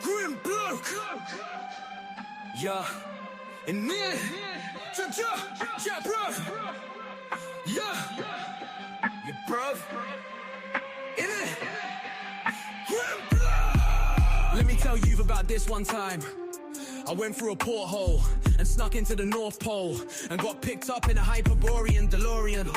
Grim bloke. Yeah. And then, yeah, bruv. Yeah. You bruv. In it. Grim bloke. Let me tell you about this one time. I went through a porthole and snuck into the North Pole and got picked up in a Hyperborean DeLorean.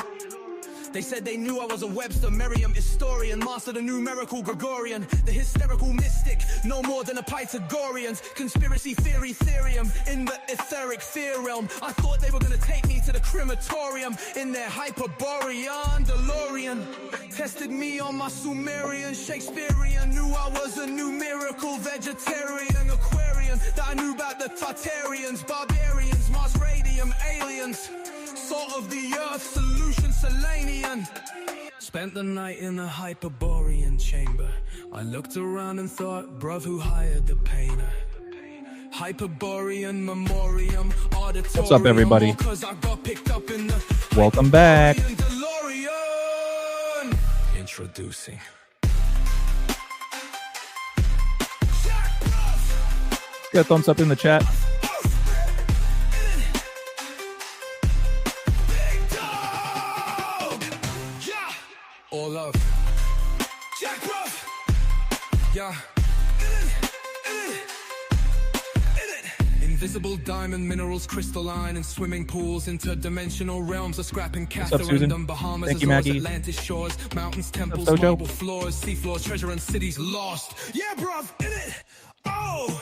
They said they knew I was a Webster Merriam historian, mastered a numerical Gregorian, the hysterical mystic, no more than a Pythagorean, conspiracy theory Therium in the etheric fear realm. I thought they were gonna take me to the crematorium in their Hyperborean DeLorean. Tested me on my Sumerian, Shakespearean, knew I was a numerical vegetarian, Aquarian, that I knew about the Tartarians, barbarians, Mars radium, aliens. Salt of the earth, solution Selenian. Spent the night in a Hyperborean chamber. I looked around and thought, bruv, who hired the painter? Hyperborean memoriam, auditorium. What's up, everybody? I got picked up in the welcome back. DeLorean. Introducing. Get a thumbs up in the chat. All love. Jack Ruff. Yeah. Invisible diamond minerals, crystalline and swimming pools, interdimensional realms of scrapping Catherine, Bahamas, thank you, Maggie. Atlantis shores, mountains, temples, What's up, marble floors, sea floors, treasure and cities lost. Yeah, bruv, in it. Oh,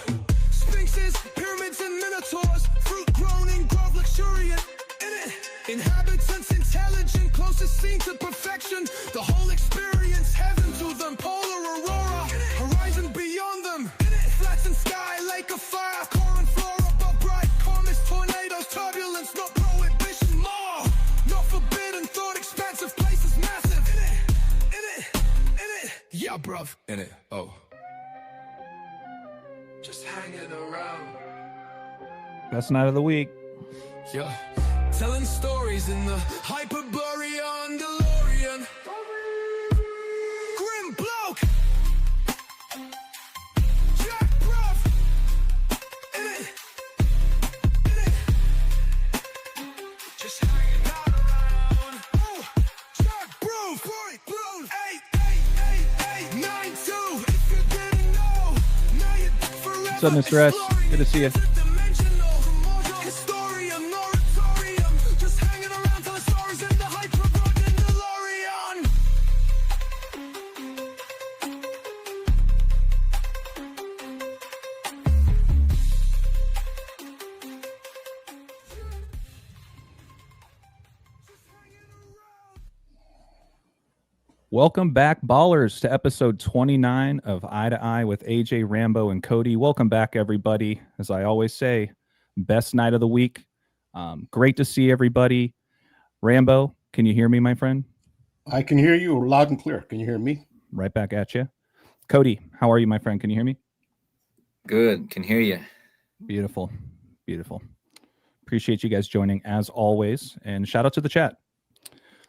sphinxes, pyramids and minotaurs, fruit grown in grove luxuriant. In it. Inhabitants intelligent, closest seen to perfection. The whole experience, heaven to them, polar aurora, horizon beyond them. Flattened sky, lake of fire, core and flora, but bright comets, tornadoes, turbulence, not prohibition, more. Not forbidden, thought expansive, places massive. In it. Yeah, bruv. In it. Oh. Just hanging around. Best night of the week. Yeah. Telling stories in the Hyperborean DeLorean. Grim bloke. Jack bruv. In it. Just hanging out around. Oh, Jack bruv. 888892. If you didn't know, now you're forever. What's up, Mr. S? Good to see you. Welcome back, ballers, to episode 29 of Eye to Eye with AJ, Rambo, and Cody. Welcome back, everybody. As I always say, best night of the week. Great to see everybody. Rambo, can you hear me, my friend? I can hear you loud and clear. Can you hear me? Right back at you. Cody, how are you, my friend? Can you hear me? Good. Can hear you. Beautiful. Beautiful. Appreciate you guys joining as always. And shout out to the chat.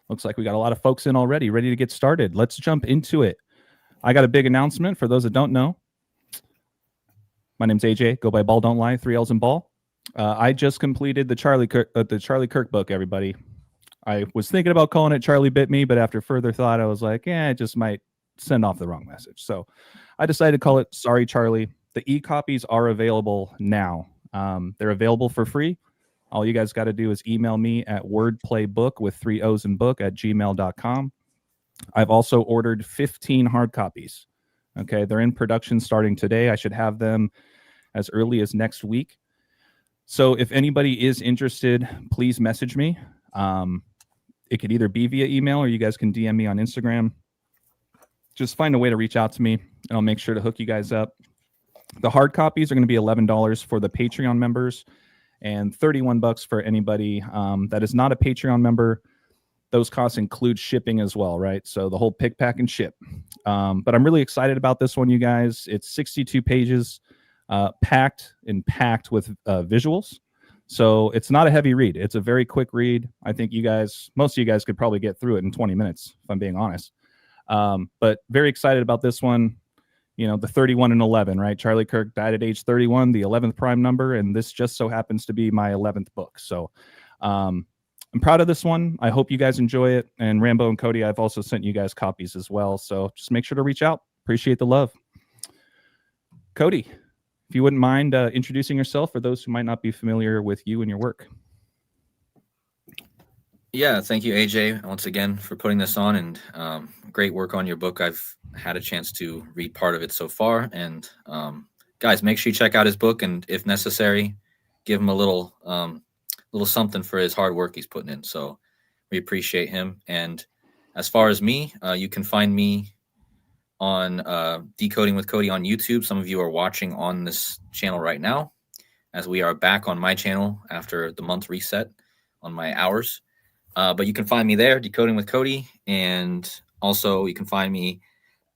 Looks like we got a lot of folks in already, ready to get started. Let's jump into it. I got a big announcement for those that don't know. My name's AJ. Go by Balll Don't Lie. 3 L's in Ball. I just completed the Charlie Kirk book, everybody. I was thinking about calling it Charlie Bit Me, but after further thought, I was like, it just might send off the wrong message. So I decided to call it Sorry, Charlie. The e-copies are available now. They're available for free. All you guys got to do is email me at wordplaybook with 3 O's in book at gmail.com. I've also ordered 15 hard copies. Okay, they're in production starting today. I should have them as early as next week. So if anybody is interested, please message me. It could either be via email or you guys can DM me on Instagram. Just find a way to reach out to me, and I'll make sure to hook you guys up. The hard copies are going to be $11 for the Patreon members and $31 for anybody that is not a Patreon member. Those costs include shipping as well, right? So the whole pick, pack, and ship. But I'm really excited about this one, you guys. It's 62 pages, packed with visuals. So it's not a heavy read. It's a very quick read. I think most of you guys could probably get through it in 20 minutes, if I'm being honest. But very excited about this one. You know, the 31 and 11, right? Charlie Kirk died at age 31, the 11th prime number, and this just so happens to be my 11th book. So I'm proud of this one. I hope you guys enjoy it. And Rambo and Cody, I've also sent you guys copies as well. So just make sure to reach out. Appreciate the love. Cody, if you wouldn't mind introducing yourself for those who might not be familiar with you and your work. Yeah, thank you, AJ, once again for putting this on, and great work on your book. I've had a chance to read part of it so far, and guys, make sure you check out his book, and if necessary, give him a little something for his hard work he's putting in. So we appreciate him. And as far as me, you can find me on Decoding with Cody on YouTube. Some of you are watching on this channel right now, as we are back on my channel after the month reset on my hours. But you can find me there, Decoding with Cody, and also you can find me,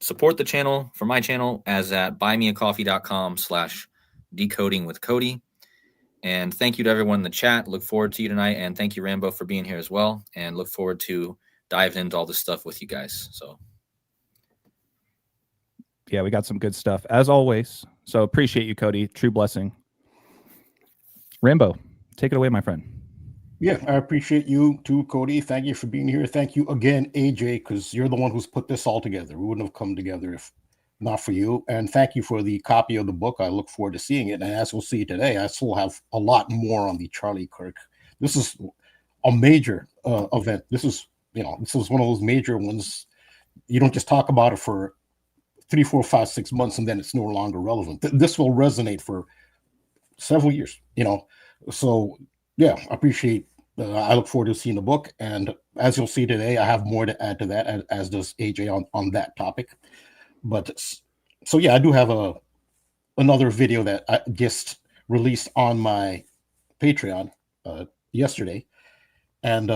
support the channel for my channel as at buymeacoffee.com/decoding with Cody. And thank you to everyone in the chat. Look forward to you tonight, and thank you, Rambo, for being here as well. And look forward to diving into all this stuff with you guys. So, yeah, we got some good stuff as always. So appreciate you, Cody. True blessing. Rambo, take it away, my friend. Yeah, I appreciate you too, Cody. Thank you for being here. Thank you again, AJ, because you're the one who's put this all together. We wouldn't have come together if not for you. And thank you for the copy of the book. I look forward to seeing it. And as we'll see today, I still have a lot more on the Charlie Kirk. This is a major event. This is one of those major ones. You don't just talk about it for 3, 4, 5, 6 months and then it's no longer relevant. This will resonate for several years, So yeah, I appreciate. I look forward to seeing the book, and as you'll see today, I have more to add to that, as does AJ on that topic. But so yeah, I do have another video that I just released on my Patreon yesterday, and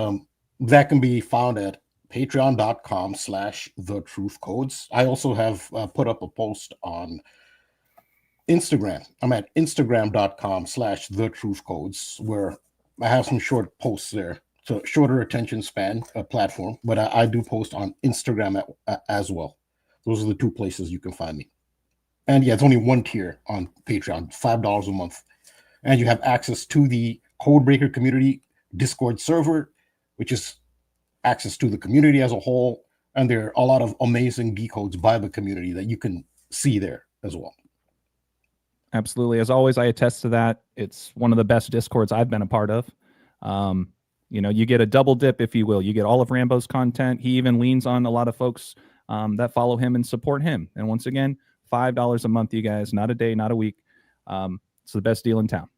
that can be found at patreon.com/thetruthcodes. I also have put up a post on Instagram. I'm at instagram.com/thetruthcodes, where I have some short posts there. So shorter attention span platform, but I do post on Instagram as well. Those are the two places you can find me. And yeah, it's only one tier on Patreon, $5 a month. And you have access to the Codebreaker community Discord server, which is access to the community as a whole. And there are a lot of amazing Decodes by the community that you can see there as well. Absolutely. As always, I attest to that. It's one of the best Discords I've been a part of. You get a double dip, if you will. You get all of Rambo's content. He even leans on a lot of folks that follow him and support him. And once again, $5 a month, you guys, not a day, not a week. It's the best deal in town.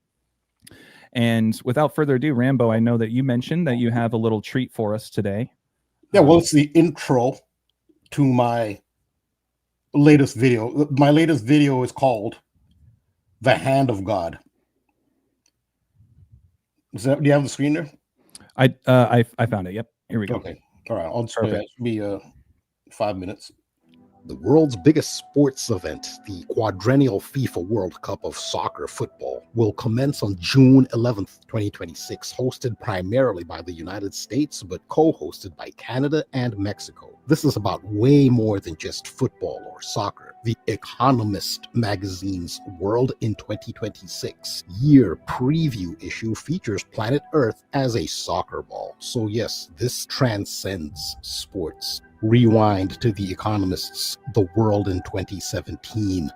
And without further ado, Rambo, I know that you mentioned that you have a little treat for us today. Yeah, well, it's the intro to my latest video. My latest video is called The Hand of God. Do you have the screen there? I found it. Yep. Here we go. Okay. All right. I'll Perfect. It should be 5 minutes. The world's biggest sports event, the quadrennial FIFA World Cup of Soccer Football, will commence on June 11th, 2026, hosted primarily by the United States, but co-hosted by Canada and Mexico. This is about way more than just football or soccer. The Economist magazine's World in 2026 year preview issue features planet Earth as a soccer ball. So yes, this transcends sports. Rewind to The Economist's The World in 2017.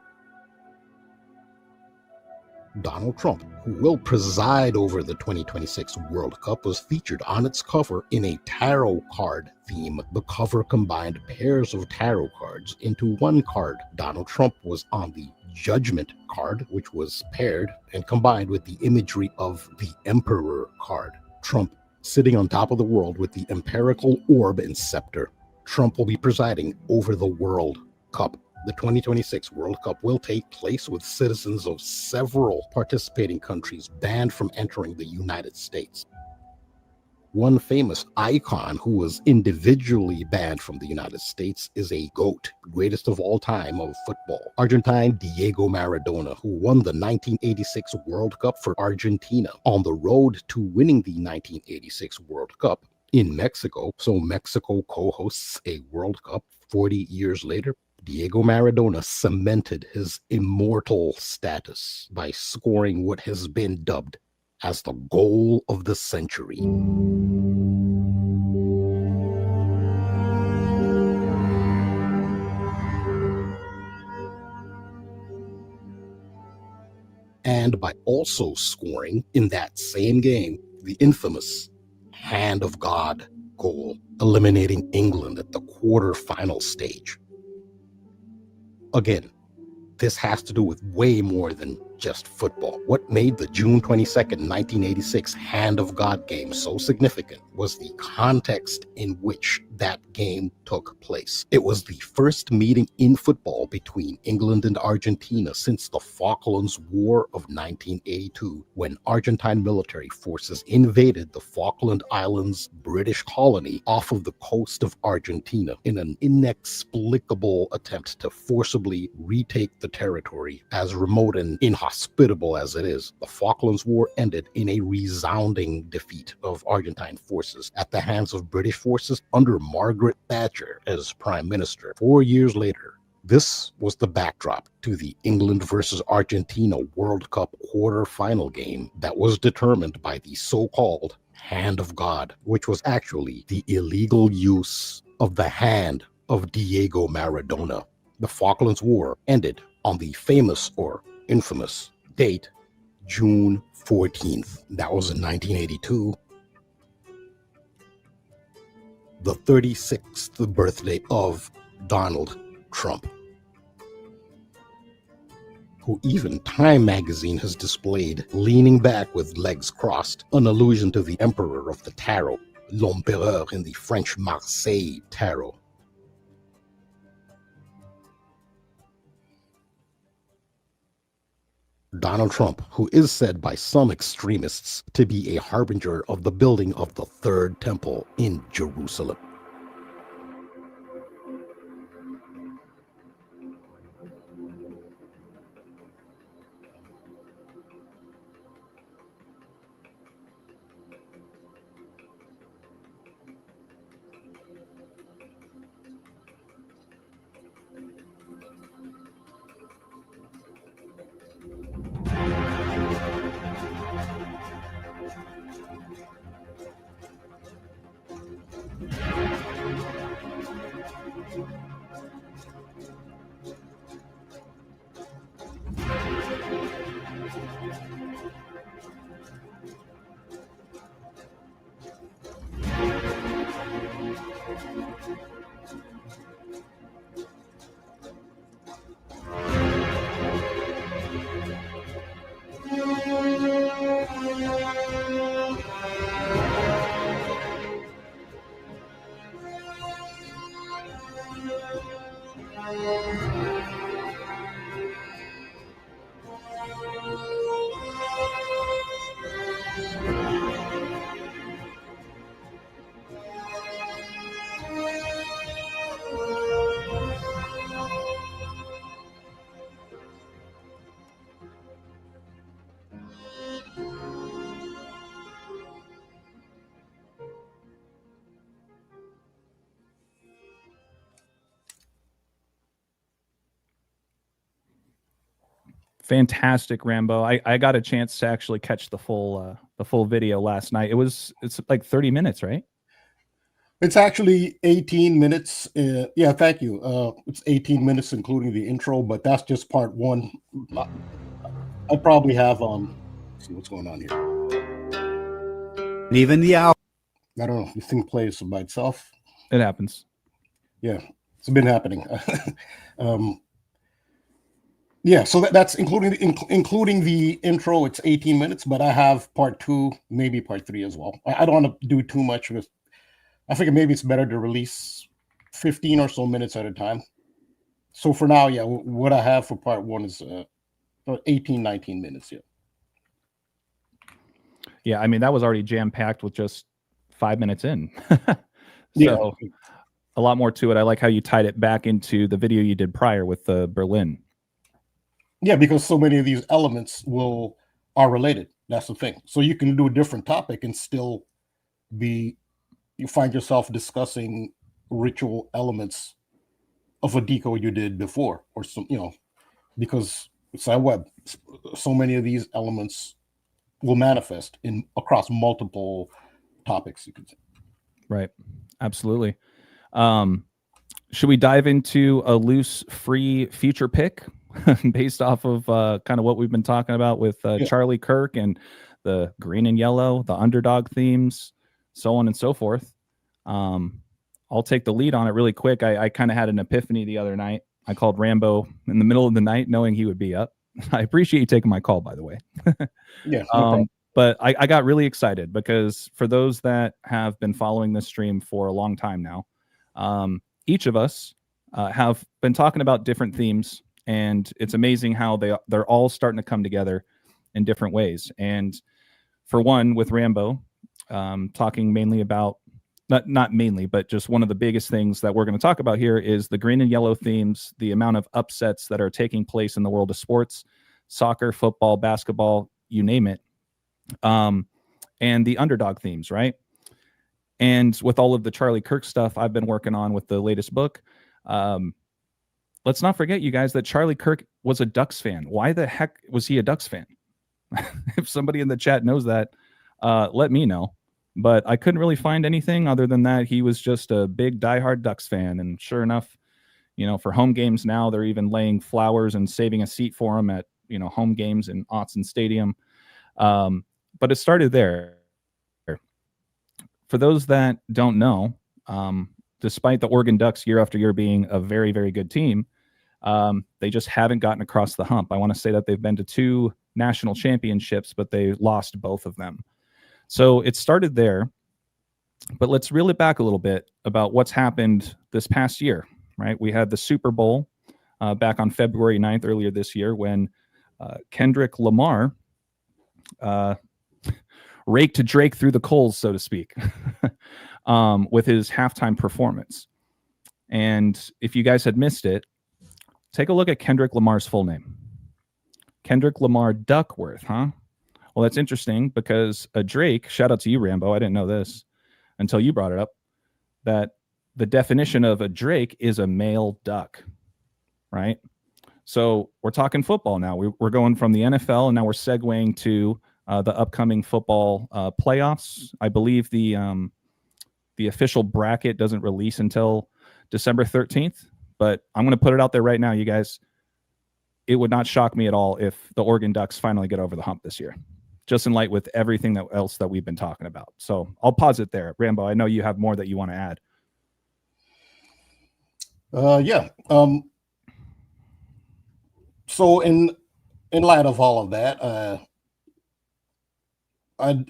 Donald Trump, who will preside over the 2026 World Cup, was featured on its cover in a tarot card theme. The cover combined pairs of tarot cards into one card. Donald Trump was on the Judgment card, which was paired and combined with the imagery of the Emperor card. Trump sitting on top of the world with the empirical orb and scepter. Trump will be presiding over the World Cup. The 2026 World Cup will take place with citizens of several participating countries banned from entering the United States. One famous icon who was individually banned from the United States is a GOAT, greatest of all time of football, Argentine Diego Maradona, who won the 1986 World Cup for Argentina. On the road to winning the 1986 World Cup, in Mexico. So Mexico co-hosts a World Cup 40 years later. Diego Maradona cemented his immortal status by scoring what has been dubbed as the goal of the century. And by also scoring in that same game the infamous Hand of God goal, eliminating England at the quarterfinal stage. Again, this has to do with way more than just football. What made the June 22nd, 1986 Hand of God game so significant was the context in which that game took place. It was the first meeting in football between England and Argentina since the Falklands War of 1982, when Argentine military forces invaded the Falkland Islands British colony off of the coast of Argentina in an inexplicable attempt to forcibly retake the territory. As remote and inhospitable as it is, the Falklands War ended in a resounding defeat of Argentine forces at the hands of British forces under Margaret Thatcher as Prime Minister 4 years later. This was the backdrop to the England versus Argentina World Cup quarter-final game that was determined by the so-called Hand of God, which was actually the illegal use of the hand of Diego Maradona. The Falklands War ended on the famous or infamous date, June 14th. That was in 1982. The 36th birthday of Donald Trump, who even Time magazine has displayed leaning back with legs crossed, an allusion to the emperor of the tarot, l'empereur in the French Marseille tarot. Donald Trump, who is said by some extremists to be a harbinger of the building of the Third Temple in Jerusalem. Fantastic, Rambo. I got a chance to actually catch the full video last night. It's like 30 minutes, right? It's actually 18 minutes. Yeah, thank you. It's 18 minutes, including the intro, but that's just part one. I probably have, let's see what's going on here. Even the hour. I don't know. This thing plays by itself. It happens. Yeah, it's been happening. Yeah, so that's including the intro. It's 18 minutes, but I have part two, maybe part three as well. I don't want to do too much because I figure maybe it's better to release 15 or so minutes at a time. So for now, yeah, what I have for part one is 18, 19 minutes. Yeah. Yeah, I mean, that was already jam-packed with just 5 minutes in. Yeah. A lot more to it. I like how you tied it back into the video you did prior with the Berlin. Yeah, because so many of these elements are related. That's the thing. So you can do a different topic and still be you find yourself discussing ritual elements of a decode you did before, or some, because it's a web. So many of these elements will manifest in across multiple topics, you could say. Right. Absolutely. Should we dive into a loose free future pick based off of kind of what we've been talking about with Charlie Kirk and the green and yellow, the underdog themes, so on and so forth? I'll take the lead on it really quick. I kind of had an epiphany the other night. I called Rambo in the middle of the night knowing he would be up. I appreciate you taking my call, by the way. Yeah. No problem. But I got really excited because for those that have been following this stream for a long time now, each of us have been talking about different themes, and it's amazing how they're all starting to come together in different ways. And for one, with Rambo, talking mainly about, not mainly, but just one of the biggest things that we're going to talk about here is the green and yellow themes, the amount of upsets that are taking place in the world of sports, soccer, football, basketball, you name it, and the underdog themes, right? And with all of the Charlie Kirk stuff I've been working on with the latest book, let's not forget, you guys, that Charlie Kirk was a Ducks fan. Why the heck was he a Ducks fan? If somebody in the chat knows that, let me know. But I couldn't really find anything other than that he was just a big diehard Ducks fan. And sure enough, for home games now, they're even laying flowers and saving a seat for him at, home games in Autzen Stadium. But it started there. For those that don't know, despite the Oregon Ducks year after year being a very, very good team, they just haven't gotten across the hump. I want to say that they've been to 2 national championships, but they lost both of them. So it started there, but let's reel it back a little bit about what's happened this past year, right? We had the Super Bowl back on February 9th earlier this year when Kendrick Lamar raked Drake through the coals, so to speak, with his halftime performance. And if you guys had missed it, take a look at Kendrick Lamar's full name. Kendrick Lamar Duckworth, huh? Well, that's interesting because a Drake, shout out to you, Rambo, I didn't know this until you brought it up, that the definition of a Drake is a male duck, right? So we're talking football now. We're going from the NFL, and now we're segueing to the upcoming football playoffs. I believe the official bracket doesn't release until December 13th, but I'm going to put it out there right now, you guys. It would not shock me at all if the Oregon Ducks finally get over the hump this year, just in light with everything else that we've been talking about. So I'll pause it there. Rambo, I know you have more that you want to add. Yeah. So in light of all of that,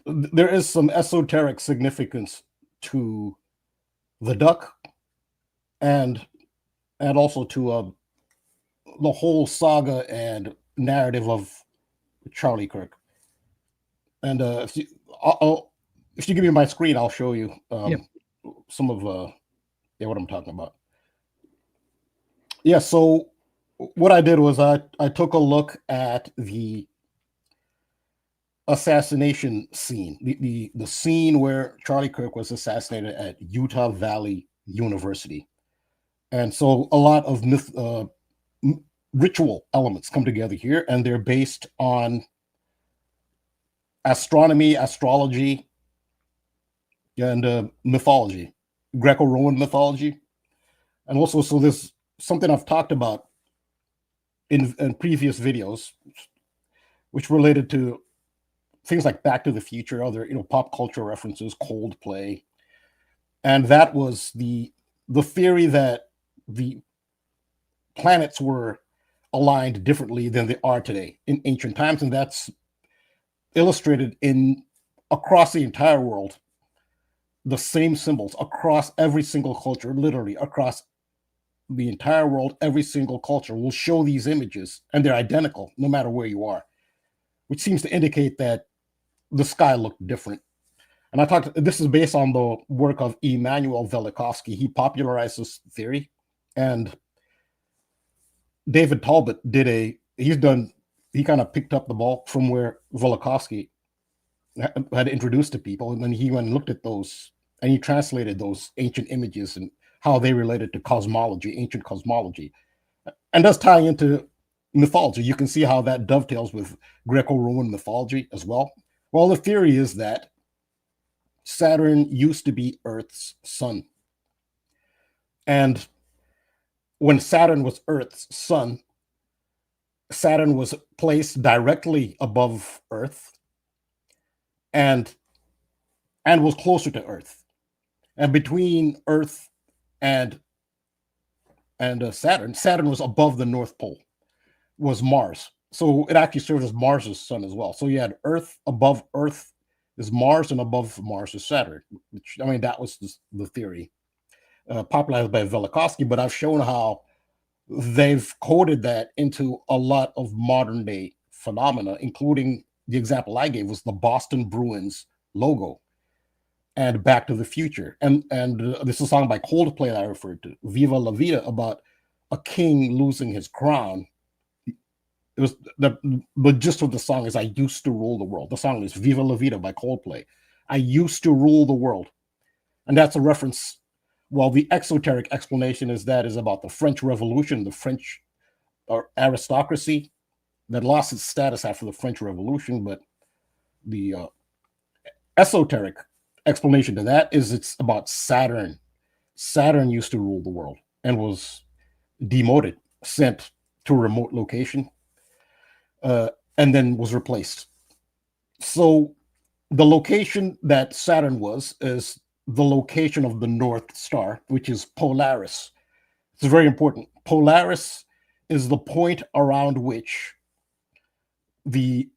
there is some esoteric significance to the duck and also to the whole saga and narrative of Charlie Kirk. And if you give me my screen, I'll show you some of what I'm talking about. Yeah, so what I did was I took a look at the assassination scene, the scene where Charlie Kirk was assassinated at Utah Valley University. And so a lot of ritual elements come together here, and they're based on astronomy, astrology, and mythology, Greco-Roman mythology. And also, so there's something I've talked about in previous videos, which related to things like Back to the Future, other pop culture references, Coldplay, and that was the theory that the planets were aligned differently than they are today in ancient times, and that's illustrated across the entire world. The same symbols across every single culture, literally across the entire world, every single culture will show these images, and they're identical no matter where you are, which seems to indicate that the sky looked different. And this is based on the work of Immanuel Velikovsky. He popularized this theory, and David Talbot he kind of picked up the ball from where Velikovsky had introduced to people, and then he went and looked at those and he translated those ancient images and how they related to cosmology, ancient cosmology, and does tie into mythology. You can see how that dovetails with Greco-Roman mythology as well. Well, the theory is that Saturn used to be Earth's sun. And when Saturn was Earth's sun, Saturn was placed directly above Earth and was closer to Earth. And between Earth and Saturn was above the North Pole, was Mars. So it actually served as Mars's sun as well. So you had Earth, above Earth is Mars, and above Mars is Saturn, which, I mean, that was the theory popularized by Velikovsky, but I've shown how they've coded that into a lot of modern day phenomena, including the example I gave was the Boston Bruins logo and Back to the Future. And this is a song by Coldplay that I referred to, Viva La Vida, about a king losing his crown. It was the gist of the song is I used to rule the world. The song is Viva La Vida by Coldplay. I used to rule the world. And that's a reference. Well, the exoteric explanation is about the French Revolution, the French aristocracy that lost its status after the French Revolution. But the esoteric explanation to that is it's about Saturn. Saturn used to rule the world and was demoted, sent to a remote location, and then was replaced. So the location that Saturn is the location of the North Star, which is Polaris. It's very important. Polaris is the point around which the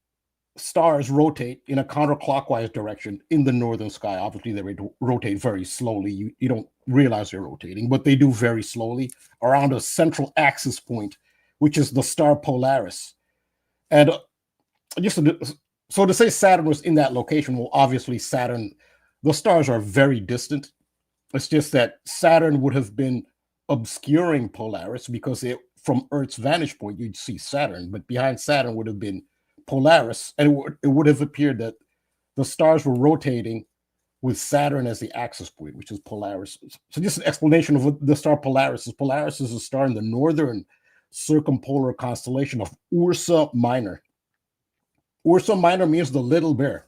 stars rotate in a counterclockwise direction in the northern sky. Obviously, they rotate very slowly. You don't realize they're rotating, but they do very slowly around a central axis point, which is the star Polaris. And so to say Saturn was in that location, well, obviously Saturn, the stars are very distant. It's just that Saturn would have been obscuring Polaris because from Earth's vantage point, you'd see Saturn, but behind Saturn would have been Polaris, and it would have appeared that the stars were rotating with Saturn as the axis point, which is Polaris. So just an explanation of what the star Polaris is. Polaris is a star in the northern circumpolar constellation of Ursa Minor. Ursa Minor means the little bear.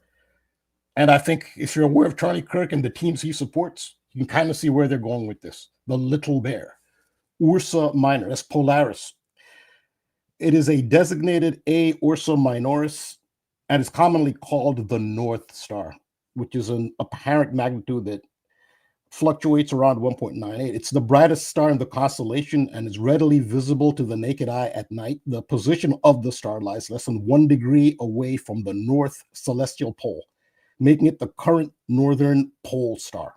And I think if you're aware of Charlie Kirk and the teams he supports, you can kind of see where they're going with this. The little bear. Ursa Minor, that's Polaris. It is a designated A Ursa Minoris, and it's commonly called the North Star, which is an apparent magnitude that fluctuates around 1.98. It's the brightest star in the constellation and is readily visible to the naked eye at night. The position of the star lies less than 1 degree away from the north celestial pole, making it the current northern pole star.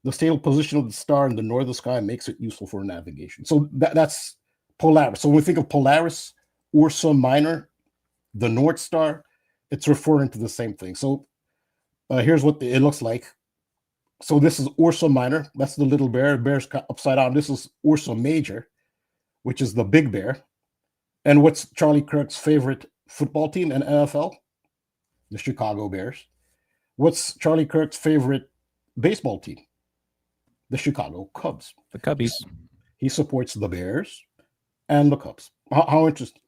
The stable position of the star in the northern sky makes it useful for navigation. So that's Polaris. So when we think of Polaris, Ursa Minor, the North Star, it's referring to the same thing. So here's what it looks like. So this is Ursa Minor. That's the little bear. The bear's upside down. This is Ursa Major, which is the big bear. And what's Charlie Kirk's favorite football team in NFL? The Chicago Bears. What's Charlie Kirk's favorite baseball team? The Chicago Cubs. The Cubbies. He supports the Bears and the Cubs. How interesting.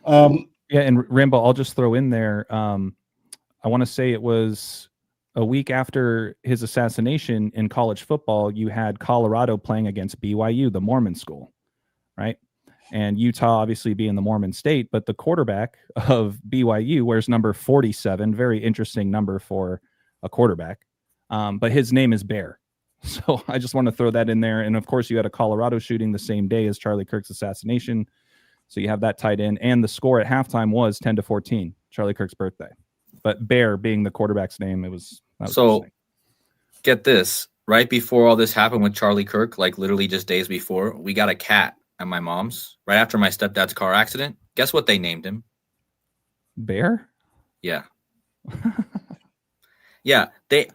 Yeah, and Rambo, I'll just throw in there. I want to say it was a week after his assassination in college football, you had Colorado playing against BYU, the Mormon school, right? And Utah obviously being the Mormon state, but the quarterback of BYU wears number 47, very interesting number for a quarterback. But his name is Bear. So I just want to throw that in there. And of course, you had a Colorado shooting the same day as Charlie Kirk's assassination. So you have that tied in. And the score at halftime was 10-14, Charlie Kirk's birthday. But Bear being the quarterback's name, that was so get this. Right before all this happened with Charlie Kirk, like literally just days before, we got a cat at my mom's right after my stepdad's car accident. Guess what they named him? Bear? Yeah. Yeah, they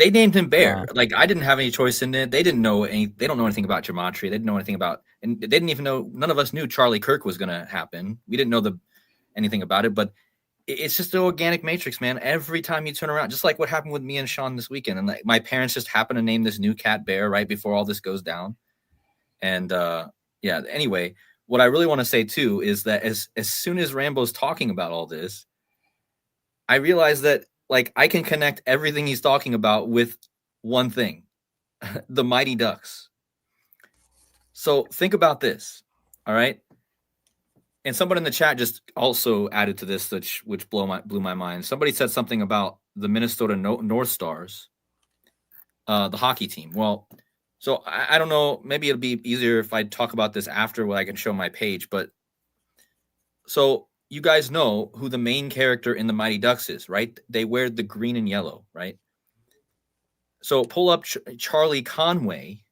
named him Bear. Wow. Like I didn't have any choice in it. They didn't know any. They don't know anything about gematria. They didn't know anything about, and they didn't even know. None of us knew Charlie Kirk was going to happen. We didn't know anything about it. But it's just the organic matrix, man. Every time you turn around, just like what happened with me and Sean this weekend, and like my parents just happen to name this new cat Bear right before all this goes down. And yeah, anyway, what I really want to say too is that as soon as Rambo's talking about all this, I realize that like I can connect everything he's talking about with one thing, the Mighty Ducks. So think about this, all right? And somebody in the chat just also added to this, which blew my mind. Somebody said something about the Minnesota North Stars, the hockey team. Well, so I don't know. Maybe it'll be easier if I talk about this after where I can show my page. But so you guys know who the main character in the Mighty Ducks is, right? They wear the green and yellow, right? So pull up Charlie Conway.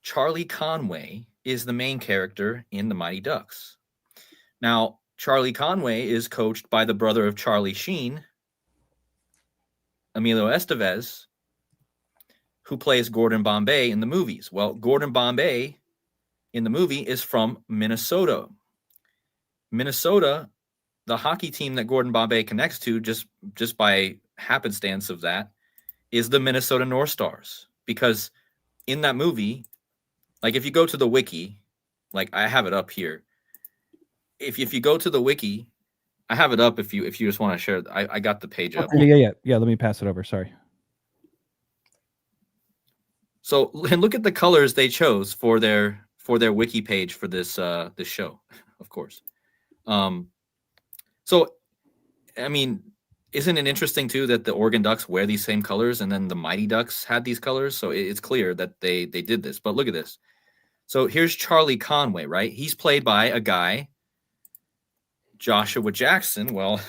Charlie Conway is the main character in the Mighty Ducks. Now, Charlie Conway is coached by the brother of Charlie Sheen, Emilio Estevez, who plays Gordon Bombay in the movies. Well, Gordon Bombay in the movie is from Minnesota. Minnesota, the hockey team that Gordon Bombay connects to just by happenstance of that, is the Minnesota North Stars. Because in that movie, like if you go to the wiki, like I have it up here. If you go to the wiki, I have it up if you just want to share. I got the page up. Yeah. Let me pass it over. Sorry. So and look at the colors they chose for their wiki page for this this show, of course. So I mean, isn't it interesting too that the Oregon Ducks wear these same colors and then the Mighty Ducks had these colors? So it's clear that they did this. But look at this. So here's Charlie Conway, right? He's played by a guy, Joshua Jackson. Well,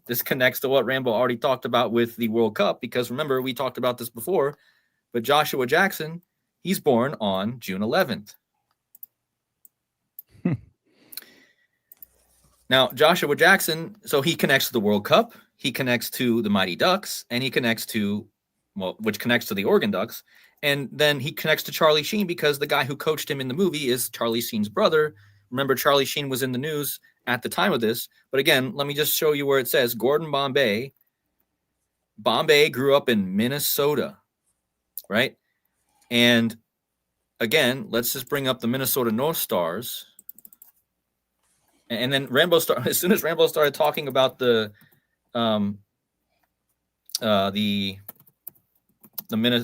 this connects to what Rambo already talked about with the World Cup, because remember, we talked about this before, but Joshua Jackson, he's born on June 11th. Now, Joshua Jackson, so he connects to the World Cup, he connects to the Mighty Ducks, and he connects to, well, which connects to the Oregon Ducks. And then he connects to Charlie Sheen because the guy who coached him in the movie is Charlie Sheen's brother. Remember, Charlie Sheen was in the news at the time of this. But again, let me just show you where it says Gordon Bombay. Bombay grew up in Minnesota, right? And again, let's just bring up the Minnesota North Stars. And then as soon as Rambo started talking about the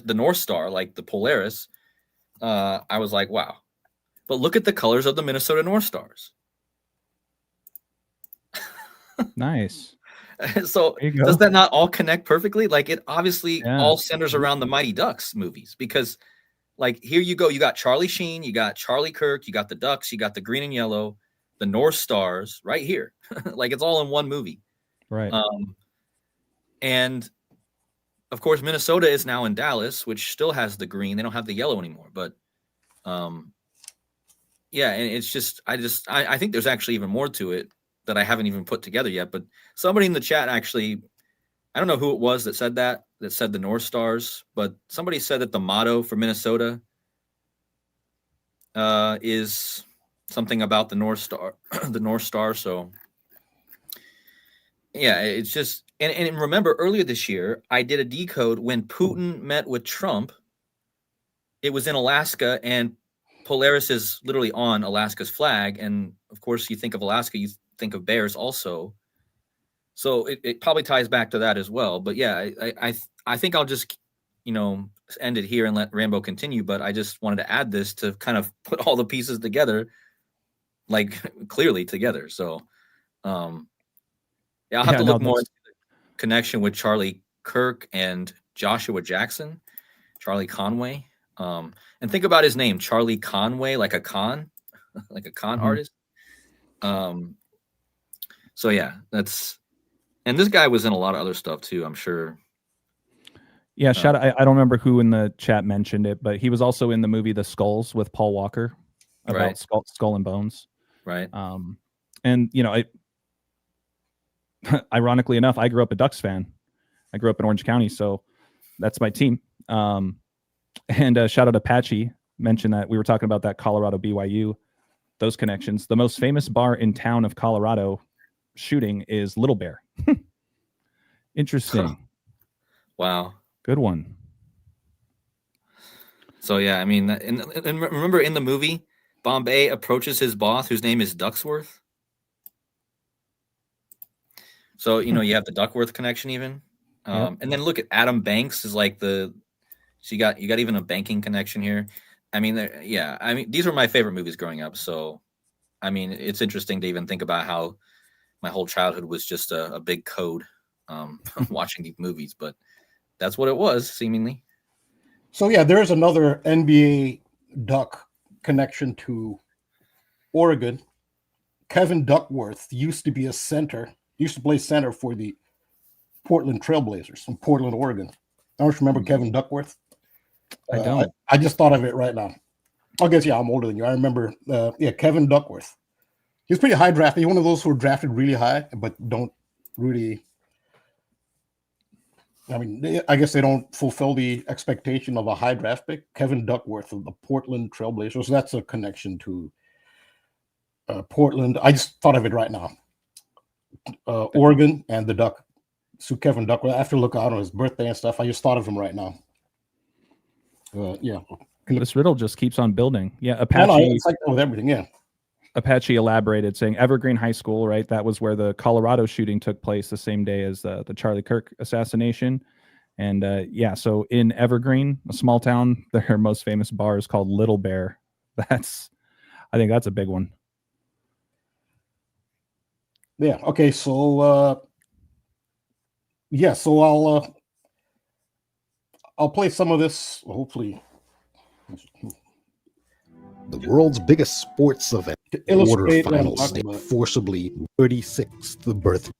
North Star, like the Polaris, I was like, wow. But look at the colors of the Minnesota North Stars. Nice. So does that not all connect perfectly? Like it obviously all centers around the Mighty Ducks movies, because like here you go, you got Charlie Sheen, you got Charlie Kirk, you got the Ducks, you got the green and yellow, the North Stars right here. Like it's all in one movie. Right. And of course, Minnesota is now in Dallas, which still has the green. They don't have the yellow anymore. But yeah, and it's just I think there's actually even more to it that I haven't even put together yet. But somebody in the chat actually, I don't know who it was that said the North Stars, but somebody said that the motto for Minnesota is something about the North Star, the North Star. So yeah, it's just, and remember earlier this year, I did a decode when Putin met with Trump. It was in Alaska, and Polaris is literally on Alaska's flag. And of course, you think of Alaska, you think of bears also. So it probably ties back to that as well. But yeah, I think I'll just, end it here and let Rambo continue. But I just wanted to add this to kind of put all the pieces together, like clearly together. So, yeah, I'll have to look more into the connection with Charlie Kirk and Joshua Jackson, Charlie Conway. And think about his name, Charlie Conway, like a con, artist. So yeah, and this guy was in a lot of other stuff too, I'm sure. Yeah, shout out. I don't remember who in the chat mentioned it, but he was also in the movie The Skulls with Paul Walker about Skull and Bones. Right. And ironically enough, I grew up a Ducks fan. I grew up in Orange County, so that's my team. And shout out Apache, mentioned that we were talking about that Colorado BYU, those connections. The most famous bar in town of Colorado shooting is Little Bear. Interesting. Wow. Good one. So yeah, I mean, and remember in the movie, Bombay approaches his boss, whose name is Ducksworth. So you have the Duckworth connection even, and then look at Adam Banks is like so you got even a banking connection here. I mean, these were my favorite movies growing up. So, I mean, it's interesting to even think about how my whole childhood was just a big code watching these movies, but that's what it was seemingly. So yeah, there is another NBA Duck connection to Oregon. Kevin Duckworth used to be a center. Used to play center for the Portland Trailblazers in Portland, Oregon. I don't remember Kevin Duckworth. I don't. I just thought of it right now. I guess I'm older than you. I remember. Kevin Duckworth. He's pretty high drafted. He's one of those who are drafted really high, but don't really. I mean, I guess they don't fulfill the expectation of a high draft pick. Kevin Duckworth of the Portland Trailblazers. So that's a connection to Portland. I just thought of it right now. Oregon and the Duck. So Kevin Duckworth. I have to look out on his birthday and stuff. I just thought of him right now. This riddle just keeps on building. Yeah, Apache. No, it's like with everything. Yeah. Apache elaborated, saying Evergreen High School, right? That was where the Colorado shooting took place the same day as the Charlie Kirk assassination. And so in Evergreen, a small town, their most famous bar is called Little Bear. I think that's a big one. Yeah. Okay. So so I'll play some of this. Hopefully, the world's biggest sports event, quarterfinals, forcibly 36th birth.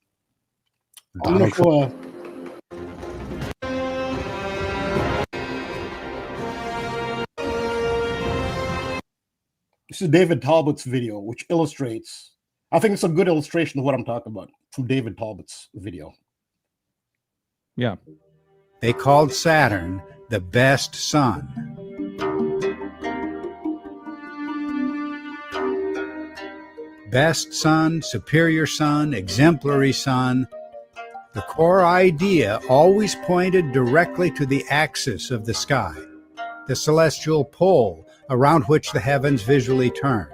Donald Trump. This is David Talbot's video, which illustrates. I think it's a good illustration of what I'm talking about from David Talbot's video. Yeah. They called Saturn the best sun. Best sun, superior sun, exemplary sun. The core idea always pointed directly to the axis of the sky, the celestial pole around which the heavens visually turn.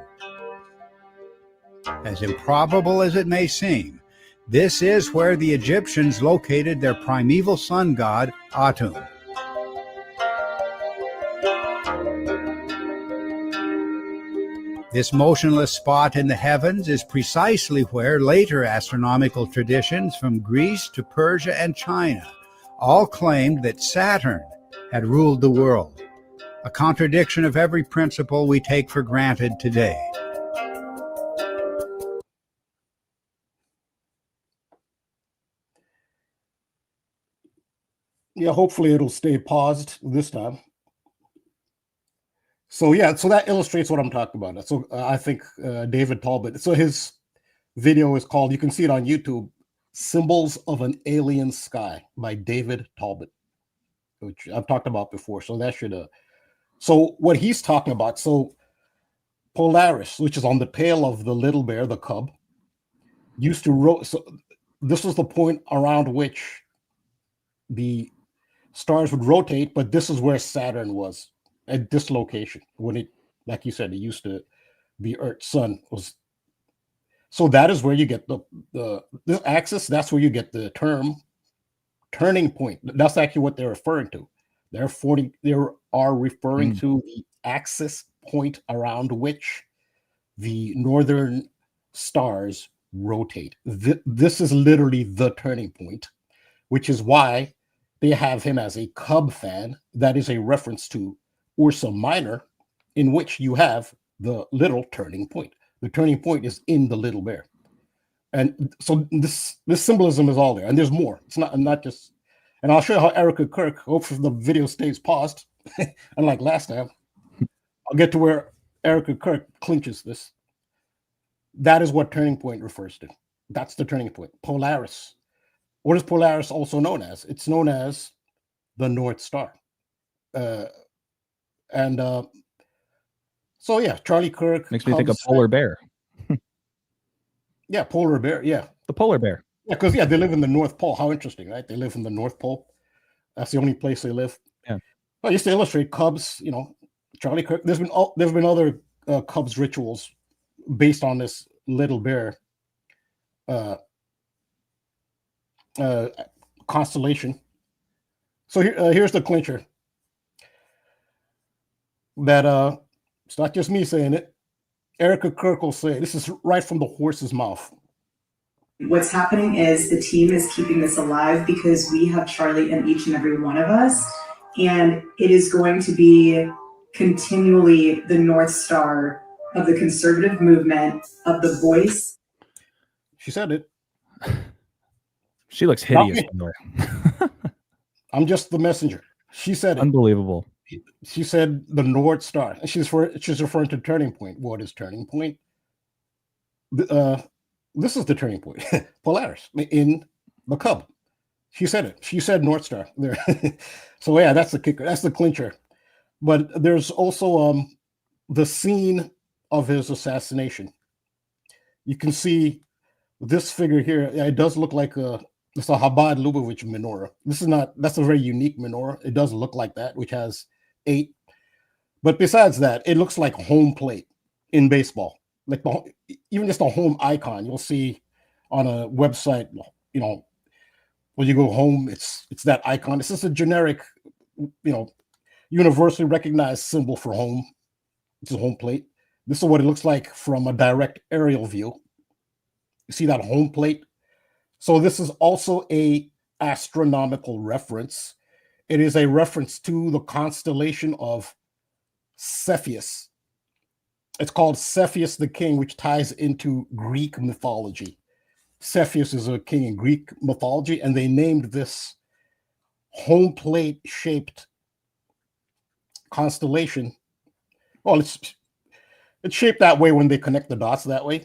As improbable as it may seem, this is where the Egyptians located their primeval sun god, Atum. This motionless spot in the heavens is precisely where later astronomical traditions from Greece to Persia and China all claimed that Saturn had ruled the world, a contradiction of every principle we take for granted today. Yeah, hopefully it'll stay paused this time. So that illustrates what I'm talking about. So I think David Talbot. So his video is called. You can see it on YouTube. "Symbols of an Alien Sky" by David Talbot, which I've talked about before. So that should. So what he's talking about. So Polaris, which is on the tail of the little bear, the cub, used to So this was the point around which the stars would rotate, but this is where Saturn was at this location when it, like you said, it used to be Earth. Sun was. So that is where you get this axis. That's where you get the term turning point. That's actually what they're referring to. They are referring to the axis point around which the northern stars rotate. This is literally the turning point, which is why they have him as a Cub fan. That is a reference to Ursa Minor, in which you have the little turning point. The turning point is in the little bear. And so this symbolism is all there. And there's more. It's not just, and I'll show you how Erica Kirk, hopefully the video stays paused, unlike last time. I'll get to where Erica Kirk clinches this. That is what turning point refers to. That's the turning point. Polaris. What is Polaris also known as? It's known as the North Star. So yeah, Charlie Kirk makes me think of polar bear. Yeah, polar bear. Yeah, The polar bear. yeah, because they live in the North Pole. How interesting, right? They live in the North Pole. That's the only place they live. Yeah. Well, just to illustrate Cubs, Charlie Kirk. There's been other Cubs rituals based on this little bear constellation. So here's the clincher. That it's not just me saying it. Erica Kirk will say this is right from the horse's mouth. What's happening is the team is keeping this alive because we have Charlie in each and every one of us, and it is going to be continually the North Star of the conservative movement, of the voice. She said it. She looks hideous. By the way. I'm just the messenger. She said it. Unbelievable. She said the North Star. She's referring to Turning Point. What is Turning Point? This is the turning point. Polaris in the Cub. She said it. She said North Star there. So yeah, that's the kicker. That's the clincher. But there's also the scene of his assassination. You can see this figure here. It does look like it's a Chabad Lubavitch menorah. That's a very unique menorah. It does look like that, which has 8. But besides that, it looks like home plate in baseball. Like even just a home icon you'll see on a website, when you go home, it's that icon. It's just a generic, universally recognized symbol for home. It's a home plate. This is what it looks like from a direct aerial view. You see that home plate? So this is also a astronomical reference. It is a reference to the constellation of Cepheus. It's called Cepheus the King, which ties into Greek mythology. Cepheus is a king in Greek mythology, and they named this home plate shaped constellation. Well, it's shaped that way when they connect the dots that way.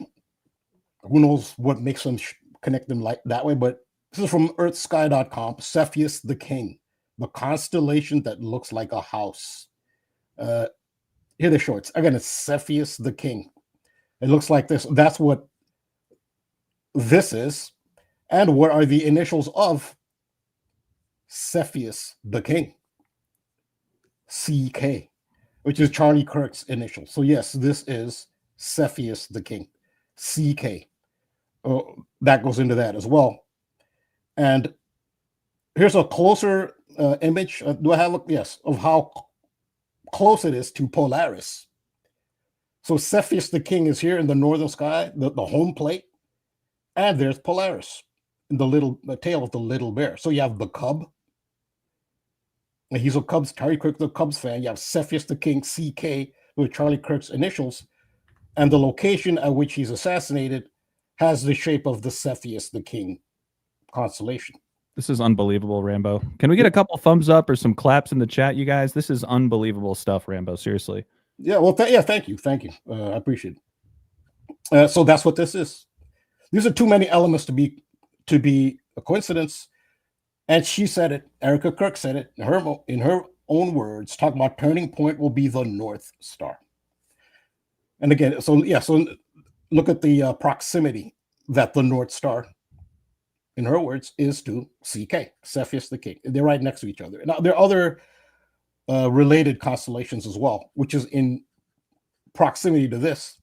Who knows what makes them connect them like that way? But this is from earthsky.com. Cepheus the King, the constellation that looks like a house. Here are the shorts. Again, it's Cepheus the King. It looks like this. That's what this is. And what are the initials of Cepheus the King? CK, which is Charlie Kirk's initial. So yes, this is Cepheus the King. CK. That goes into that as well. And here's a closer image. Do I have a look? Yes, of how close it is to Polaris. So Cepheus the King is here in the northern sky, the home plate, and there's Polaris in the tail of the little bear. So you have the Cub. And he's a Cubs, Charlie Kirk, the Cubs fan. You have Cepheus the King, CK, with Charlie Kirk's initials, and the location at which he's assassinated has the shape of the Cepheus the King constellation. This is unbelievable, Rambo. Can we get a couple thumbs up or some claps in the chat, you guys? This is unbelievable stuff, Rambo. Seriously. Yeah, well, thank you. I appreciate it. So that's what this is. These are too many elements to be a coincidence. And she said it. Erica Kirk said it in her own words, talking about turning point will be the North Star. And again, so look at the proximity that the North Star, in her words, is to CK, Cepheus the King. They're right next to each other. Now, there are other related constellations as well, which is in proximity to this.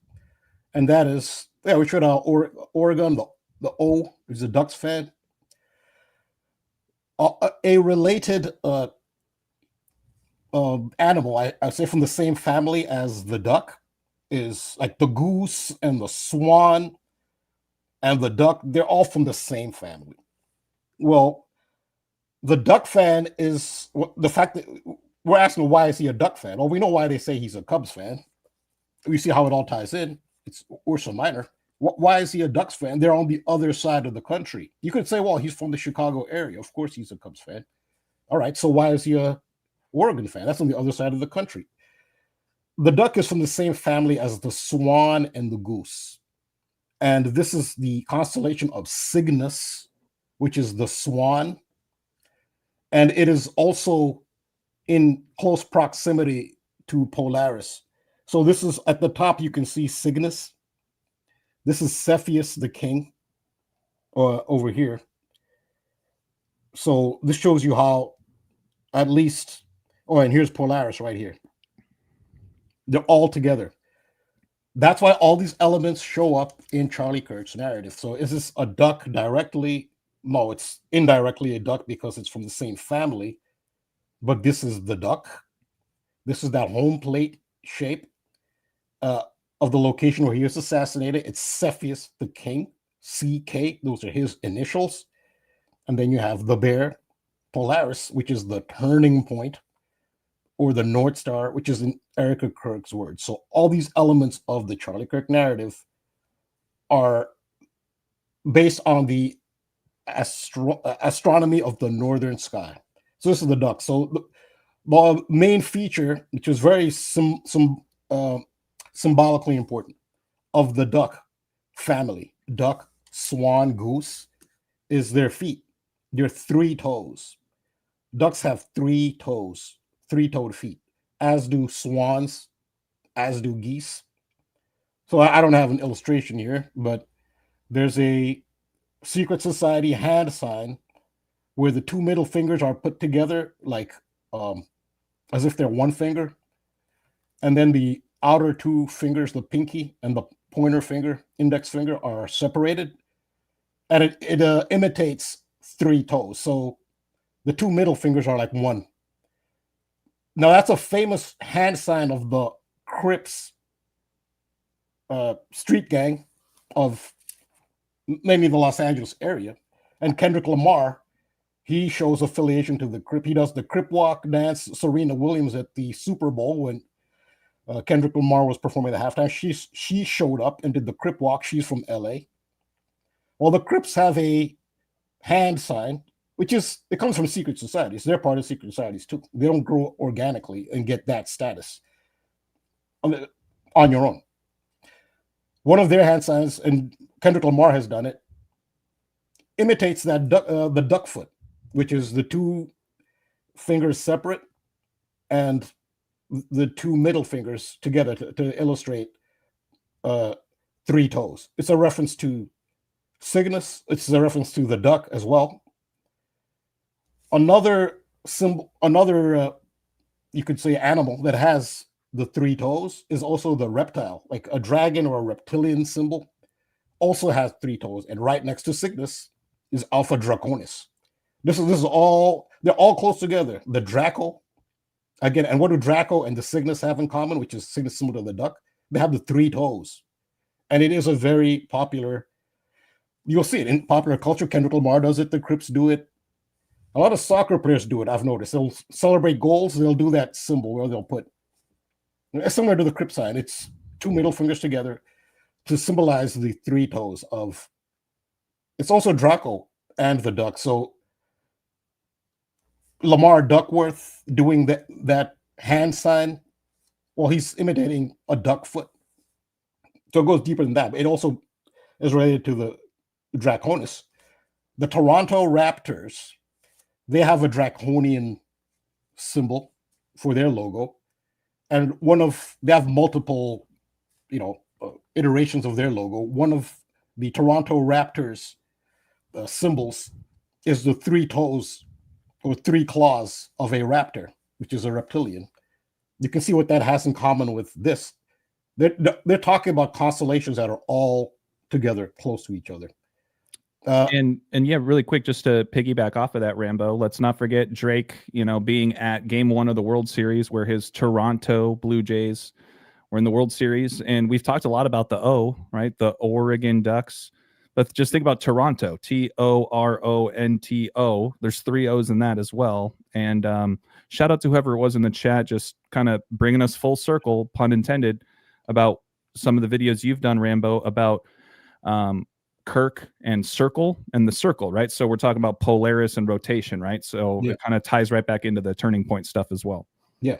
And that is, we showed Oregon, the O, who's a Ducks fan. A related animal, I say from the same family as the duck, is like the goose and the swan and the duck. They're all from the same family. Well, the duck fan is the fact that we're asking why is he a duck fan? Well, we know why they say he's a Cubs fan. We see how it all ties in. It's Ursa Minor. Why is he a Ducks fan? They're on the other side of the country. You could say, well, he's from the Chicago area. Of course he's a Cubs fan. All right, so why is he a Oregon fan? That's on the other side of the country. The duck is from the same family as the swan and the goose. And this is the constellation of Cygnus, which is the swan. And it is also in close proximity to Polaris. So this is at the top, you can see Cygnus. This is Cepheus the king over here. So this shows you how, at least, oh, and here's Polaris right here. They're all together. That's why all these elements show up in Charlie Kirk's narrative. So is this a duck directly? No, it's indirectly a duck because it's from the same family. But this is the duck. This is that home plate shape of the location where he was assassinated. It's Cepheus the king, CK. Those are his initials. And then you have the bear, Polaris, which is the turning point, or the North Star, which is in Erica Kirk's words. So all these elements of the Charlie Kirk narrative are based on the astronomy of the northern sky. So this is the duck. So the main feature, which is very symbolically important, of the duck family, duck, swan, goose, is their feet. Their 3 toes. Ducks have 3 toes, 3-toed feet, as do swans, as do geese. So I don't have an illustration here, but there's a secret society hand sign where the 2 middle fingers are put together like as if they're one finger, and then the outer 2 fingers, the pinky and the pointer finger, index finger, are separated, and it imitates 3 toes. So the 2 middle fingers are like one. Now that's a famous hand sign of the Crips street gang of mainly the Los Angeles area. And Kendrick Lamar, he shows affiliation to the Crip. He does the Crip walk dance. Serena Williams at the Super Bowl when Kendrick Lamar was performing at halftime, she showed up and did the Crip walk. She's from LA. Well, the Crips have a hand sign, which is, it comes from secret societies. They're part of secret societies too. They don't grow organically and get that status on your own. One of their hand signs, and Kendrick Lamar has done it, imitates that the duck foot, which is the 2 fingers separate and the 2 middle fingers together to illustrate 3 toes. It's a reference to Cygnus. It's a reference to the duck as well. Another symbol, you could say animal that has the 3 toes is also the reptile, like a dragon or a reptilian symbol also has 3 toes. And right next to Cygnus is Alpha Draconis. This is all, they're all close together. The Draco, again, and what do Draco and the Cygnus have in common, which is Cygnus symbol to the duck? They have the 3 toes. And it is a very popular, you'll see it in popular culture. Kendrick Lamar does it. The Crips do it. A lot of soccer players do it, I've noticed. They'll celebrate goals. They'll do that symbol where they'll put, similar to the Crip sign, it's 2 middle fingers together to symbolize the 3 toes of, it's also Draco and the duck. So Lamar Duckworth doing that hand sign, well, he's imitating a duck foot. So it goes deeper than that. But it also is related to the Draconis. The Toronto Raptors, they have a draconian symbol for their logo. And they have multiple, iterations of their logo. One of the Toronto Raptors symbols is the 3 toes or 3 claws of a raptor, which is a reptilian. You can see what that has in common with this. They're talking about constellations that are all together, close to each other. And yeah, really quick, just to piggyback off of that, Rambo, let's not forget Drake, being at Game 1 of the World Series where his Toronto Blue Jays were in the World Series. And we've talked a lot about the O, right? The Oregon Ducks. But just think about Toronto, Toronto. There's 3 O's in that as well. And shout out to whoever it was in the chat, just kind of bringing us full circle, pun intended, about some of the videos you've done, Rambo, about Kirk and circle and the circle, right? So we're talking about Polaris and rotation, right? So it kind of ties right back into the turning point stuff as well. Yeah.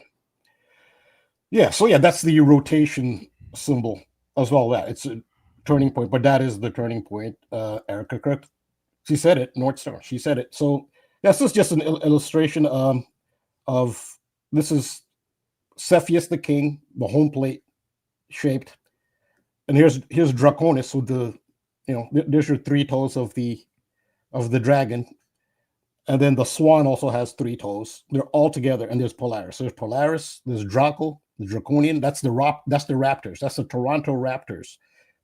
So that's the rotation symbol as well. That it's a turning point, but that is the turning point. Erica Kirk, she said it. North Star, she said it. So this is just an illustration of this is Cepheus the king, the home plate shaped. and here's Draconis with the, there's your 3 toes of the dragon, and then the swan also has 3 toes. They're all together, and there's Polaris. There's Polaris, there's Draco, the Draconian. That's the Raptors. That's the Toronto Raptors.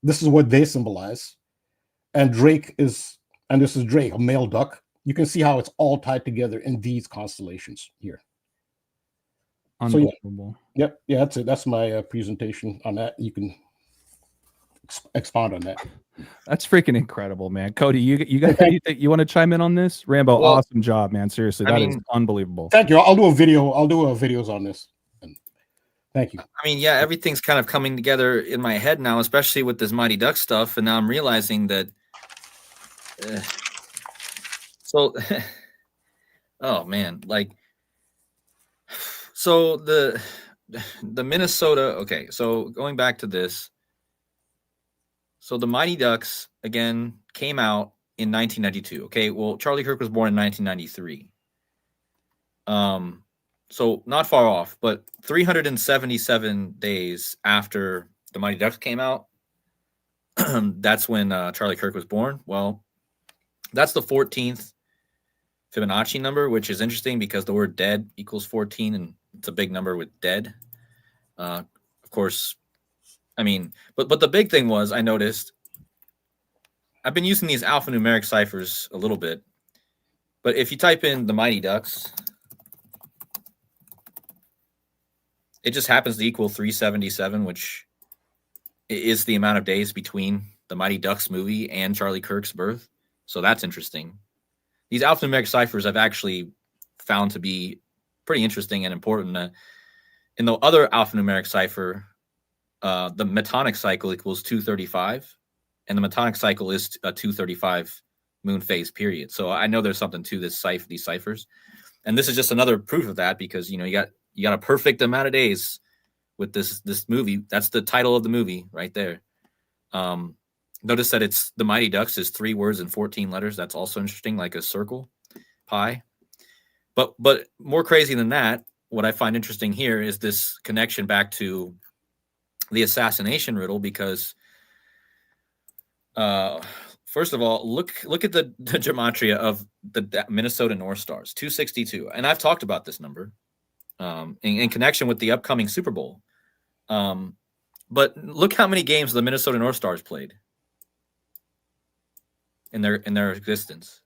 This is what they symbolize. And this is Drake, a male duck. You can see how it's all tied together in these constellations here. Unbelievable. So, yep, yeah, that's it. That's my presentation on that. You can expound on that. That's freaking incredible, man. Cody, you got anything you want to chime in on this? Rambo, Well, awesome job, man. Seriously, that is unbelievable. Thank you. I'll do a video. I'll do videos on this. And thank you. I mean, yeah, everything's kind of coming together in my head now, especially with this Mighty Duck stuff. And now I'm realizing that. Oh man, like, so the Minnesota. Okay, so going back to this. So the Mighty Ducks, again, came out in 1992. Okay, well, Charlie Kirk was born in 1993. So not far off, but 377 days after the Mighty Ducks came out, that's when Charlie Kirk was born. Well, that's the 14th Fibonacci number, which is interesting because the word dead equals 14, and it's a big number with dead. Of course, I mean, but the big thing was, I noticed, I've been using these alphanumeric ciphers a little bit, but if you type in the Mighty Ducks, it just happens to equal 377, which is the amount of days between the Mighty Ducks movie and Charlie Kirk's birth. So that's interesting. These alphanumeric ciphers I've actually found to be pretty interesting and important. In the other alphanumeric cipher, the metonic cycle equals 235, and the metonic cycle is a 235 moon phase period. So I know there's something to these ciphers, and this is just another proof of that, because you got a perfect amount of days with this movie. That's the title of the movie right there. Notice that it's the Mighty Ducks is 3 words and 14 letters. That's also interesting, like a circle, pi. But more crazy than that, what I find interesting here is this connection back to the assassination riddle, because first of all, look at the gematria of the Minnesota North Stars, 262. And I've talked about this number in connection with the upcoming Super Bowl. But look how many games the Minnesota North Stars played in their existence.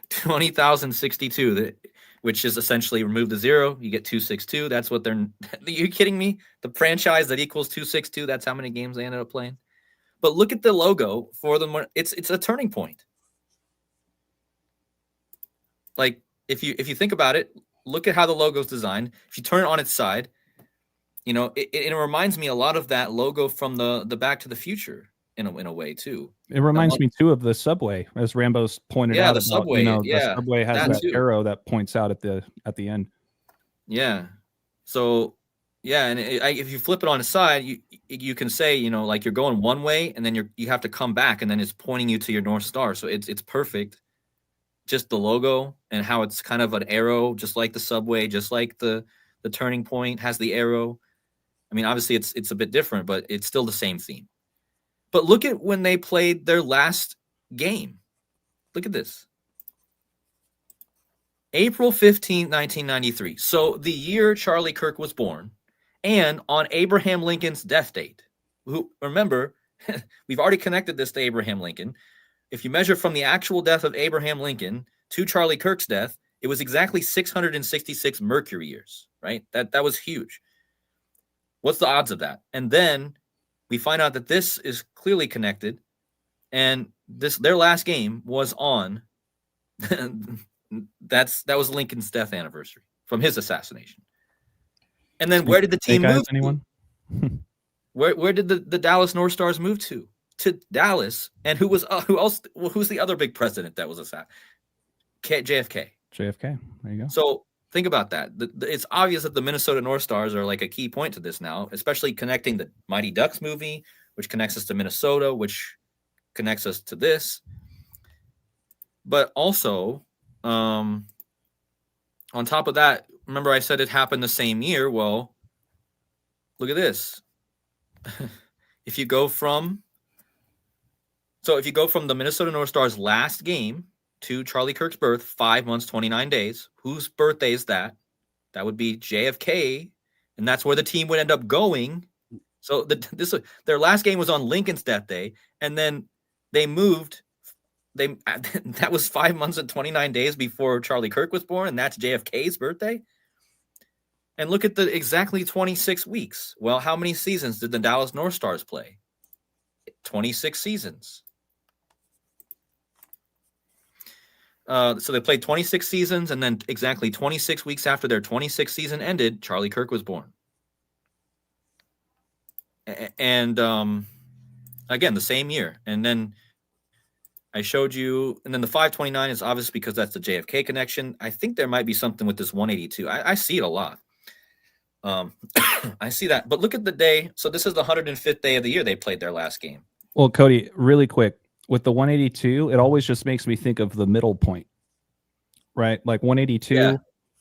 20,062, which is essentially remove the 0, you get 262. That's what they're. Are you kidding me? The franchise that equals 262. That's how many games they ended up playing. But look at the logo for them. It's a turning point. Like if you think about it, look at how the logo is designed. If you turn it on its side, it reminds me a lot of that logo from the Back to the Future in a way too. It reminds me too of the subway, as Rambo's pointed out. The subway. The subway has that arrow that points out at the end. Yeah. So yeah, and if you flip it on its side, you can say like you're going one way, and then you have to come back, and then it's pointing you to your North Star. So it's perfect. Just the logo and how it's kind of an arrow, just like the subway, just like the turning point has the arrow. I mean, obviously it's a bit different, but it's still the same theme. But look at when they played their last game. Look at this. April 15, 1993. So the year Charlie Kirk was born, and on Abraham Lincoln's death date. Who, remember, we've already connected this to Abraham Lincoln. If you measure from the actual death of Abraham Lincoln to Charlie Kirk's death, it was exactly 666 Mercury years, right? That was huge. What's the odds of that? And then we find out that this is clearly connected, and their last game was on that was Lincoln's death anniversary from his assassination. And then where did the team move? Anyone? Where did the Dallas North Stars move to? To Dallas. And who's the other big president that was assassinated? JFK. JFK. There you go. So think about that. It's obvious that the Minnesota North Stars are like a key point to this now, especially connecting the Mighty Ducks movie, which connects us to Minnesota, which connects us to this. But also, on top of that, remember I said it happened the same year. Well, look at this. If you go from the Minnesota North Stars last game to Charlie Kirk's birth, 5 months, 29 days, whose birthday is that? That would be JFK, and that's where the team would end up going. So their last game was on Lincoln's death day, and then they moved. That was 5 months and 29 days before Charlie Kirk was born, and that's JFK's birthday. And look at the exactly 26 weeks. Well, how many seasons did the Dallas North Stars play? 26 seasons. So they played 26 seasons, and then exactly 26 weeks after their 26th season ended, Charlie Kirk was born. And again, the same year. And then I showed you, and then the 529 is obvious because that's the JFK connection. I think there might be something with this 182. I see it a lot. I see that. But look at the day. So this is the 105th day of the year they played their last game. Well, Cody, really quick, with the 182, it always just makes me think of the middle point, right? Like 182,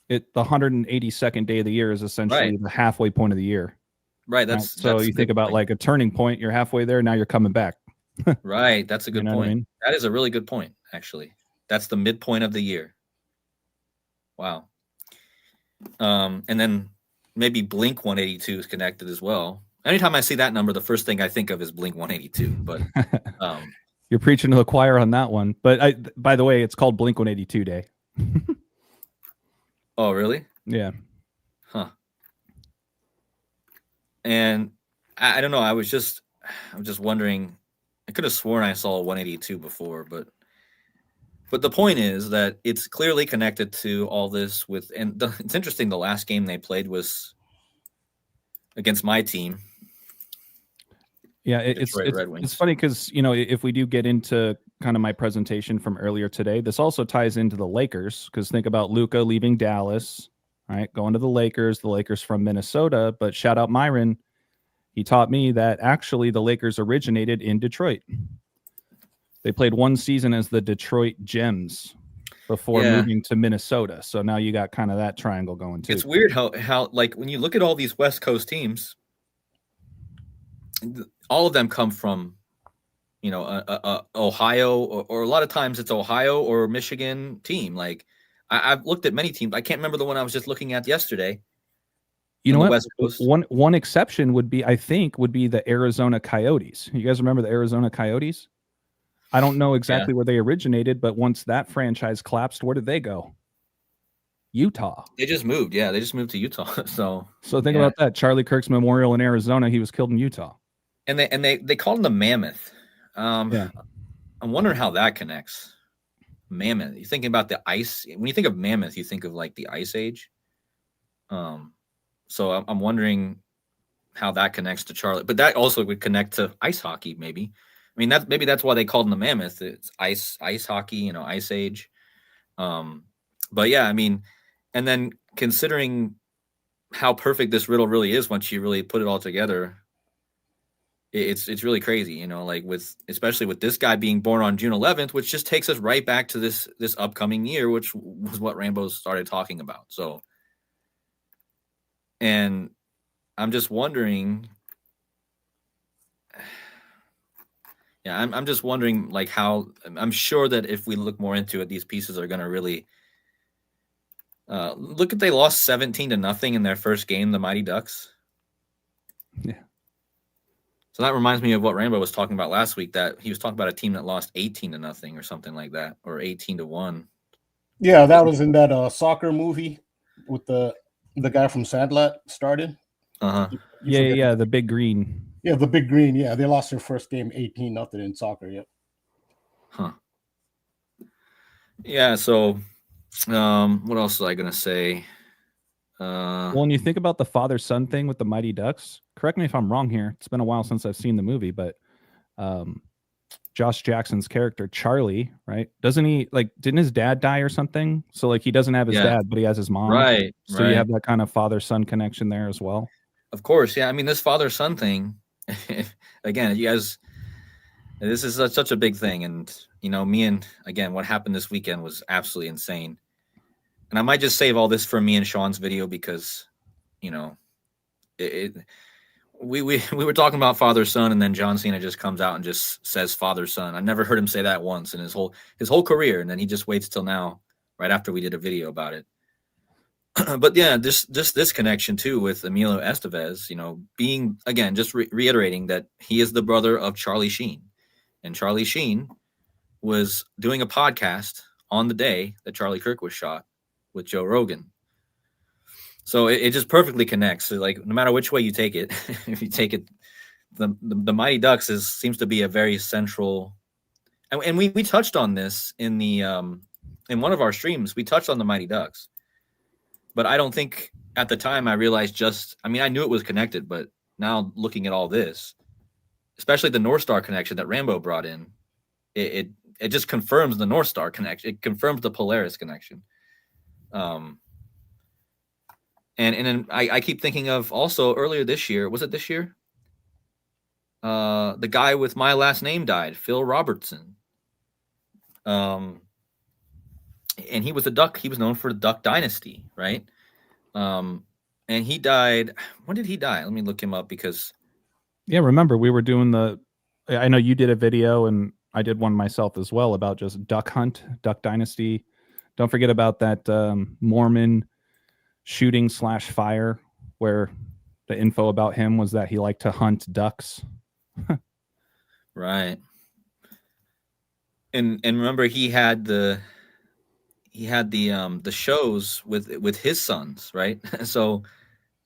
the 182nd day of the year is essentially the halfway point of the year. Right. So you think about like a turning point, you're halfway there, now you're coming back. Right. That's a good point. I mean? That is a really good point, actually. That's the midpoint of the year. Wow. And then maybe Blink 182 is connected as well. Anytime I see that number, the first thing I think of is Blink 182. But you're preaching to the choir on that one. But by the way, it's called Blink 182 Day. Oh, really? Yeah. Huh. And I don't know. I'm just wondering. I could have sworn I saw 182 before, but the point is that it's clearly connected to all this it's interesting. The last game they played was against my team. Yeah, it's funny because, if we do get into kind of my presentation from earlier today, this also ties into the Lakers, because think about Luka leaving Dallas, right, going to the Lakers from Minnesota. But shout out Myron. He taught me that actually the Lakers originated in Detroit. They played one season as the Detroit Gems before moving to Minnesota. So now you got kind of that triangle going too. It's weird how like when you look at all these West Coast teams, all of them come from, Ohio, or a lot of times it's Ohio or Michigan team. Like I've looked at many teams. I can't remember the one I was just looking at yesterday. You know what? One exception would be the Arizona Coyotes. You guys remember the Arizona Coyotes? I don't know exactly where they originated, but once that franchise collapsed, where did they go? Utah. They just moved. Yeah, they just moved to Utah. So think about that. Charlie Kirk's memorial in Arizona. He was killed in Utah. And they called him the Mammoth. I'm wondering how that connects. Mammoth. You're thinking about the ice. When you think of Mammoth, you think of like the Ice Age. So I'm wondering how that connects to Charlie. But that also would connect to ice hockey, maybe. I mean, that's why they called him the Mammoth. It's ice hockey, Ice Age. But yeah, I mean, and then considering how perfect this riddle really is once you really put it all together, it's really crazy, like especially with this guy being born on June 11th, which just takes us right back to this upcoming year, which was what Rambo started talking about. So, and I'm just wondering, I'm just wondering like how, I'm sure that if we look more into it, these pieces are going to really look at, they lost 17-0 in their first game, the Mighty Ducks. Yeah. So that reminds me of what Rambo was talking about last week, that he was talking about a team that lost 18-0 or something like that, or 18-1. Yeah, that was in that soccer movie with the guy from Sandlot started. Yeah, the Big Green. Yeah, the Big Green. Yeah, they lost their first game 18-0 in soccer. Yep. Huh. Yeah. So, what else was I gonna say? Well, when you think about the father-son thing with the Mighty Ducks, correct me if I'm wrong here. It's been a while since I've seen the movie, but Josh Jackson's character Charlie, right? Didn't his dad die or something? So like he doesn't have his dad, but he has his mom. Right. So you have that kind of father-son connection there as well. Of course, yeah. I mean, this father-son thing, again, you guys, this is such a big thing. And, what happened this weekend was absolutely insane. And I might just save all this for me and Sean's video because, we were talking about father son, and then John Cena just comes out and just says father son. I never heard him say that once in his whole career, and then he just waits till now, right after we did a video about it. But yeah, this connection too with Emilio Estevez, being again just reiterating that he is the brother of Charlie Sheen, and Charlie Sheen was doing a podcast on the day that Charlie Kirk was shot with Joe Rogan. So it just perfectly connects. So like no matter which way you take it, if you take it, the Mighty Ducks seems to be a very central, and we touched on this in the in one of our streams. We touched on the Mighty Ducks, but I don't think at the time I realized I knew it was connected, but now looking at all this, especially the North Star connection that Rambo brought in, it just confirms the North Star connection. It confirms the Polaris connection. And then I keep thinking of also earlier this year. Was it this year? The guy with my last name died, Phil Robertson. And he was a Duck. He was known for the Duck Dynasty, right? And he died. When did he die? Let me look him up because. Yeah, remember we were doing I know you did a video and I did one myself as well about just Duck Hunt, Duck Dynasty. Don't forget about that Mormon shooting / fire, where the info about him was that he liked to hunt ducks. Right. And remember he had the shows with his sons, right? So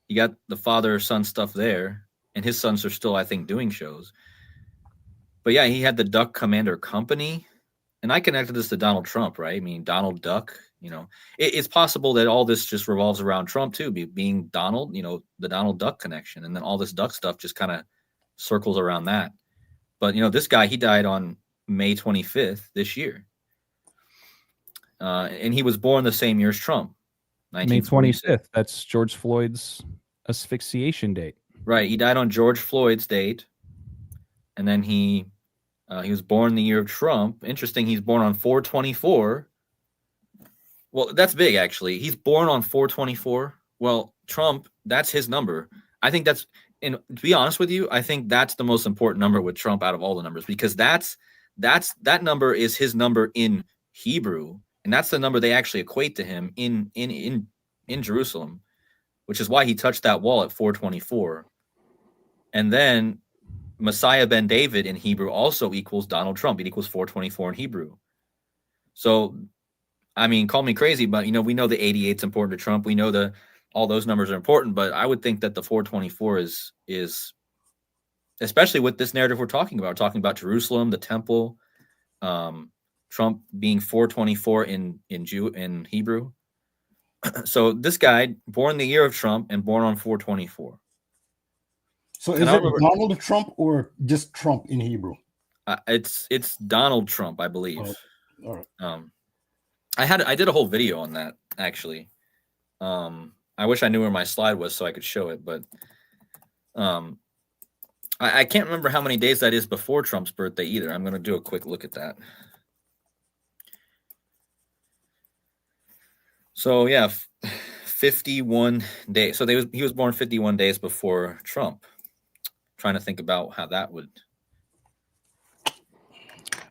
you got the father son stuff there, and his sons are still, I think, doing shows. But yeah, he had the Duck Commander Company, and I connected this to Donald Trump, right? I mean, Donald Duck. It's possible that all this just revolves around Trump too, being Donald, the Donald Duck connection. And then all this Duck stuff just kind of circles around that. But, this guy, he died on May 25th this year. And he was born the same year as Trump. May 25th. That's George Floyd's asphyxiation date. Right. He died on George Floyd's date. And then he was born the year of Trump. Interesting. He's born on 4/24. Well, that's big, actually. He's born on 4/24. Well, Trump, that's his number. I think and to be honest with you, I think that's the most important number with Trump out of all the numbers, because that number is his number in Hebrew, and that's the number they actually equate to him in Jerusalem, which is why he touched that wall at 4/24. And then Messiah ben David in Hebrew also equals Donald Trump. It equals 4/24 in Hebrew. So I mean, call me crazy, but we know the 88 is important to Trump. We know all those numbers are important, but I would think that the 4/24 is especially with this narrative we're talking about. We're talking about Jerusalem, the temple, Trump being 4/24 in Hebrew. So this guy, born the year of Trump and born on 4/24. So is it Donald Trump or just Trump in Hebrew? It's Donald Trump, I believe. Oh, all right. I did a whole video on that, actually. I wish I knew where my slide was so I could show it, but I can't remember how many days that is before Trump's birthday either. I'm going to do a quick look at that. So yeah, 51 days. So he was born 51 days before Trump. Trying to think about how that would.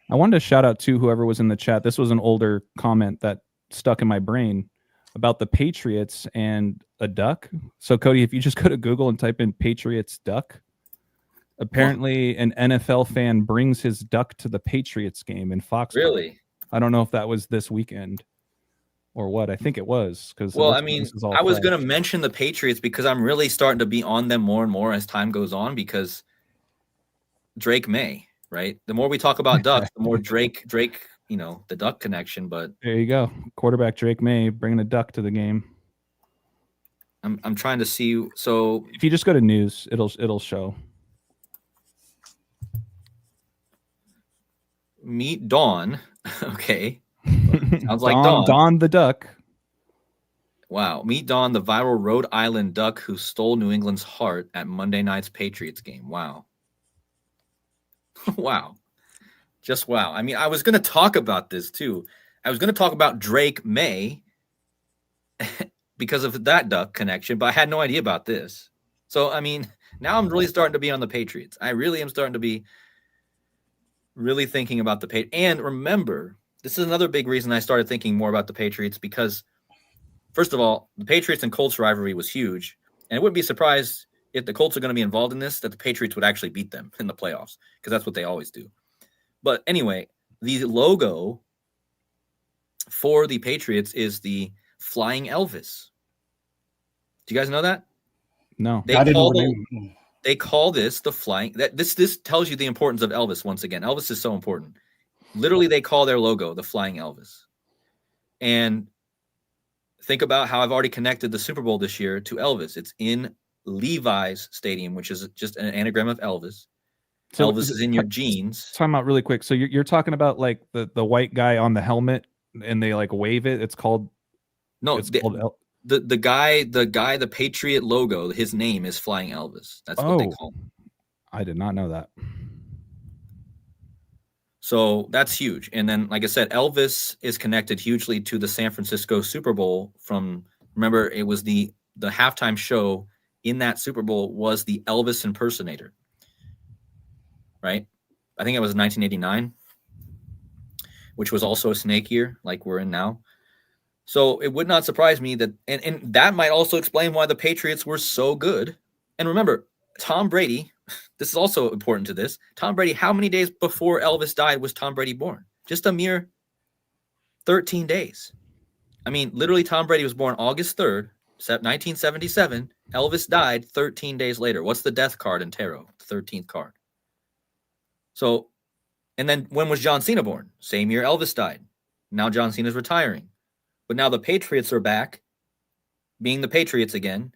I wanted to shout out to whoever was in the chat. This was an older comment that stuck in my brain about the Patriots and a duck. So Cody, if you just go to Google and type in Patriots duck, apparently an NFL fan brings his duck to the Patriots game in Foxborough. Really? I don't know if that was this weekend or what. I think it was. Well, I mean, I was going to mention the Patriots because I'm really starting to be on them more and more as time goes on, because Drake May. Right. The more we talk about ducks, the more Drake, the duck connection. But there you go. Quarterback Drake May bringing a duck to the game. I'm trying to see. So if you just go to news, it'll show. Meet Dawn. Okay. Sounds like Dawn. Dawn the duck. Wow. Meet Dawn, the viral Rhode Island duck who stole New England's heart at Monday night's Patriots game. Wow. Wow. Just wow. I mean, I was going to talk about this too. I was going to talk about Drake May because of that duck connection, but I had no idea about this. So, I mean, Now I'm really starting to be on the Patriots. I really am starting to be really thinking about the Patriots. And remember, this is another big reason I started thinking more about the Patriots because, first of all, the Patriots and Colts rivalry was huge. And I wouldn't be surprised if the Colts are going to be involved in this, that the Patriots would actually beat them in the playoffs because that's what they always do. But anyway, the logo for the Patriots is the Flying Elvis. Do you guys know that? No. They call this the flying. This tells you the importance of Elvis once again. Elvis is so important. Literally, they call their logo the Flying Elvis. And think about how I've already connected the Super Bowl this year to Elvis. It's in Levi's Stadium, which is just an anagram of Elvis. So Elvis is in your jeans. Time out really quick. So you're talking about like the white guy on the helmet and they like wave it. It's called the Patriot logo, his name is Flying Elvis. That's what they call him. I did not know that. So that's huge. And then, like I said, Elvis is connected hugely to the San Francisco Super Bowl remember, it was the halftime show in that Super Bowl was the Elvis impersonator, right? I think it was 1989, which was also a snake year like we're in now. So it would not surprise me that, and that might also explain why the Patriots were so good. And remember, Tom Brady, this is also important to this. Tom Brady, how many days before Elvis died was Tom Brady born? Just a mere 13 days. I mean, literally, Tom Brady was born August 3rd, 1977. Elvis died 13 days later. What's the death card in tarot? The 13th card. So, and then when was John Cena born? Same year Elvis died. Now John Cena's retiring. But now the Patriots are back, being the Patriots again.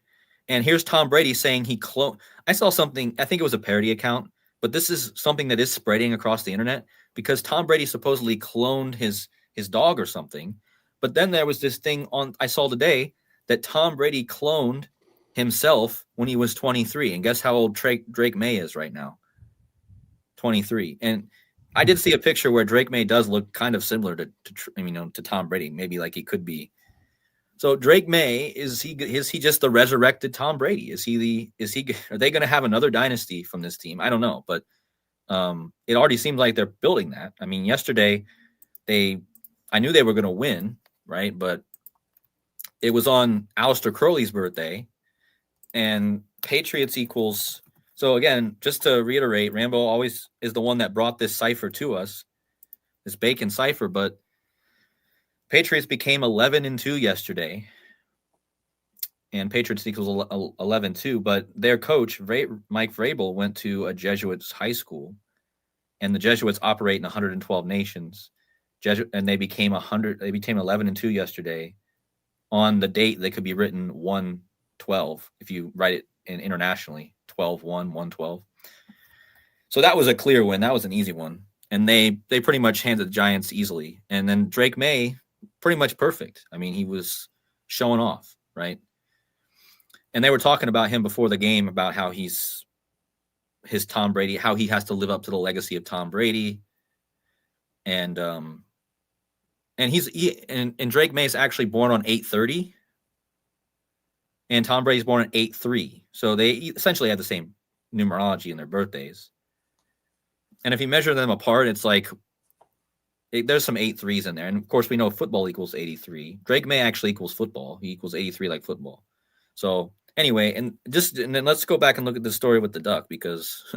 And here's Tom Brady saying he cloned. I saw something, I think it was a parody account, but this is something that is spreading across the internet because Tom Brady supposedly cloned his dog or something. But then there was this thing I saw today that Tom Brady cloned himself when he was 23. And guess how old Drake May is right now? 23. And I did see a picture where Drake May does look kind of similar to Tom Brady. Maybe like he could be. So Drake May, is he just the resurrected Tom Brady? Are they going to have another dynasty from this team? I don't know, but it already seems like they're building that. I mean, yesterday I knew they were going to win, right? But it was on Aleister Crowley's birthday, and Patriots equals. So again, just to reiterate, Rambo always is the one that brought this cipher to us, this bacon cipher, but Patriots became 11-2 yesterday, and Patriots equals 11-2, but their coach, Mike Vrabel, went to a Jesuits high school, and the Jesuits operate in 112 nations, and they became 11-2 yesterday on the date they could be written 1-12 if you write it internationally. 12-1, 1-12. So that was a clear win. That was an easy one. And they pretty much handed the Giants easily. And then Drake May, pretty much perfect. I mean, he was showing off, right? And they were talking about him before the game about how his Tom Brady, how he has to live up to the legacy of Tom Brady. And Drake May is actually born on 8/30. And Tom Brady's born on 8/3. So they essentially have the same numerology in their birthdays. And if you measure them apart, it's like there's some 8/3s in there. And of course, we know football equals 83. Drake May actually equals football. He equals 83 like football. So anyway, and then let's go back and look at the story with the duck because,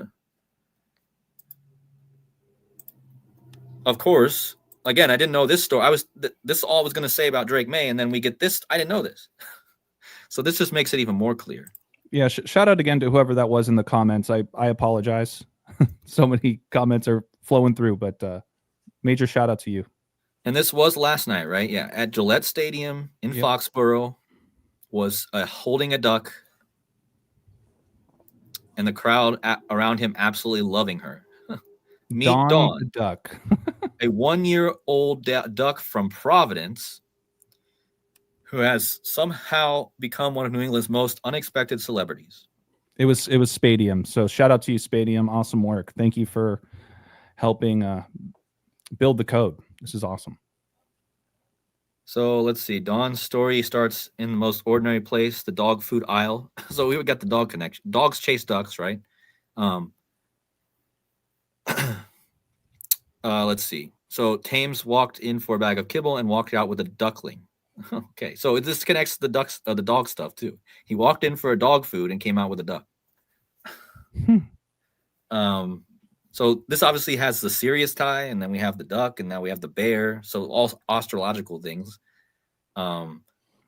of course, again, I didn't know this story. This all I was going to say about Drake May, and then we get this. I didn't know this. So this just makes it even more clear. Yeah, shout out again to whoever that was in the comments. I apologize. So many comments are flowing through, but major shout out to you. And this was last night, right? Yeah, at Gillette Stadium in Foxborough was holding a duck, and the crowd around him absolutely loving her. Meet Dawn, the duck. a 1-year-old duck from Providence, who has somehow become one of New England's most unexpected celebrities. It was Spadium. So shout out to you, Spadium. Awesome work. Thank you for helping build the code. This is awesome. So let's see. Dawn's story starts in the most ordinary place, the dog food aisle. So we got the dog connection. Dogs chase ducks, right? Let's see. So Thames walked in for a bag of kibble and walked out with a duckling. Okay, so this connects the dog stuff too. He walked in for a dog food and came out with a duck. So this obviously has the serious tie, and then we have the duck, and now we have the bear. So all astrological things.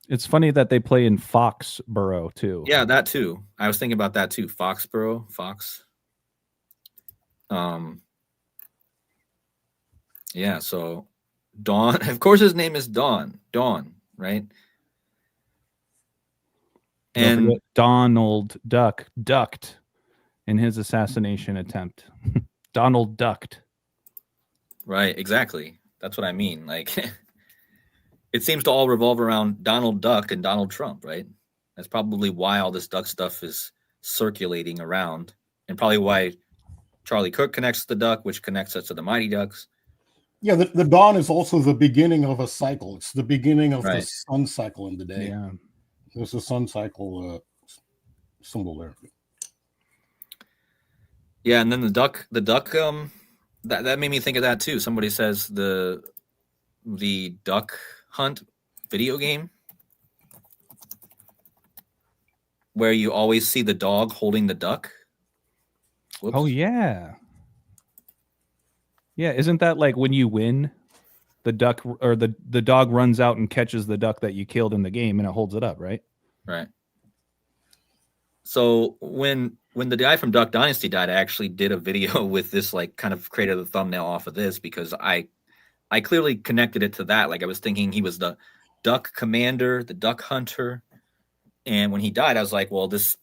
It's funny that they play in Foxborough too. Yeah, that too. I was thinking about that too. Foxborough, Fox. Yeah, so Dawn, of course his name is Dawn, right? And Donald Duck ducked in his assassination attempt. Donald ducked. Right, exactly. That's what I mean. Like, it seems to all revolve around Donald Duck and Donald Trump, right? That's probably why all this duck stuff is circulating around, and probably why Charlie Cook connects the duck, which connects us to the Mighty Ducks. Yeah, the dawn is also the beginning of a cycle. It's the beginning of the Right. sun cycle in the day. Yeah. There's a sun cycle symbol there. Yeah, and then the duck, that made me think of that too. Somebody says the Duck Hunt video game, where you always see the dog holding the duck. Whoops. Oh yeah. Yeah, isn't that like when you win, the duck or the dog runs out and catches the duck that you killed in the game and it holds it up, right? Right. So when the guy from Duck Dynasty died, I actually did a video with this, like, kind of created a thumbnail off of this, because I clearly connected it to that. Like, I was thinking he was the duck commander, the duck hunter. And when he died, I was like, well, this,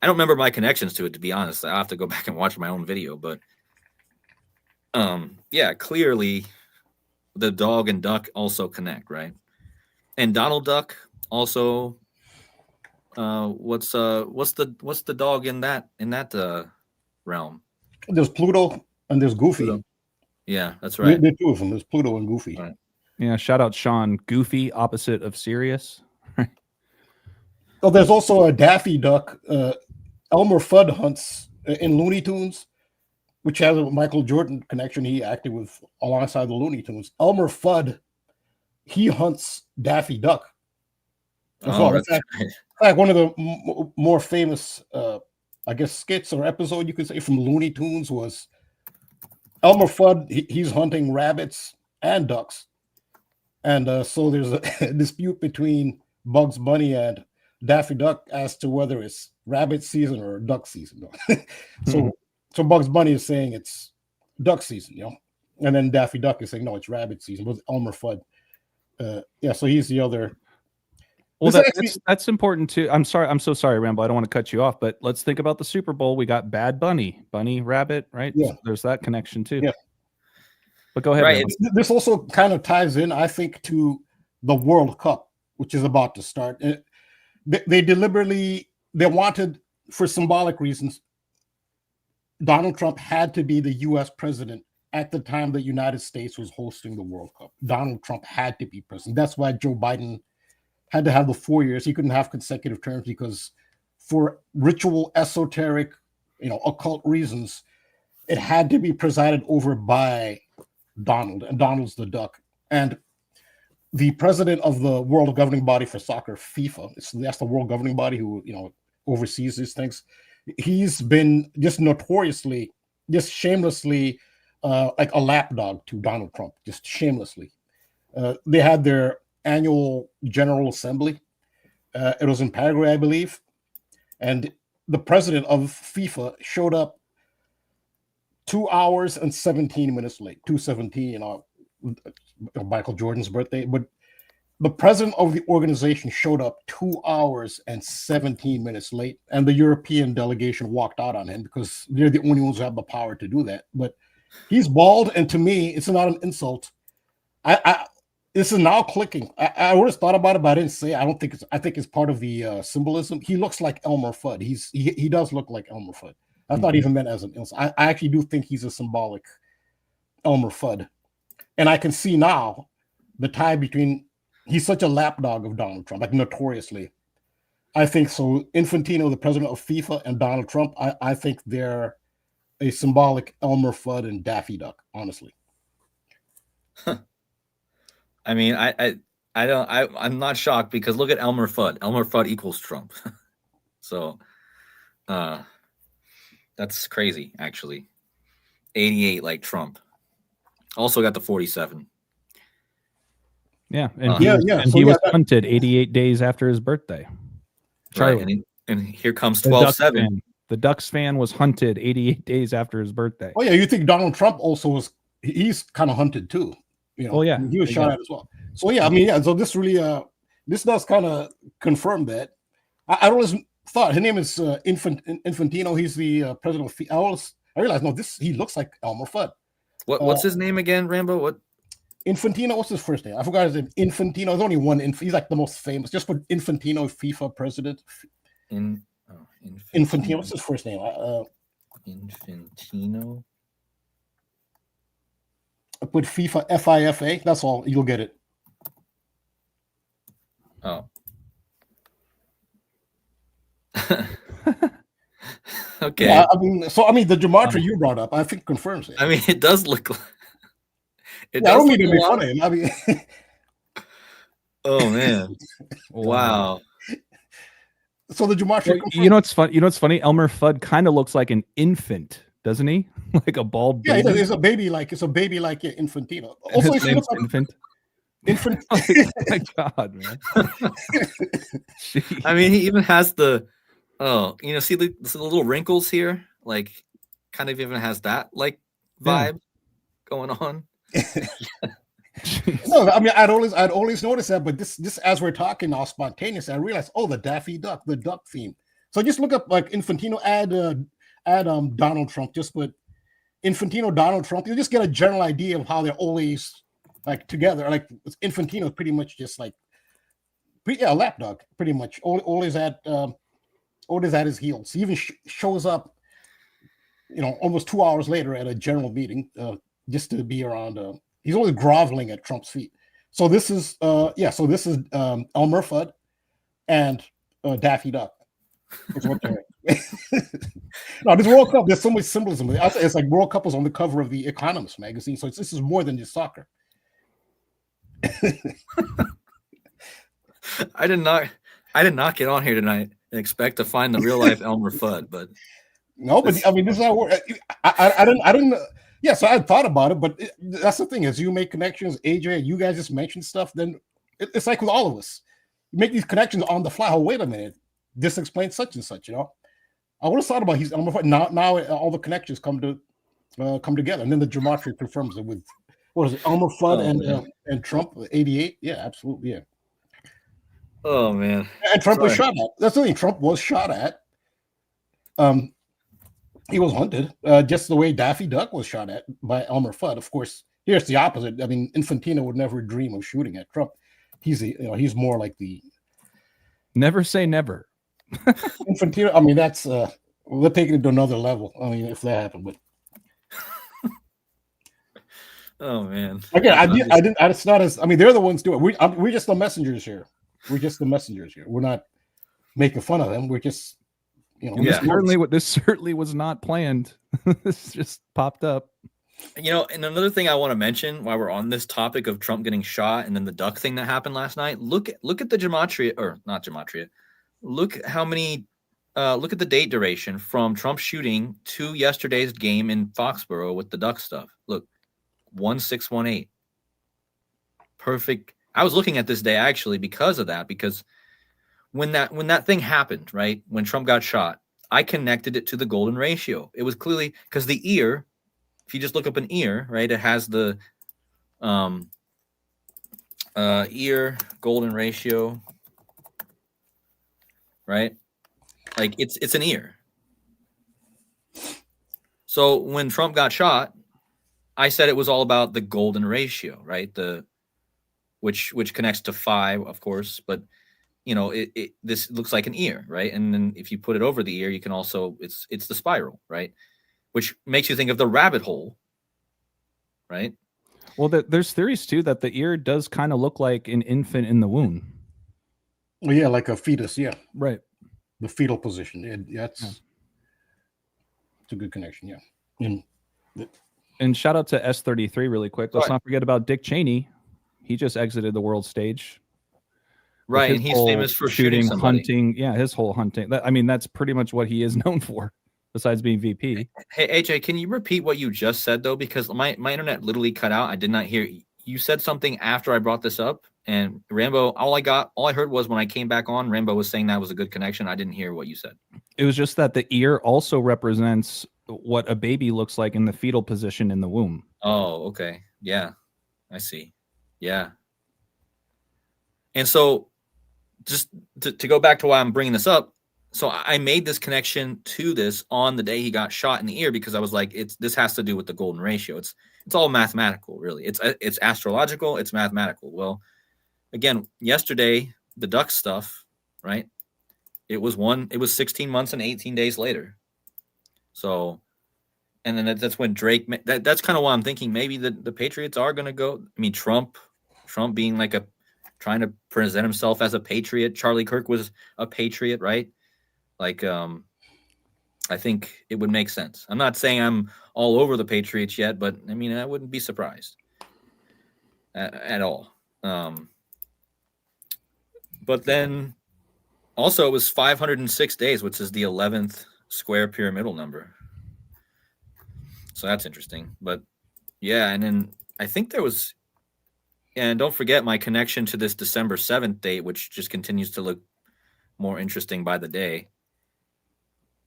I don't remember my connections to it, to be honest. I have to go back and watch my own video, but yeah, clearly the dog and duck also connect, right? And Donald Duck also, what's the dog in that realm? There's Pluto and there's Goofy. Pluto. Yeah, that's right. There are two of them. There's Pluto and Goofy. Right. Yeah, shout out Sean. Goofy, opposite of Sirius. Oh, there's also a Daffy Duck. Elmer Fudd hunts in Looney Tunes, which has a Michael Jordan connection. He acted with alongside the Looney Tunes. Elmer Fudd, he hunts Daffy Duck. As well. That's In fact, one of the more famous, I guess, skits or episode you could say from Looney Tunes was Elmer Fudd. He's hunting rabbits and ducks, and so there's a dispute between Bugs Bunny and Daffy Duck as to whether it's rabbit season or duck season. So Bugs Bunny is saying it's duck season, and then Daffy Duck is saying no, it's rabbit season. But Elmer Fudd, yeah, so he's the other. Well, that's important too. I'm so sorry, Rambo. I don't want to cut you off, but let's think about the Super Bowl. We got Bad Bunny, Rabbit, right? Yeah. So there's that connection too. Yeah. But go ahead. Right. This also kind of ties in, I think, to the World Cup, which is about to start. They deliberately, they wanted, for symbolic reasons, Donald Trump had to be the U.S. president at the time the United States was hosting the World Cup. Donald Trump had to be president. That's why Joe Biden had to have the 4 years. He couldn't have consecutive terms because for ritual, esoteric, occult reasons, it had to be presided over by Donald, and Donald's the duck. And the president of the world governing body for soccer, FIFA, that's the world governing body who, oversees these things. He's been just notoriously, just shamelessly, like a lapdog to Donald Trump, just shamelessly. They had their annual General Assembly. It was in Paraguay, I believe. And the president of FIFA showed up 2 hours and 17 minutes late, 2:17, Michael Jordan's birthday. But the president of the organization showed up 2 hours and 17 minutes late, and the European delegation walked out on him because they're the only ones who have the power to do that. But he's bald, and to me, it's not an insult. This is now clicking. I always thought about it, but I didn't say it. I think it's part of the symbolism. He looks like Elmer Fudd. He does look like Elmer Fudd. That's not even meant as an insult. I actually do think he's a symbolic Elmer Fudd. And I can see now the tie between he's such a lapdog of Donald Trump, like notoriously. I think so. Infantino, the president of FIFA, and Donald Trump, I think they're a symbolic Elmer Fudd and Daffy Duck, honestly. I mean, I'm not shocked because look at Elmer Fudd. Elmer Fudd equals Trump. So that's crazy, actually. 88 like Trump. Also got the 47. Yeah, and he was hunted 88 days after his birthday. Charlie. Right, and here comes 12-7. The Ducks fan was hunted 88 days after his birthday. Oh yeah, you think Donald Trump also was? He's kind of hunted too. You know, yeah, he was shot at as well. So yeah, I mean, yeah. So this really, this does kind of confirm that. I always thought his name is Infantino. He's the president of. I realized no, he looks like Elmer Fudd. What's his name again, Rambo? What? Infantino. What's his first name? I forgot his name. Infantino. There's only one. He's like the most famous. Just put Infantino, FIFA president. Infantino. What's his first name? Infantino. I put FIFA FIFA. That's all. You'll get it. Oh. Okay. Yeah, I mean, the gematria you brought up, I think confirms it. I mean, it does look like. I don't mean to make fun of him. I mean, oh man! Wow. So the gematria. You know what's fun? You know what's funny? Elmer Fudd kind of looks like an infant, doesn't he? Like a bald baby. Yeah, it's a baby like Infantino. Also, his name's Infant. Infant. Oh my God, man. I mean, he even has the see the little wrinkles here, like kind of even has that like vibe going on. No, I mean, I'd always notice that, but this as we're talking now, spontaneous, I realized, the Daffy Duck, the duck theme. So just look up like Infantino, add Donald Trump, just put Infantino, Donald Trump. You'll just get a general idea of how they're always like together. Like Infantino is pretty much just like a lapdog, pretty much always at his heels. He even shows up, almost 2 hours later at a general meeting, just to be around. He's always groveling at Trump's feet. So this is Elmer Fudd and Daffy Duck. Is what they're. Now this World Cup, there's so much symbolism. It's like World Cup was on the cover of the Economist magazine, so this is more than just soccer. I did not get on here tonight and expect to find the real life Elmer Fudd, but no, but I mean, this is how I didn't. Yes, I had thought about it, but that's the thing. As you make connections, AJ, you guys just mentioned stuff. Then it's like with all of us, you make these connections on the fly. Oh, wait a minute, this explains such and such. I would have thought about now all the connections come together, and then the gematria confirms it with what is it, Elmer Fudd and Trump, 88. Yeah, absolutely, yeah. Oh man, and Trump was shot at. That's the thing. Trump was shot at. He was hunted, just the way Daffy Duck was shot at by Elmer Fudd. Of course, here's the opposite. I mean, Infantino would never dream of shooting at Trump. He's more like the never say never. Infantino. I mean, that's we're taking it to another level. I mean, if that happened, but oh man, again, I didn't. It's not as. I mean, they're the ones doing it. We're just the messengers here. We're not making fun of them. We're just. This certainly was not planned. This just popped up. And another thing I want to mention while we're on this topic of Trump getting shot and then the duck thing that happened last night. Look at the gematria, or not gematria. Look how many. Look at the date duration from Trump shooting to yesterday's game in Foxborough with the duck stuff. Look, 1618. Perfect. I was looking at this day actually because of that, because when that thing happened, right? When Trump got shot, I connected it to the golden ratio. It was clearly because the ear, if you just look up an ear, right, it has the ear golden ratio, right? Like it's an ear. So when Trump got shot, I said it was all about the golden ratio, right? Which connects to 5, of course, but this looks like an ear, right? And then if you put it over the ear, you can also it's the spiral, right? Which makes you think of the rabbit hole, right? Well, there's theories too that the ear does kind of look like an infant in the womb. Oh yeah, like a fetus. Yeah, Right. the fetal position. That's Yeah. it's a good connection. Yeah, And shout out to S33 really quick. Let's not forget about Dick Cheney. He just exited the world stage. Right, and he's famous for shooting somebody. Hunting. Yeah, his whole hunting. I mean, that's pretty much what he is known for, besides being VP. Hey, AJ, can you repeat what you just said, though? Because my internet literally cut out. I did not hear. You said something after I brought this up, and Rambo, all I heard was when I came back on, Rambo was saying that was a good connection. I didn't hear what you said. It was just that the ear also represents what a baby looks like in the fetal position in the womb. Oh, okay. Yeah, I see. Yeah. And so just to go back to why I'm bringing this up, so I made this connection to this on the day he got shot in the ear because I was like, this has to do with the golden ratio. It's all mathematical, really. It's astrological, it's mathematical. Well, again, yesterday, the duck stuff, right? It was 16 months and 18 days later. So, and then that's when Drake, that's kind of why I'm thinking maybe the Patriots are going to go. I mean, Trump being like trying to present himself as a patriot. Charlie Kirk was a patriot, right? Like, I think it would make sense. I'm not saying I'm all over the Patriots yet, but I mean, I wouldn't be surprised at all. But then also it was 506 days, which is the 11th square pyramidal number. So that's interesting. But yeah, and then I think there was, and don't forget my connection to this December 7th date, which just continues to look more interesting by the day.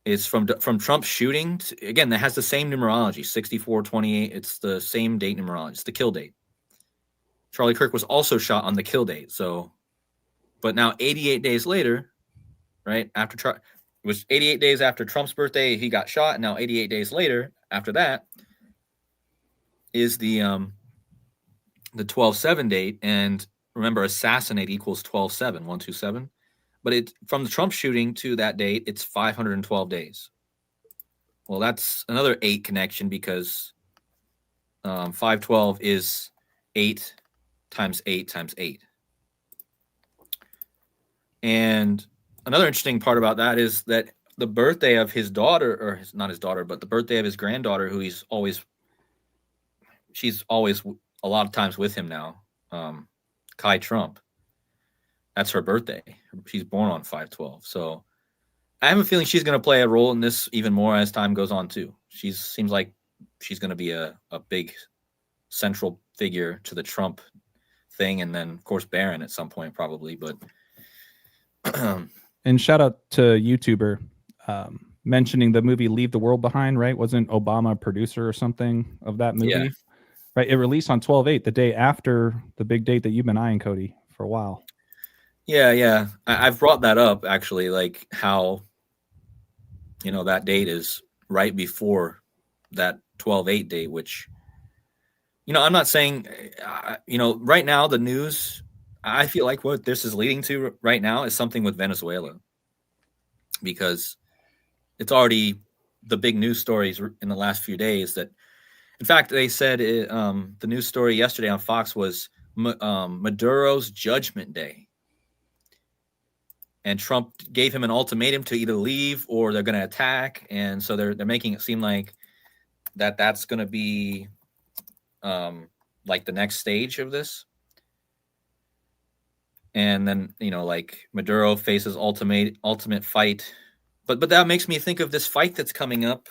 It's from Trump's shooting. Again, that has the same numerology, 6428. It's the same date numerology. It's the kill date. Charlie Kirk was also shot on the kill date. So, but now 88 days later, right, it was 88 days after Trump's birthday, he got shot. And now 88 days later, after that, is the 12/7 date. And remember, assassinate equals 12/7, 127. But from the Trump shooting to that date, it's 512 days. Well, that's another 8 connection because 512 is 8 times 8 times 8. And another interesting part about that is that the birthday of his daughter, or not his daughter, but the birthday of his granddaughter, who she's always a lot of times with him now, Kai Trump. That's her birthday. She's born on 5/12. So I have a feeling she's going to play a role in this even more as time goes on too. Seems like she's going to be a big central figure to the Trump thing. And then of course, Barron at some point probably, but. And shout out to YouTuber mentioning the movie Leave the World Behind, right? Wasn't Obama a producer or something of that movie? Yeah. Right. It released on 12/8, the day after the big date that you've been eyeing, Cody, for a while. Yeah. I've brought that up actually, like how, that date is right before that 12/8 date, which, I'm not saying, right now the news, I feel like what this is leading to right now is something with Venezuela, because it's already the big news stories in the last few days that, in fact, they said the news story yesterday on Fox was Maduro's Judgment Day. And Trump gave him an ultimatum to either leave or they're going to attack. And so they're making it seem like that's going to be like the next stage of this. And then, like Maduro faces ultimate fight. But that makes me think of this fight that's coming up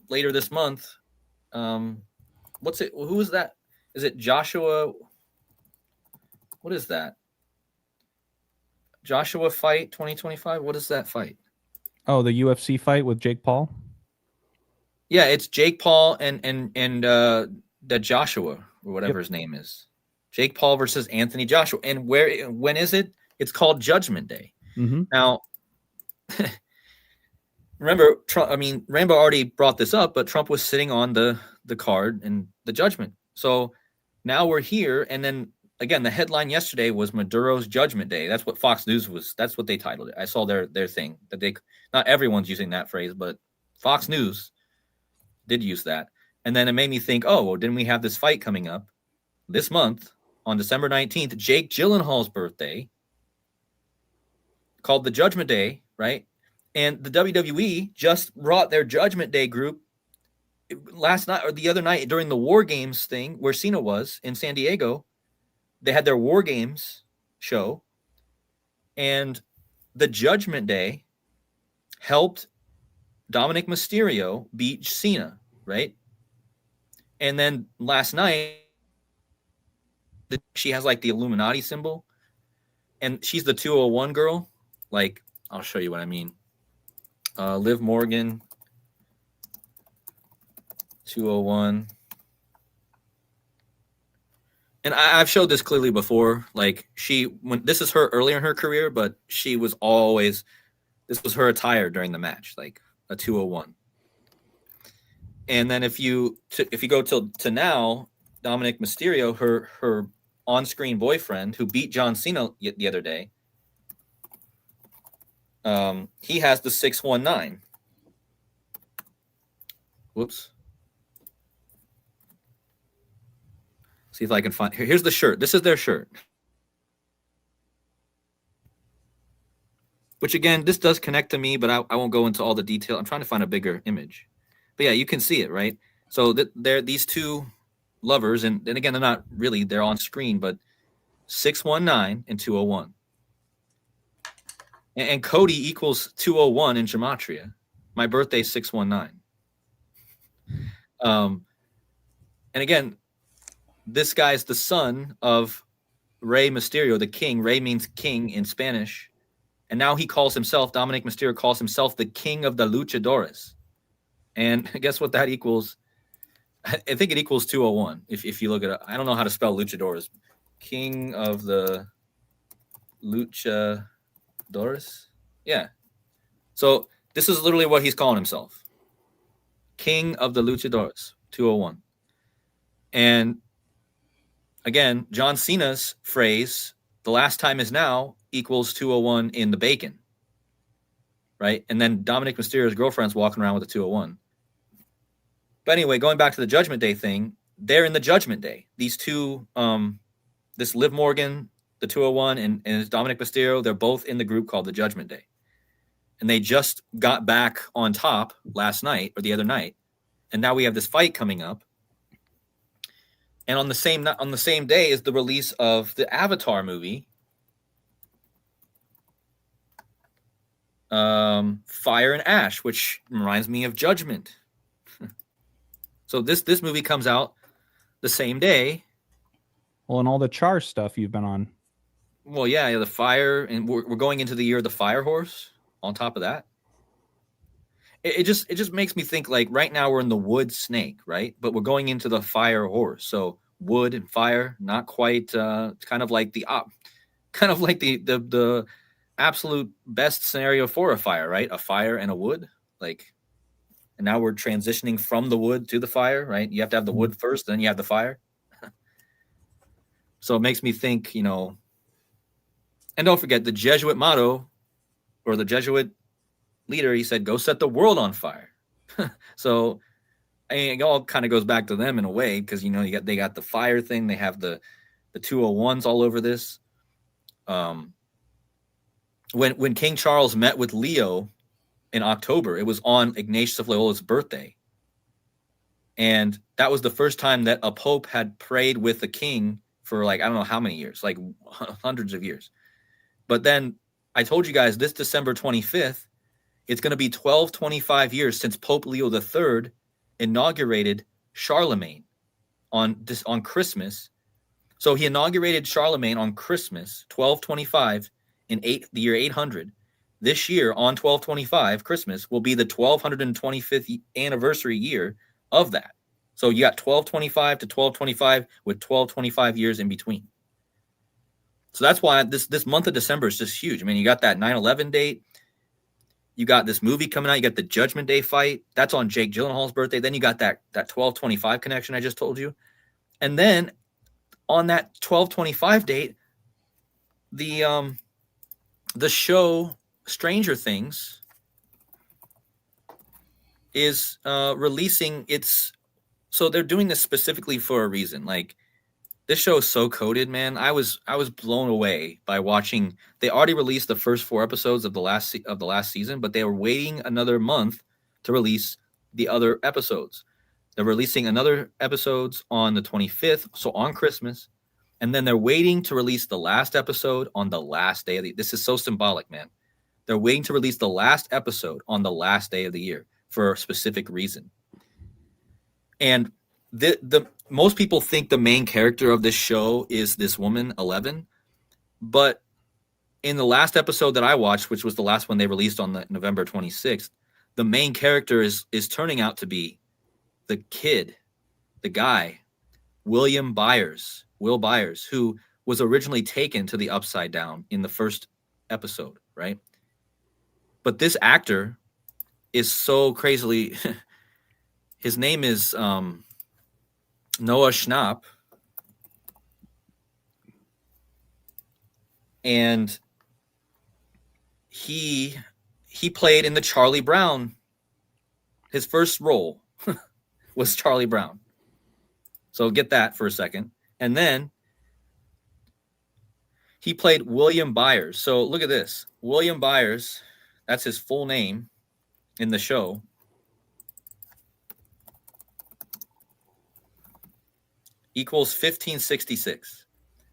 later this month. What's it? Who is that? Is it Joshua? What is that? Joshua fight 2025. What is that fight? Oh, the UFC fight with Jake Paul. Yeah, it's Jake Paul and the Joshua or whatever his name is. Jake Paul versus Anthony Joshua. And when is it? It's called Judgment Day. Mm-hmm. Now, remember, Rambo already brought this up, but Trump was sitting on the card in the judgment. So now we're here, and then again, the headline yesterday was Maduro's Judgment Day. That's what Fox News was. That's what they titled it. I saw their thing that not everyone's using that phrase, but Fox News did use that. And then it made me think, oh, well, didn't we have this fight coming up? this month on December 19th, Jake Gyllenhaal's birthday, called the Judgment Day, right? And the WWE just brought their Judgment Day group last night or the other night during the War Games thing where Cena was in San Diego. They had their War Games show, and the Judgment Day helped Dominic Mysterio beat Cena, right? And then last night, she has like the Illuminati symbol, and she's the 201 girl. Like, I'll show you what I mean. Liv Morgan, 201. And I've showed this clearly before. Like, this is her earlier in her career, but she was always, this was her attire during the match, like a 201. And then if you go to now, Dominic Mysterio, her on-screen boyfriend who beat John Cena the other day, he has the 619. Whoops. See if I can find. Here's the shirt. This is their shirt. Which, again, this does connect to me, but I won't go into all the detail. I'm trying to find a bigger image. But yeah, you can see it, right? So they're these two lovers, and again, they're on screen, but 619 and 201. And KODI equals 201 in gematria. My birthday is 619. And again, this guy's the son of Rey Mysterio, the king. Rey means king in Spanish. And now he calls himself, Dominic Mysterio calls himself the king of the luchadores. And guess what that equals? I think it equals 201 if you look at it. I don't know how to spell luchadores. King of the luchadores? Yeah. So this is literally what he's calling himself. King of the luchadores, 201. And again, John Cena's phrase, the last time is now, equals 201 in the bacon. Right? And then Dominic Mysterio's girlfriend's walking around with a 201. But anyway, going back to the Judgment Day thing, they're in the Judgment Day. These two, this Liv Morgan, the 201, and Dominic Mysterio, they're both in the group called the Judgment Day. And they just got back on top last night or the other night. And now we have this fight coming up. And on the same day is the release of the Avatar movie, Fire and Ash, which reminds me of Judgment. So this movie comes out the same day. Well, and all the Char stuff you've been on. Well, yeah, the fire, and we're going into the year of the fire horse. On top of that, it just makes me think, like, right now we're in the wood snake, right? But we're going into the fire horse. So wood and fire, not quite. Kind of like the absolute best scenario for a fire, right? A fire and a wood, like. And now we're transitioning from the wood to the fire, right? You have to have the wood first, then you have the fire. So it makes me think, and don't forget the Jesuit motto, or the Jesuit leader, he said, go set the world on fire. So it all kind of goes back to them in a way, because, they got the fire thing. They have the 201s all over this. When King Charles met with Leo in October, it was on Ignatius of Loyola's birthday. And that was the first time that a pope had prayed with the king for, like, I don't know how many years, like hundreds of years. But then I told you guys this December 25th, it's going to be 1225 years since Pope Leo III inaugurated Charlemagne on Christmas. So he inaugurated Charlemagne on Christmas, 1225, in the year 800. This year, on 1225, Christmas, will be the 1225th anniversary year of that. So you got 1225 to 1225 with 1225 years in between. So that's why this month of December is just huge. I mean, you got that 9/11 date. You got this movie coming out. You got the Judgment Day fight. That's on Jake Gyllenhaal's birthday. Then you got that 1225 connection I just told you. And then on that 1225 date, the show Stranger Things is releasing its. So they're doing this specifically for a reason. Like, This show is so coded, man. I was blown away by watching. They already released the first 4 episodes of the last season, but they were waiting another month to release the other episodes. They're releasing another episodes on the 25th, so on Christmas, and then they're waiting to release the last episode on the last day of the. This is so symbolic, man. They're waiting to release the last episode on the last day of the year for a specific reason. And the most people think the main character of this show is this woman, 11. But in the last episode that I watched, which was the last one they released on the November 26th, the main character is turning out to be the kid, the guy, Will Byers, who was originally taken to the Upside Down in the first episode, right? But this actor is so crazily, his name is Noah Schnapp, and he played in the Charlie Brown. His first role was Charlie Brown. So get that for a second. And then he played William Byers. So look at this. William Byers, that's his full name in the show. Equals 1566.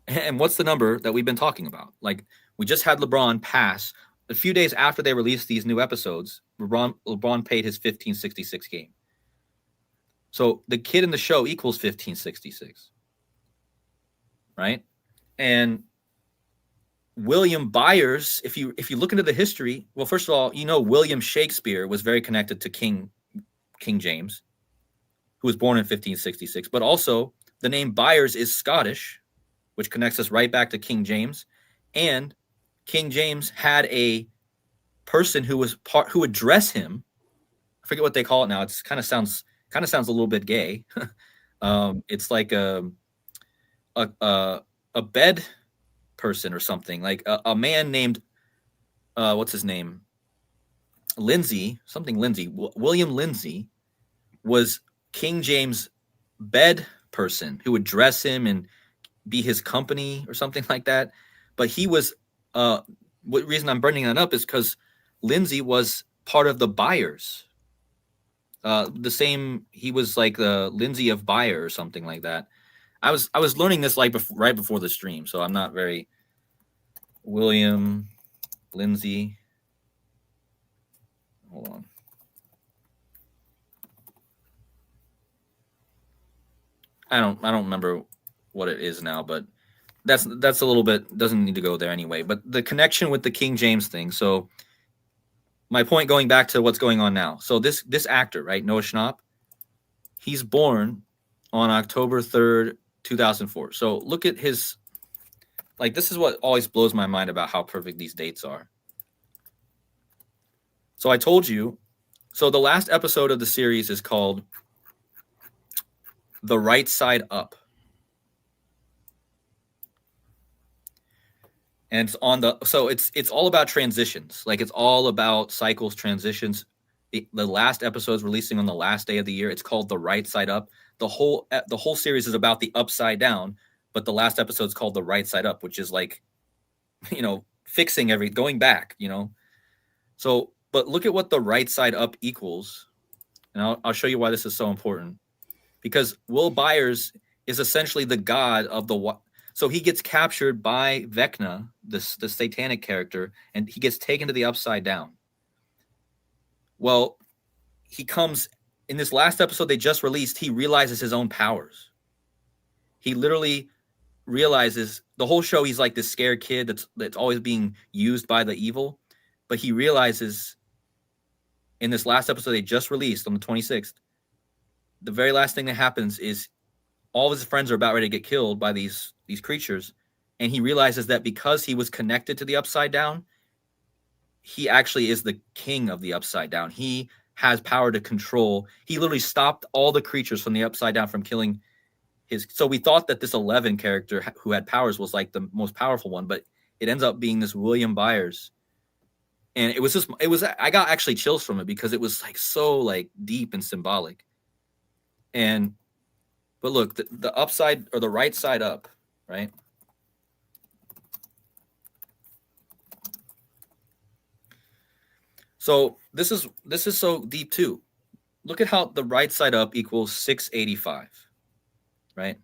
And what's the number that we've been talking about? Like, we just had LeBron pass. A few days after they released these new episodes, LeBron paid his 1566 game. So the kid in the show equals 1566. Right? And William Byers, if you look into the history, well, first of all, William Shakespeare was very connected to King James, who was born in 1566, but also the name Byers is Scottish, which connects us right back to King James. And King James had a person who would dress him. I forget what they call it now. It kind of sounds a little bit gay. It's like a bed person or something, like a man named what's his name? Lindsay. William Lindsay was King James' bed person who would dress him and be his company or something like that. But he was what reason I'm bringing that up is because Lindsay was part of the Byers. He was like the Lindsay of Byer or something like that. I was learning this like right before the stream, so I'm not very. William Lindsay. Hold on. I don't remember what it is now, but that's a little bit, doesn't need to go there anyway. But the connection with the King James thing. So my point, going back to what's going on now. So this actor, right, Noah Schnapp, he's born on October 3rd, 2004. So look at his, like, this is what always blows my mind about how perfect these dates are. So I told you, so the last episode of the series is called The Right Side Up. And it's all about transitions. Like, it's all about cycles, transitions. The last episode is releasing on the last day of the year. It's called The Right Side Up. The whole series is about the upside down, but the last episode is called The Right Side Up, which is like, fixing going back, So, but look at what the right side up equals. And I'll show you why this is so important. Because Will Byers is essentially the god of the. So he gets captured by Vecna, the satanic character, and he gets taken to the upside down. Well, he comes in this last episode they just released. He realizes his own powers. He literally realizes the whole show he's like this scared kid that's always being used by the evil. But he realizes in this last episode they just released on the 26th, the very last thing that happens is all of his friends are about ready to get killed by these creatures. And he realizes that because he was connected to the upside down, he actually is the king of the upside down. He has power to control. He literally stopped all the creatures from the upside down from killing his. So we thought that this 11 character who had powers was like the most powerful one, but it ends up being this William Byers. And I got actually chills from it because it was like so like deep and symbolic. And But look, the upside or the right side up, right? So this is so deep too. Look at how the right side up equals 685, right?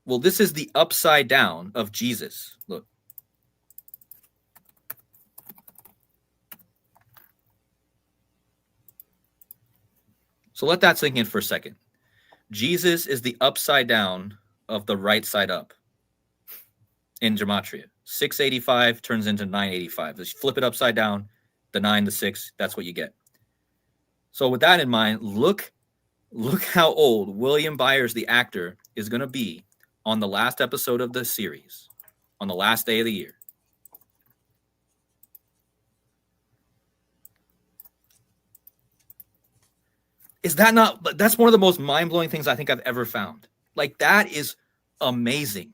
Well, this is the upside down of Jesus. Look. So let that sink in for a second. Jesus is the upside down of the right side up in gematria. 685 turns into 985. Just flip it upside down, the 9, the 6, that's what you get. So with that in mind, look how old William Byers, the actor, is going to be on the last episode of the series, on the last day of the year. Is that not, that's one of the most mind-blowing things I think I've ever found. Like, that is amazing.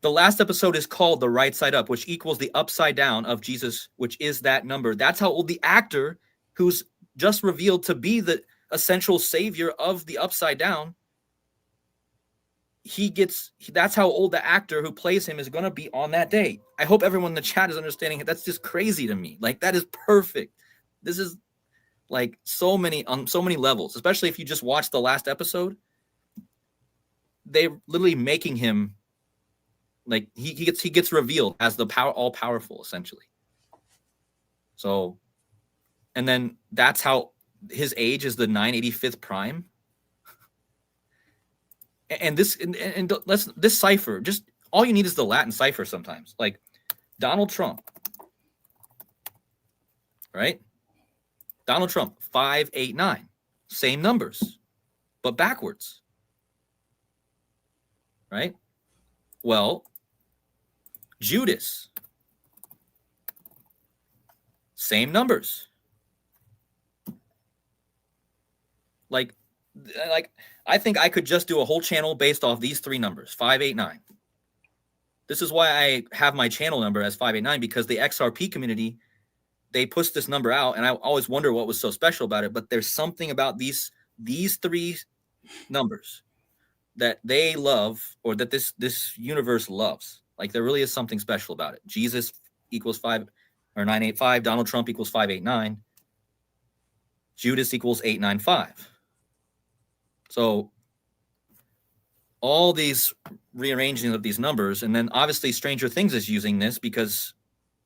The last episode is called The Right Side Up, which equals the upside down of Jesus, which is that number. That's how old the actor, who's just revealed to be the essential savior of the upside down, that's how old the actor who plays him is going to be on that day. I hope everyone in the chat is understanding it. That's just crazy to me. Like, that is perfect. This is like so many on so many levels, especially if you just watch the last episode. They're literally making him like he gets revealed as the all powerful essentially. So, and then that's how his age is the 985th prime. And this cipher, just all you need is the Latin cipher sometimes. Like Donald Trump, right? Donald Trump, 589, same numbers, but backwards, right? Well, Judas, same numbers. Like I think I could just do a whole channel based off these three numbers, 589. This is why I have my channel number as 589, because the XRP community, they pushed this number out, and I always wonder what was so special about it. But there's something about these three numbers that they love, or that this universe loves. Like, there really is something special about it. Jesus equals 985. Donald Trump equals 589. Judas equals 895. So all these rearranging of these numbers, and then obviously Stranger Things is using this because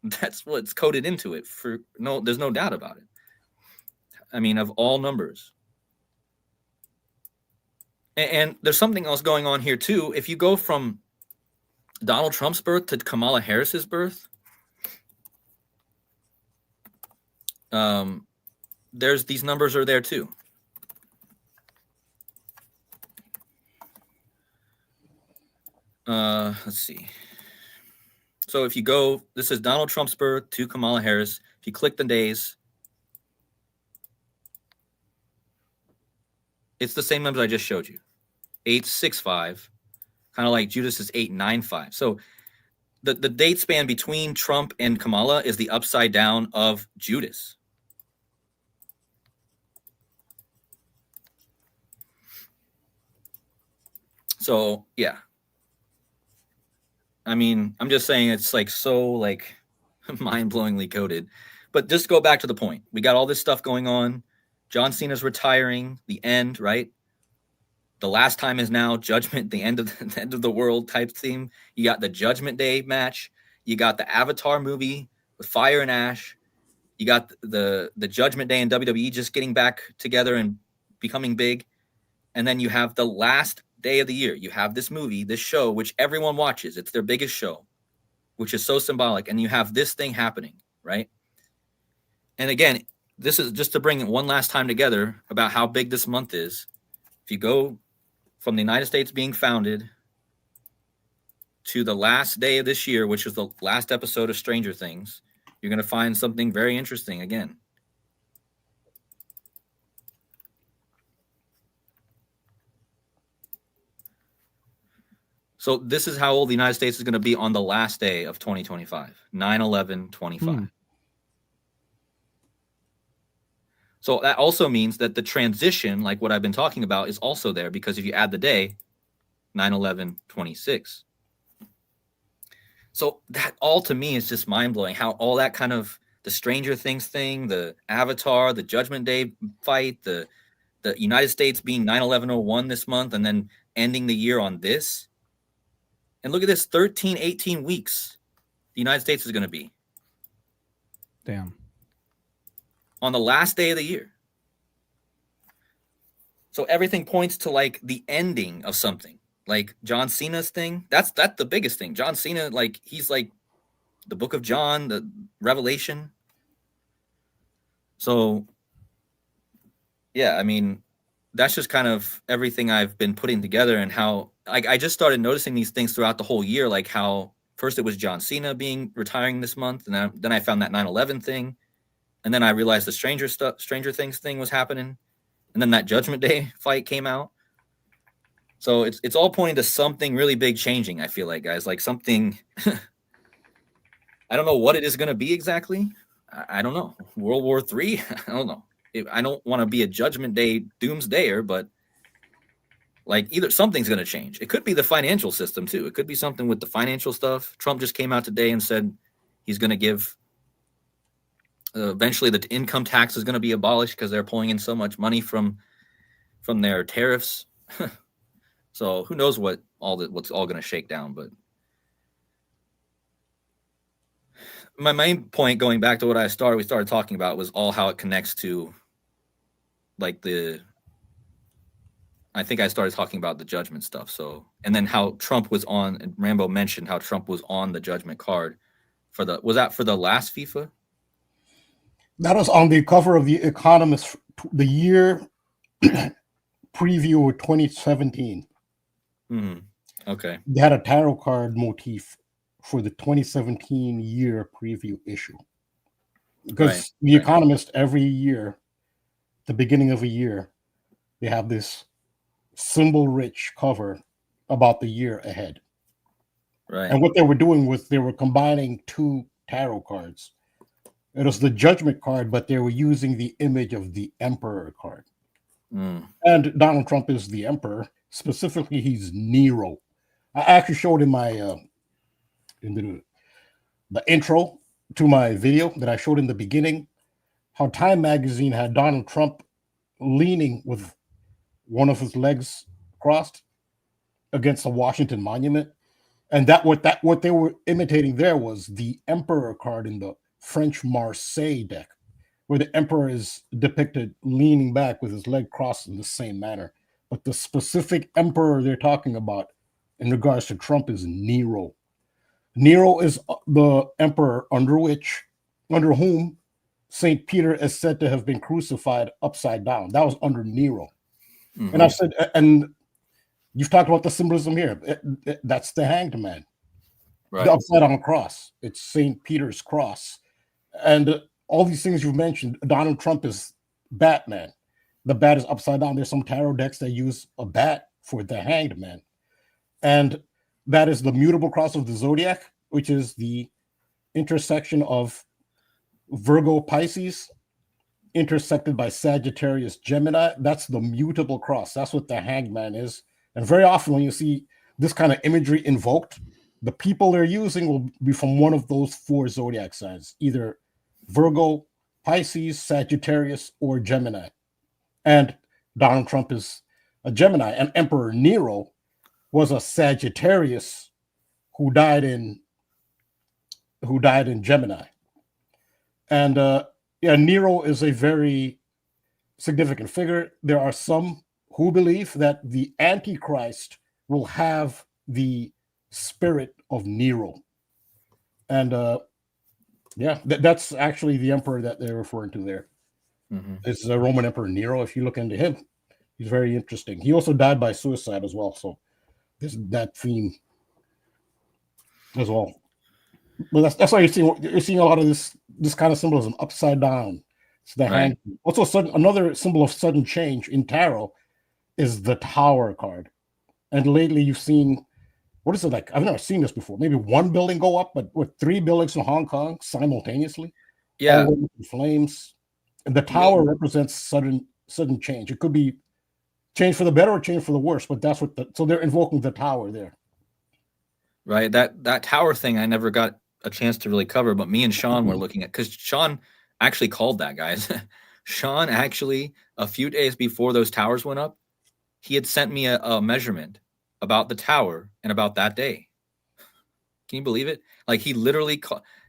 that's what's coded into it. There's no doubt about it. I mean, of all numbers. And there's something else going on here too. If you go from Donald Trump's birth to Kamala Harris's birth, there's these numbers are there too. Let's see. So if you go, this is Donald Trump's birth to Kamala Harris. If you click the days, it's the same numbers I just showed you. 865, kind of like Judas is 895. So the date span between Trump and Kamala is the upside down of Judas. So yeah. I mean, I'm just saying it's like so like mind-blowingly coded. But just go back to the point. We got all this stuff going on. John Cena's retiring, the end, right? The last time is now, Judgment, the end of the world type theme. You got the Judgment Day match. You got the Avatar movie with Fire and Ash. You got the Judgment Day and WWE just getting back together and becoming big. And then you have the last day of the year. You have this movie, this show, which everyone watches. It's their biggest show, which is so symbolic. And you have this thing happening, right? And again, this is just to bring it one last time together about how big this month is. If you go from the United States being founded to the last day of this year, which is the last episode of Stranger Things, you're going to find something very interesting again. So this is how old the United States is going to be on the last day of 2025, 9/11/25. So that also means that the transition, like what I've been talking about, is also there, because if you add the day, 9/11/26. So that all to me is just mind blowing, how all that kind of the Stranger Things thing, the Avatar, the Judgment Day fight, the United States being 9/11/01 this month and then ending the year on this. And look at this, 13, 18 weeks the United States is going to be. Damn. On the last day of the year. So everything points to like the ending of something. Like John Cena's thing. That's the biggest thing. John Cena, like he's like the book of John, the Revelation. So yeah, I mean, that's just kind of everything I've been putting together, and how like I just started noticing these things throughout the whole year, like how first it was John Cena being retiring this month, and then I found that 9/11 thing, and then I realized the Stranger Things thing was happening, and then that Judgment Day fight came out. So it's all pointing to something really big changing, I feel like, guys, like something I don't know what it is going to be exactly. I don't know. World War III? I don't know. I don't want to be a Judgment Day doomsdayer, but like either something's going to change. It could be the financial system too. It could be something with the financial stuff. Trump just came out today and said he's going to give eventually the income tax is going to be abolished because they're pulling in so much money from their tariffs. So who knows what's all going to shake down. But my main point, going back to what we started talking about, was all how it connects to like I think I started talking about the judgment stuff. So, and then how Trump was on, and Rambo mentioned how Trump was on the judgment card was that for the last FIFA? That was on the cover of The Economist, the year preview of 2017. Mm-hmm. Okay. They had a tarot card motif for the 2017 year preview issue. Because The Economist, every year, the beginning of a year, they have this symbol-rich cover about the year ahead. Right. And what they were doing was they were combining two tarot cards. It was the Judgment card, but they were using the image of the Emperor card. Mm. And Donald Trump is the Emperor. Specifically, he's Nero. I actually showed in my in the intro to my video that I showed in the beginning how Time magazine had Donald Trump leaning with one of his legs crossed against a Washington monument, and what they were imitating there was the Emperor card in the French Marseille deck, where the Emperor is depicted leaning back with his leg crossed in the same manner. But the specific Emperor they're talking about in regards to Trump is Nero. Nero is the emperor under whom St. Peter is said to have been crucified upside down. That was under Nero. Mm-hmm. And I've said, and you've talked about the symbolism here. That's the hanged man, right? The upside down cross. It's St. Peter's cross. And all these things you've mentioned, Donald Trump is Batman. The bat is upside down. There's some tarot decks that use a bat for the hanged man. And that is the mutable cross of the zodiac, which is the intersection of Virgo Pisces intersected by Sagittarius Gemini. That's the mutable cross. That's what the hanged man is. And very often when you see this kind of imagery invoked, the people they're using will be from one of those four zodiac signs, either Virgo, Pisces, Sagittarius, or Gemini. And Donald Trump is a Gemini, and Emperor Nero was a Sagittarius who died in Gemini. And Nero is a very significant figure. There are some who believe that the Antichrist will have the spirit of Nero. And that's actually the emperor that they're referring to there. Mm-hmm. It's the Roman Emperor Nero. If you look into him, he's very interesting. He also died by suicide as well. So there's that theme as well. But that's why you're seeing a lot of this kind of symbolism upside down. It's the hand. Also, another symbol of sudden change in tarot is the Tower card. And lately you've seen, what is it like? I've never seen this before. Maybe one building go up, but with 3 buildings in Hong Kong simultaneously. Yeah. All in flames. And the tower represents sudden change. It could be change for the better or change for the worse, but that's what so they're invoking the tower there. Right. That tower thing I never got a chance to really cover, but me and Sean were looking at, because Sean actually called that, guys. Sean actually, a few days before those towers went up, he had sent me a measurement about the tower and about that day. Can you believe it? Like, he literally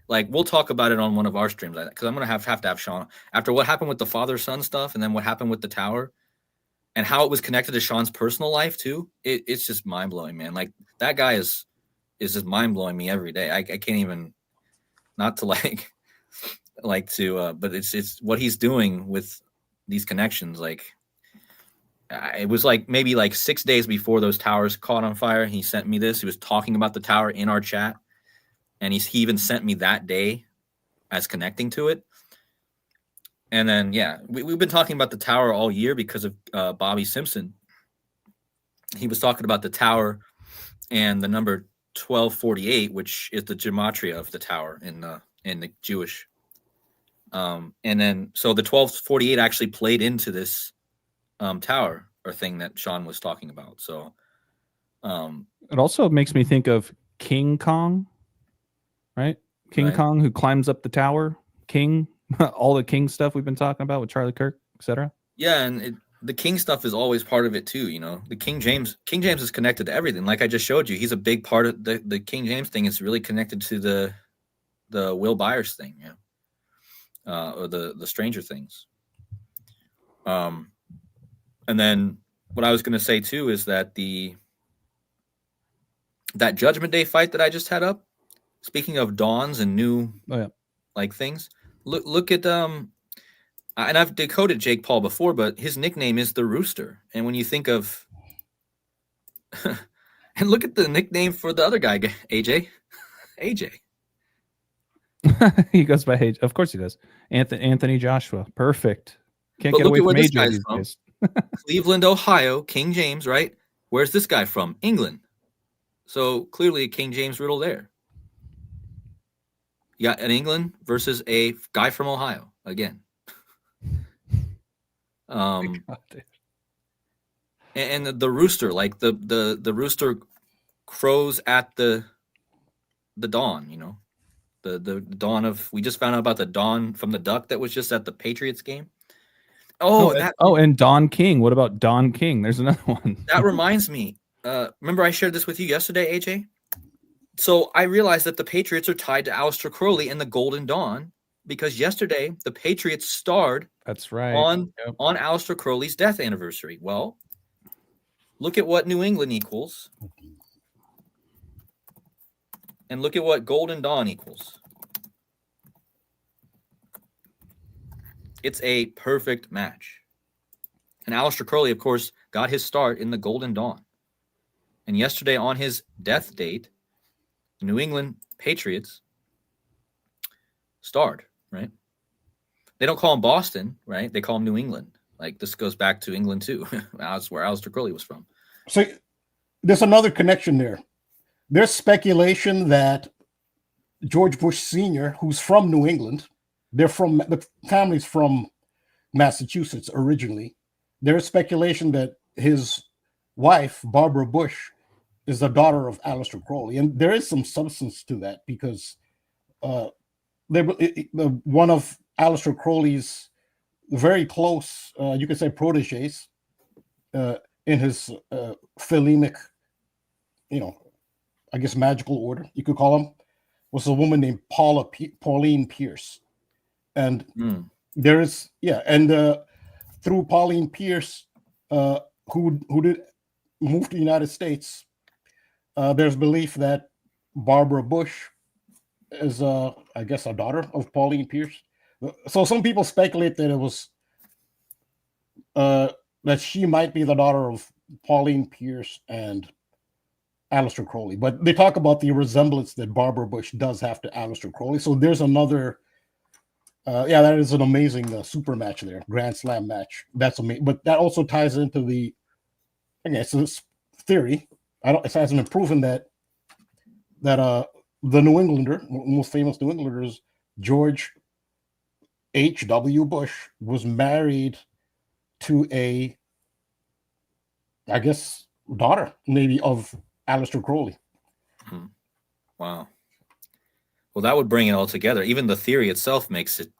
like, we'll talk about it on one of our streams, because I'm gonna have to have Sean, after what happened with the father-son stuff and then what happened with the tower and how it was connected to Sean's personal life too. It's just mind-blowing, man. Like, that guy is just mind-blowing me every day. I can't even, not to but it's what he's doing with these connections. Like, it was like maybe like 6 days before those towers caught on fire, he sent me this. He was talking about the tower in our chat, and he even sent me that day as connecting to it. And then, yeah, we've been talking about the tower all year because of Bobby Simpson. He was talking about the tower and the number 1248, which is the gematria of the tower in the Jewish. And then, so the 1248 actually played into this tower or thing that Sean was talking about. So it also makes me think of King Kong, right? King Kong, who climbs up the tower. King, all the King stuff we've been talking about with Charlie Kirk, etc. Yeah, and the King stuff is always part of it too. You know, the King James is connected to everything. Like I just showed you, he's a big part of the King James thing. Is really connected to the Will Byers thing, or the Stranger Things. And then what I was going to say too is that that Judgment Day fight that I just had up. Speaking of dawns and new like things, look at and I've decoded Jake Paul before, but his nickname is the Rooster. And when you think of and look at the nickname for the other guy, AJ. He goes by AJ. Of course he does. Anthony Joshua. Perfect. Can't but get look away at where from this AJ guy's these from. days. Cleveland, Ohio, King James, right? Where's this guy from? England. So clearly a King James riddle there. You got an England versus a guy from Ohio again. And the rooster, like the rooster crows at the dawn, you know, the dawn of, we just found out about the dawn from the duck that was just at the Patriots game. And Don King. What about Don King? There's another one. That reminds me. Remember I shared this with you yesterday, AJ? So I realized that the Patriots are tied to Aleister Crowley and the Golden Dawn because yesterday the Patriots starred That's right. on Aleister Crowley's death anniversary. Well, look at what New England equals. And look at what Golden Dawn equals. It's a perfect match. And Aleister Crowley, of course, got his start in the Golden Dawn. And yesterday on his death date, the New England Patriots starred, right? They don't call him Boston, right? They call him New England. Like, this goes back to England too. That's where Aleister Crowley was from. So there's another connection there. There's speculation that George Bush Sr., who's from New England, the family's from Massachusetts originally. There's speculation that his wife, Barbara Bush, is the daughter of Aleister Crowley. And there is some substance to that because one of Aleister Crowley's very close, you could say, proteges in his Thelemic, I guess magical order, you could call him, was a woman named Pauline Pierce. And there is, through Pauline Pierce, who did move to the United States, there's belief that Barbara Bush is, I guess, a daughter of Pauline Pierce. So some people speculate that it was that she might be the daughter of Pauline Pierce and Aleister Crowley. But they talk about the resemblance that Barbara Bush does have to Aleister Crowley. So there's another. That is an amazing super match there, Grand Slam match. That's amazing. But that also ties into the, it's this theory. It hasn't been proven that the New Englander, most famous New Englander, is George H.W. Bush was married to a, I guess, daughter maybe of Aleister Crowley. Wow. Well, that would bring it all together. Even the theory itself makes it.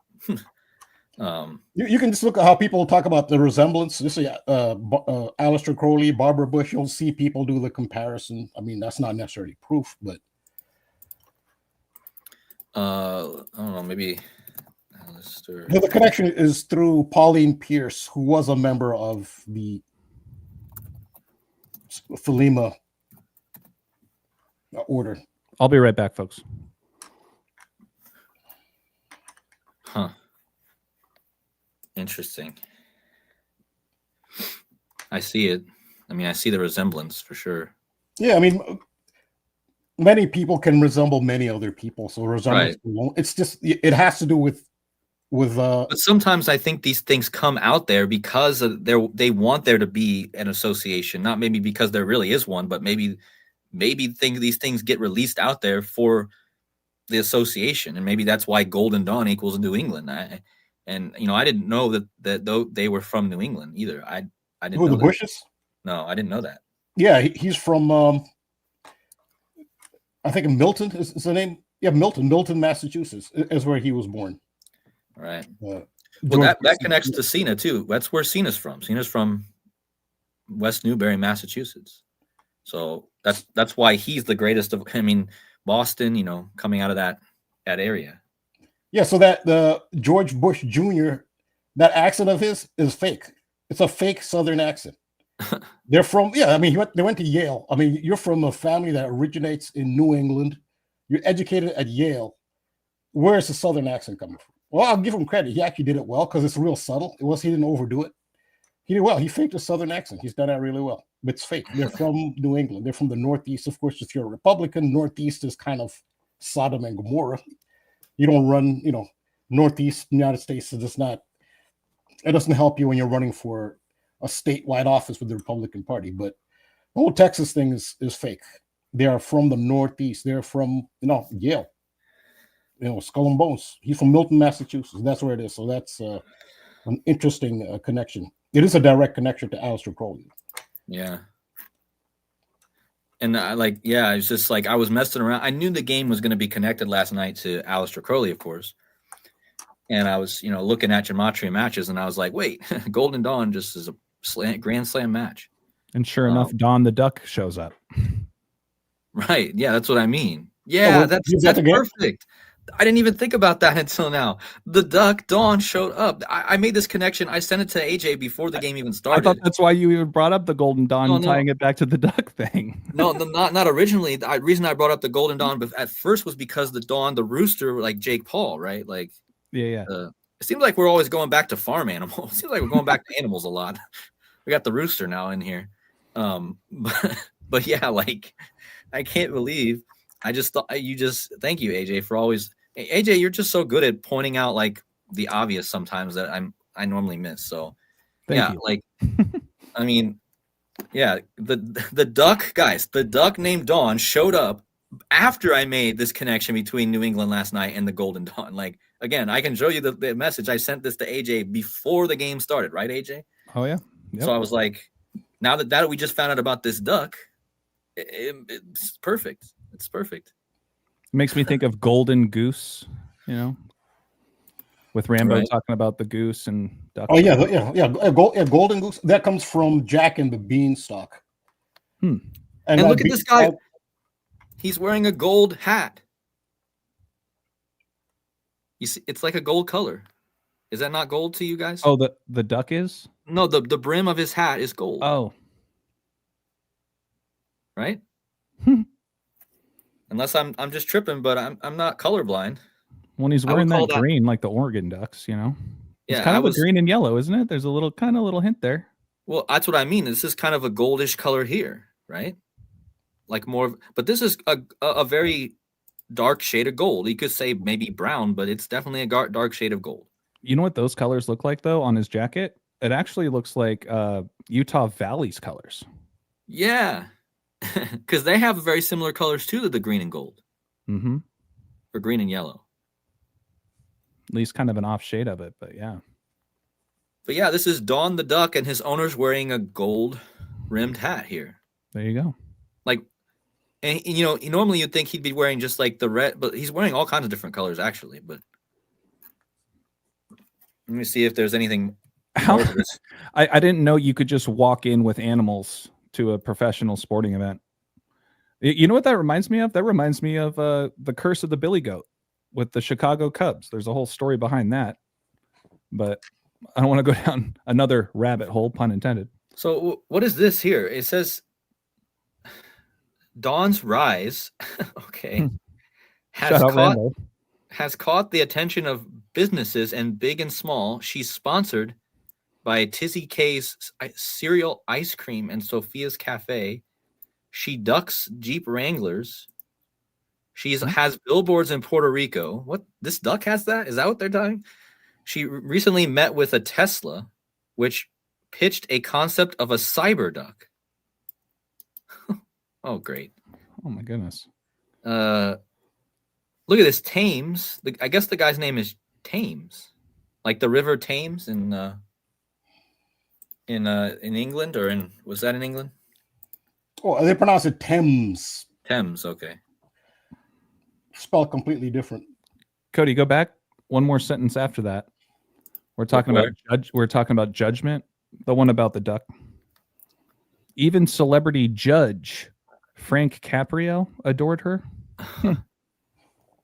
You can just look at how people talk about the resemblance. This is Aleister Crowley, Barbara Bush. You'll see people do the comparison. I mean, that's not necessarily proof, but I don't know. Maybe Aleister. the connection is through Pauline Pierce, who was a member of the Thelema order. I'll be right back, folks. Huh. Interesting. I see it. I mean, I see the resemblance for sure. Yeah, I mean, many people can resemble many other people. So resemblance, it's just, it has to do with. But sometimes I think these things come out there because they want there to be an association, not maybe because there really is one, but maybe these things get released out there for the association, and maybe that's why Golden Dawn equals New England. And I didn't know that they were from New England either. I didn't know the that. Bushes? No, I didn't know that. Yeah, he's from I think Milton is the name. Yeah, Milton, Massachusetts is where he was born. Right. Well, that connects to Cena too. That's where Cena's from. Cena's from West Newbury, Massachusetts. So that's why he's the greatest of. I mean, Boston, coming out of that area. Yeah, so that the George Bush Jr., that accent of his is fake. It's a fake Southern accent. They're from, I mean, they went to Yale. I mean, you're from a family that originates in New England. You're educated at Yale. Where's the Southern accent coming from? Well, I'll give him credit. He actually did it well because it's real subtle. He didn't overdo it. He did well. He faked a Southern accent. He's done that really well. But it's fake. They're from New England. They're from the Northeast. Of course, if you're a Republican, Northeast is kind of Sodom and Gomorrah. You don't run, Northeast United States is just not, it doesn't help you when you're running for a statewide office with the Republican Party. But the whole Texas thing is fake. They are from the Northeast. They're from, Yale. Skull and Bones. He's from Milton, Massachusetts. That's where it is. So that's an interesting connection. It is a direct connection to Aleister Crowley. Yeah. And it's just like I was messing around. I knew the game was going to be connected last night to Aleister Crowley, of course. And I was, looking at gematria matches, and I was like, wait, Golden Dawn just is a Grand Slam match. And sure enough, Dawn the Duck shows up. Right. Yeah, that's what I mean. Yeah, that's perfect. I didn't even think about that until now. The Duck, Dawn, showed up. I made this connection. I sent it to AJ before the game even started. I thought that's why you even brought up the Golden Dawn, tying it back to the Duck thing. No, not originally. The reason I brought up the Golden Dawn at first was because the Dawn, the rooster, like Jake Paul, right? Like, yeah. It seems like we're always going back to farm animals. It seems like we're going back to animals a lot. We got the rooster now in here. But yeah, like, I can't believe. I just thought thank you, AJ, for always. AJ, you're just so good at pointing out like the obvious sometimes that I normally miss. So Thank you. like I mean, yeah, the duck guys, the duck named Dawn showed up after I made this connection between New England last night and the Golden Dawn. Like, again, I can show you the message. I sent this to AJ before the game started, right, AJ? Oh yeah. Yep. So I was like, now that we just found out about this duck, it's perfect. It's perfect. It makes me think of Golden Goose, with Rambo talking about the goose and duck. Oh yeah. Golden Goose. That comes from Jack and the Beanstalk. And look at this guy. He's wearing a gold hat. You see, it's like a gold color. Is that not gold to you guys? Oh, the duck is? No, the brim of his hat is gold. Oh. Right? Unless I'm just tripping, but I'm not colorblind. When he's wearing that green, like the Oregon Ducks, It's kind of green and yellow, isn't it? There's a little hint there. Well, that's what I mean. This is kind of a goldish color here, right? Like more, but this is a very dark shade of gold. You could say maybe brown, but it's definitely a dark shade of gold. You know what those colors look like though on his jacket? It actually looks like Utah Valley's colors. Yeah. Because they have very similar colors too to the green and gold. Mm-hmm. Or green and yellow. At least kind of an off shade of it, but yeah. But yeah, this is Don the Duck, and his owner's wearing a gold rimmed hat here. There you go. Like, and you know, normally you'd think he'd be wearing just like the red, but he's wearing all kinds of different colors actually. But let me see if there's anything. How, I didn't know you could just walk in with animals to a professional sporting event. You know what that reminds me of? That reminds me of the Curse of the Billy Goat with the Chicago Cubs. There's a whole story behind that, but I don't want to go down another rabbit hole, pun intended. So what is this here? It says Dawn's Rise, okay, has caught the attention of businesses and big and small. She's sponsored by Tizzy K's Cereal Ice Cream and Sophia's Cafe. She ducks Jeep Wranglers. She has billboards in Puerto Rico. What? This duck has that? Is that what they're talking? She recently met with a Tesla, which pitched a concept of a cyber duck. Oh, great. Oh, my goodness. Look at this. Thames. I guess the guy's name is Thames. Like the River Thames in England, or was that in England? Oh, they pronounce it Thames. Thames, okay. Spelled completely different. Cody, go back one more sentence after that. We're talking about judgment, the one about the duck. Even celebrity judge Frank Caprio adored her.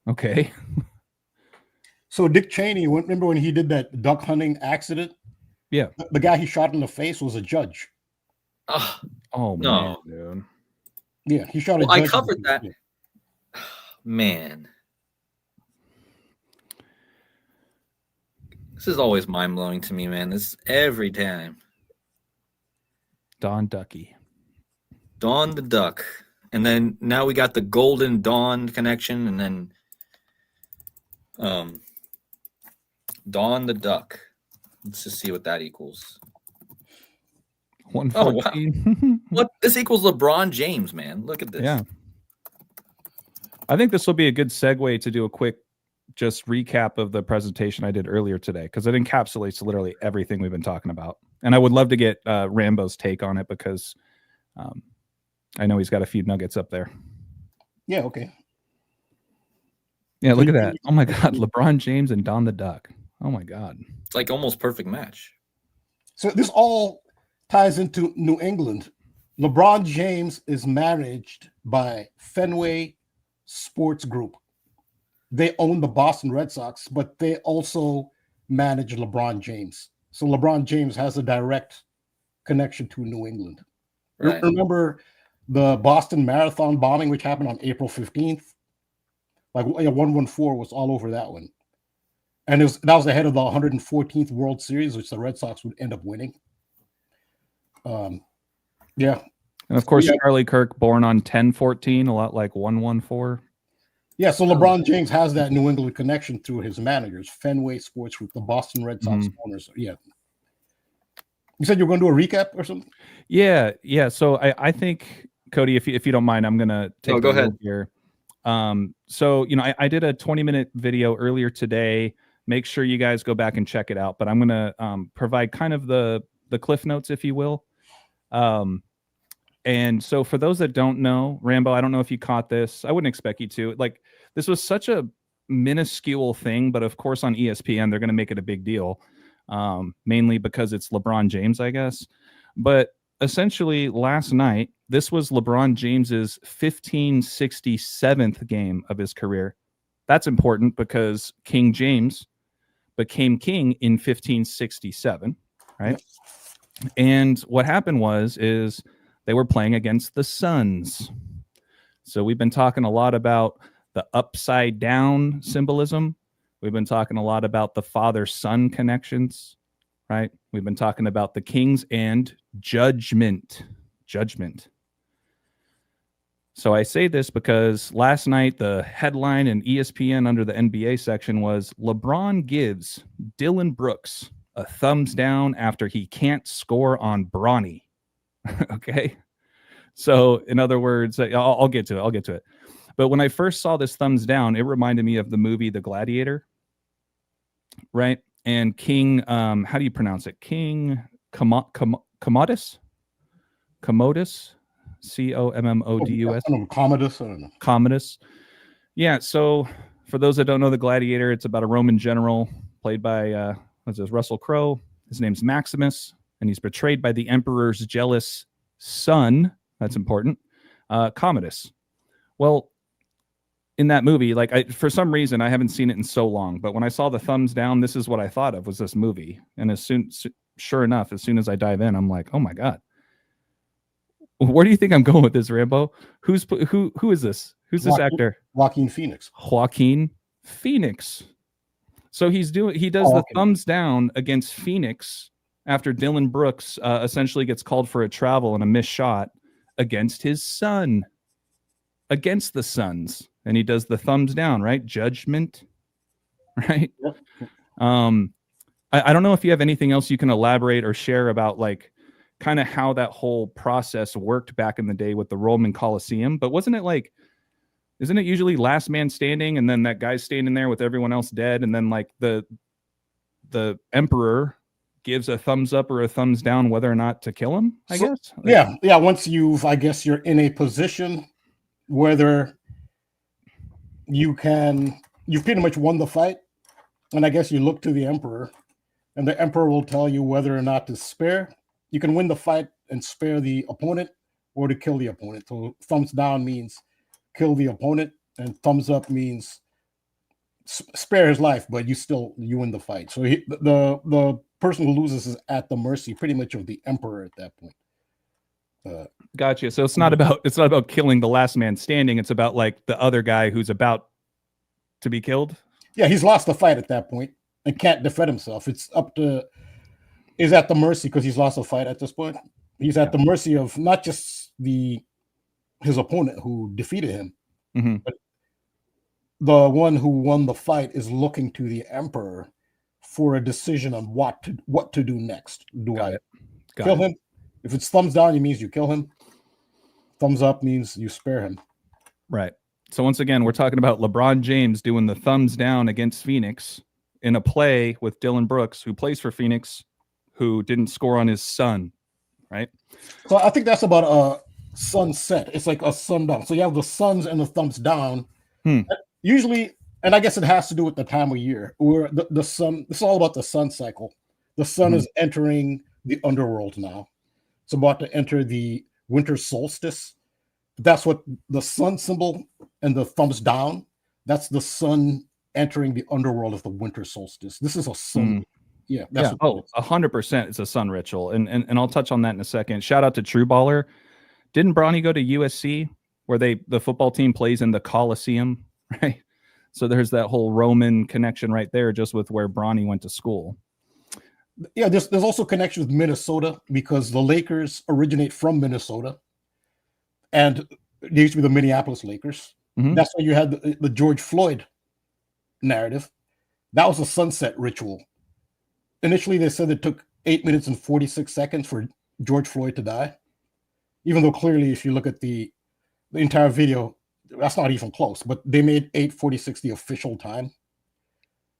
Okay. So Dick Cheney, remember when he did that duck hunting accident? Yeah. The guy he shot in the face was a judge. Oh no, man, dude. Yeah, he shot a judge. I covered that. Man. This is always mind-blowing to me, man. This every time. Don Ducky. Dawn the Duck. And then now we got the Golden Dawn connection, and then Dawn the Duck. Let's just see what that equals. 114. Oh, wow. What? This equals LeBron James, man. Look at this. Yeah. I think this will be a good segue to do a quick just recap of the presentation I did earlier today, because it encapsulates literally everything we've been talking about. And I would love to get Rambo's take on it, because I know he's got a few nuggets up there. Yeah, okay. Yeah, look at that. Oh my God, LeBron James and Don the Duck. Oh my God. It's like almost perfect match. So this all ties into New England. LeBron James is managed by Fenway Sports Group. They own the Boston Red Sox, but they also manage LeBron James. So LeBron James has a direct connection to New England. Right. Remember the Boston Marathon bombing, which happened on April 15th? Like 114 was all over that one. And that was ahead of the 114th World Series, which the Red Sox would end up winning. Yeah. And of course, Charlie Kirk, born on 10/14, a lot like 114. Yeah, so LeBron James has that New England connection through his managers, Fenway Sports Group, the Boston Red Sox owners. Yeah. You said you were going to do a recap or something? Yeah. So I think, Cody, if you don't mind, I'm going to take go ahead here. So, I did a 20-minute video earlier today. Make sure you guys go back and check it out. But I'm going to provide kind of the cliff notes, if you will. And so for those that don't know, Rambo, I don't know if you caught this. I wouldn't expect you to. Like, this was such a minuscule thing, but of course on ESPN, they're going to make it a big deal, mainly because it's LeBron James, I guess. But essentially last night, this was LeBron James's 1567th game of his career. That's important because King James became king in 1567, right? And what happened is they were playing against the Suns. So we've been talking a lot about the upside down symbolism. We've been talking a lot about the father-son connections, right? We've been talking about the Kings and judgment. So I say this because last night the headline in ESPN under the NBA section was LeBron gives Dylan Brooks a thumbs down after he can't score on Bronny. Okay. So in other words, I'll get to it. But when I first saw this thumbs down, it reminded me of the movie The Gladiator. right? And King, how do you pronounce it? King Commodus? Commodus? Commodus? Commodus, I don't know. Commodus. Yeah, so for those that don't know the Gladiator, it's about a Roman general played by what's this, Russell Crowe. His name's Maximus, and he's betrayed by the emperor's jealous son. That's important. Commodus. Well, in that movie, like for some reason, I haven't seen it in so long, but when I saw the thumbs down, this is what I thought of was this movie. And sure enough, as soon as I dive in, I'm like, oh my God. Where do you think I'm going with this, Rambo? Who is this? Who's this actor? Joaquin Phoenix. Joaquin Phoenix. So he does the thumbs down against Phoenix after Dylan Brooks essentially gets called for a travel and a missed shot against his son, against the Suns, and he does the thumbs down, right? Judgment, right? Yep. I don't know if you have anything else you can elaborate or share about like kind of how that whole process worked back in the day with the Roman Colosseum, but isn't it usually last man standing and then that guy's standing there with everyone else dead, and then like the emperor gives a thumbs up or a thumbs down whether or not to kill him, I guess? Yeah. Once you've in a position whether you've pretty much won the fight, and I guess you look to the emperor, and the emperor will tell you whether or not to spare. You can win the fight and spare the opponent, or to kill the opponent. So thumbs down means kill the opponent, and thumbs up means spare his life, but you win the fight. So the person who loses is at the mercy pretty much of the emperor at that point. Gotcha. So it's not about killing the last man standing. It's about like the other guy who's about to be killed. Yeah, he's lost the fight at that point and can't defend himself. He's at the mercy because he's lost the fight at this point. He's at the mercy of not just his opponent who defeated him, but the one who won the fight is looking to the emperor for a decision on what to do next. Do I kill him? If it's thumbs down, it means you kill him. Thumbs up means you spare him. Right. So once again, we're talking about LeBron James doing the thumbs down against Phoenix in a play with Dylan Brooks, who plays for Phoenix, who didn't score on his son. Right. So I think that's about a sunset. It's like a sundown. So you have the suns and the thumbs down. Usually, and I guess it has to do with the time of year where the sun, it's all about the sun cycle. The sun is entering the underworld now. It's about to enter the winter solstice. That's what the sun symbol and the thumbs down, that's the sun entering the underworld of the winter solstice. This is a sun. Yeah. That's 100% it's a sun ritual. And I'll touch on that in a second. Shout out to True Baller. Didn't Bronny go to USC where the football team plays in the Coliseum, right? So there's that whole Roman connection right there, just with where Bronny went to school. Yeah, there's also connection with Minnesota because the Lakers originate from Minnesota, and they used to be the Minneapolis Lakers. That's why you had the George Floyd narrative. That was a sunset ritual. Initially, they said it took 8 minutes and 46 seconds for George Floyd to die, even though clearly, if you look at the entire video, that's not even close. But they made 8:46 the official time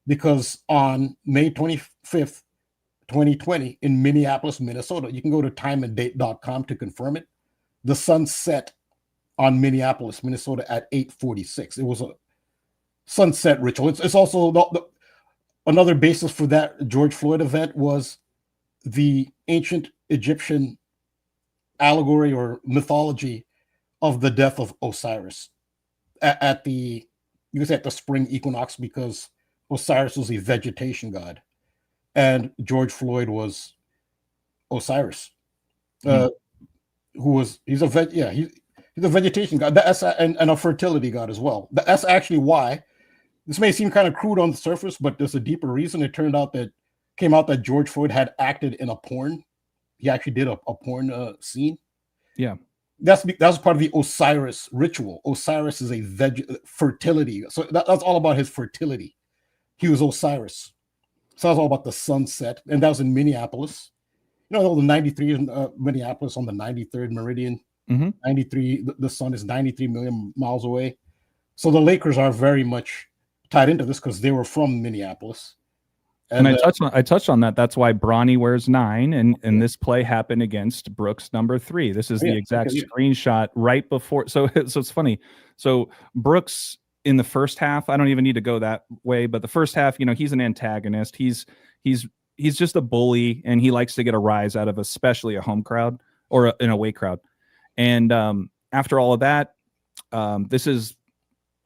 because on May 25th, 2020 in Minneapolis, Minnesota. You can go to timeanddate.com to confirm it. The sun set on Minneapolis, Minnesota at 8:46. It was a sunset ritual. It's also another basis for that George Floyd event was the ancient Egyptian allegory or mythology of the death of Osiris at the spring equinox, because Osiris was a vegetation god. And George Floyd was Osiris, he's a vegetation god. And a fertility god as well. That's actually why this may seem kind of crude on the surface, but there's a deeper reason. It came out that George Floyd had acted in a porn. He actually did a porn scene. Yeah, that's part of the Osiris ritual. Osiris is a fertility, so that's all about his fertility. He was Osiris. So that's all about the sunset, and that was in Minneapolis. The 93 in Minneapolis on the 93rd meridian. 93, the sun is 93 million miles away. So the Lakers are very much tied into this because they were from Minneapolis. And I touched on that. That's why Bronny wears 9, and this play happened against Brooks number 3. This is the exact screenshot right before. So it's funny. So Brooks in the first half, I don't even need to go that way, but the first half, he's an antagonist. He's just a bully, and he likes to get a rise out of especially a home crowd or an away crowd. And after all of that, this is,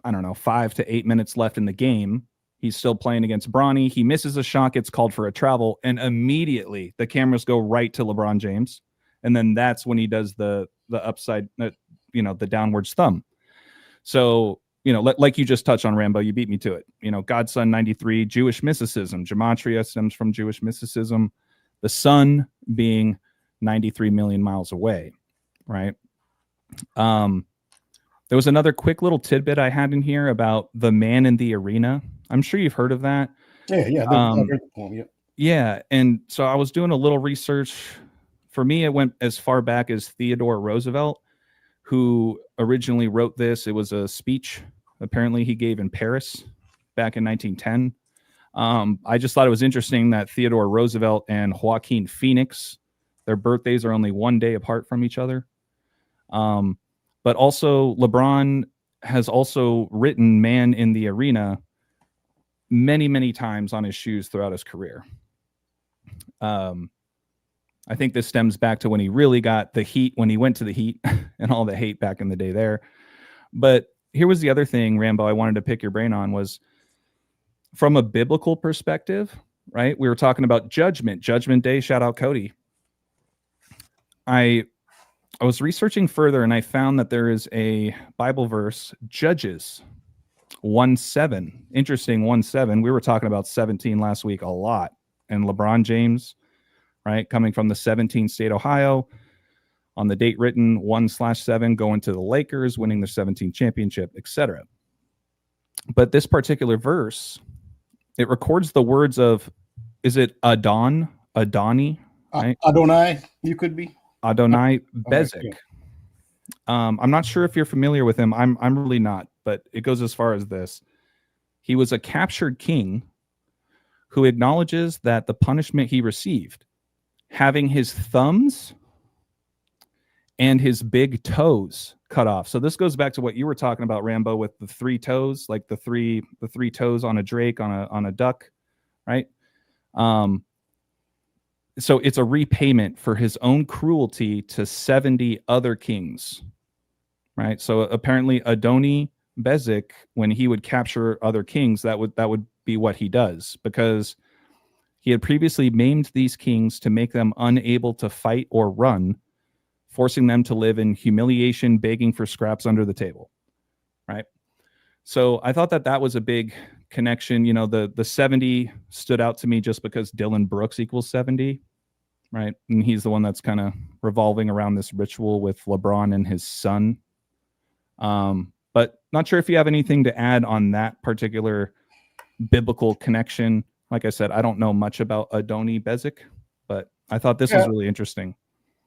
I don't know, 5 to 8 minutes left in the game. He's still playing against Bronny. He misses a shot, gets called for a travel, and immediately the cameras go right to LeBron James. And then that's when he does the upside, the downwards thumb. So, like you just touched on, Rambo, you beat me to it. Godson 93, Jewish mysticism. Gematria stems from Jewish mysticism. The sun being 93 million miles away, right? There was another quick little tidbit I had in here about the man in the arena. I'm sure you've heard of that. Yeah. And so I was doing a little research. For me, it went as far back as Theodore Roosevelt, who originally wrote this. It was a speech apparently he gave in Paris back in 1910. I just thought it was interesting that Theodore Roosevelt and Joaquin Phoenix, their birthdays are only one day apart from each other. But also LeBron has also written "Man in the Arena" many, many times on his shoes throughout his career. I think this stems back to when he really got the heat, when he went to the Heat and all the hate back in the day there. But here was the other thing, Rambo, I wanted to pick your brain on was from a biblical perspective, right? We were talking about Judgment Day. Shout out KODI. I was researching further and I found that there is a Bible verse, Judges 1:7. Interesting, 1:7. We were talking about 17 last week a lot. And LeBron James, right, coming from the 17th state, Ohio, on the date written 1/7, going to the Lakers, winning the 17th championship, etc. But this particular verse, it records the words of, is it Adoni, right? Adonai, you could be. Adonai Bezik. I'm not sure if you're familiar with him. I'm really not, but it goes as far as this. He was a captured king who acknowledges that the punishment he received, having his thumbs and his big toes cut off. So this goes back to what you were talking about, Rambo, with the 3 toes, like the three toes on a drake, on a duck, right? So it's a repayment for his own cruelty to 70 other kings, right? So apparently Adoni Bezik, when he would capture other kings, that would be what he does, because he had previously maimed these kings to make them unable to fight or run, forcing them to live in humiliation, begging for scraps under the table, right? So I thought that was a big connection. The 70 stood out to me just because Dylan Brooks equals 70, right? And he's the one that's kind of revolving around this ritual with LeBron and his son. But not sure if you have anything to add on that particular biblical connection. Like I said, I don't know much about Adoni Bezik, but I thought this was really interesting.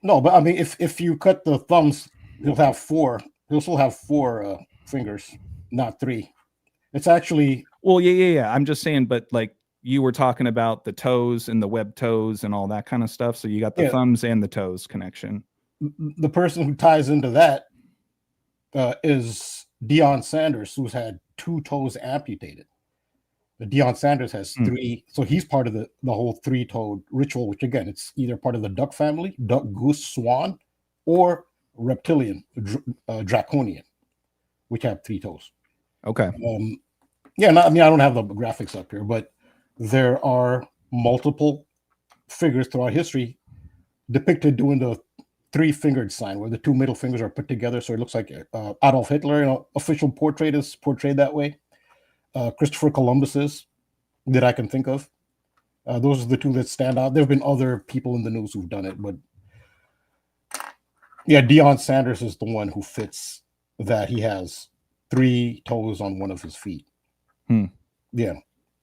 No, but I mean, if you cut the thumbs, he'll have 4. He'll still have 4 fingers, not 3. It's actually... Well, yeah. I'm just saying, but like you were talking about the toes and the web toes and all that kind of stuff. So you got the thumbs and the toes connection. The person who ties into that is Deion Sanders, who's had 2 toes amputated. Deion Sanders has 3, so he's part of the whole 3-toed ritual, which again, it's either part of the duck family, duck, goose, swan, or reptilian, draconian, which have 3 toes. Okay. I don't have the graphics up here, but there are multiple figures throughout history depicted doing the 3-fingered sign, where the 2 middle fingers are put together, so it looks like Adolf Hitler. Official portrait is portrayed that way. Christopher Columbus's that I can think of. Those are the 2 that stand out. There have been other people in the news who've done it, but yeah, Deion Sanders is the one who fits that. He has 3 toes on one of his feet. Yeah.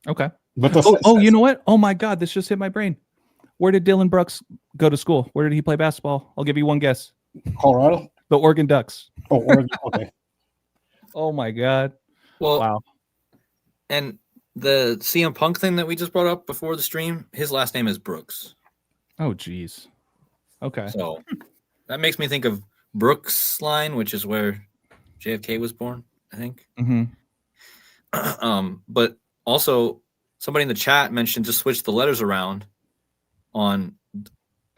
Okay. But you know what? Oh my God, this just hit my brain. Where did Dylan Brooks go to school? Where did he play basketball? I'll give you one guess. Colorado? The Oregon Ducks. Oh, Oregon. Okay. Oh my God. Well, wow. And the CM Punk thing that we just brought up before the stream, his last name is Brooks. Oh, geez. Okay. So that makes me think of Brooks Line, which is where JFK was born, I think. But also somebody in the chat mentioned to switch the letters around on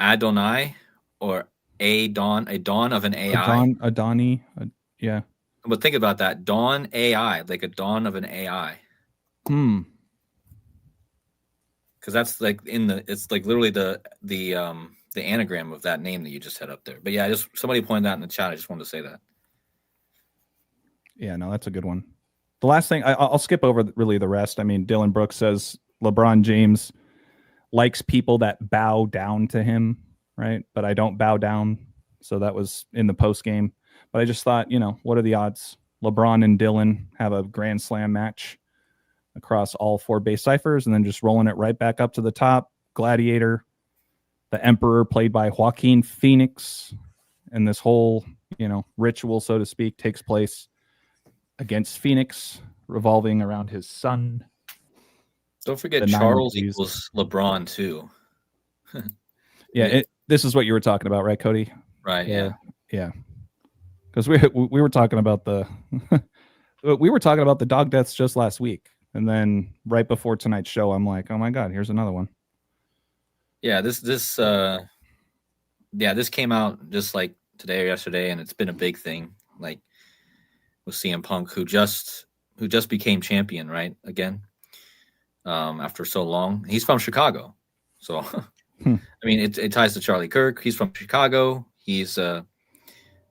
Adonai or a dawn of an AI. Adoni. Yeah. But think about that. Dawn AI, like a dawn of an AI. Because that's like it's like literally the anagram of that name that you just had up there. But yeah, just somebody pointed that in the chat. I just wanted to say that. Yeah, no, that's a good one. The last thing, I'll skip over really the rest. I mean, Dylan Brooks says LeBron James likes people that bow down to him, right? But I don't bow down. So that was in the post game. But I just thought, what are the odds? LeBron and Dylan have a Grand Slam match across all 4 base ciphers and then just rolling it right back up to the top. Gladiator, the Emperor played by Joaquin Phoenix. And this whole, ritual, so to speak, takes place against Phoenix, revolving around his son. Don't forget Charles equals LeBron too. Yeah, this is what you were talking about, right, Cody? Right. Yeah. Because we were talking about the dog deaths just last week, and then right before tonight's show, I'm like, oh my god, here's another one. Yeah, this came out just like today or yesterday, and it's been a big thing. Like with CM Punk, who just became champion, right? Again, after so long. He's from Chicago, so I mean, it ties to Charlie Kirk. He's from Chicago. He's a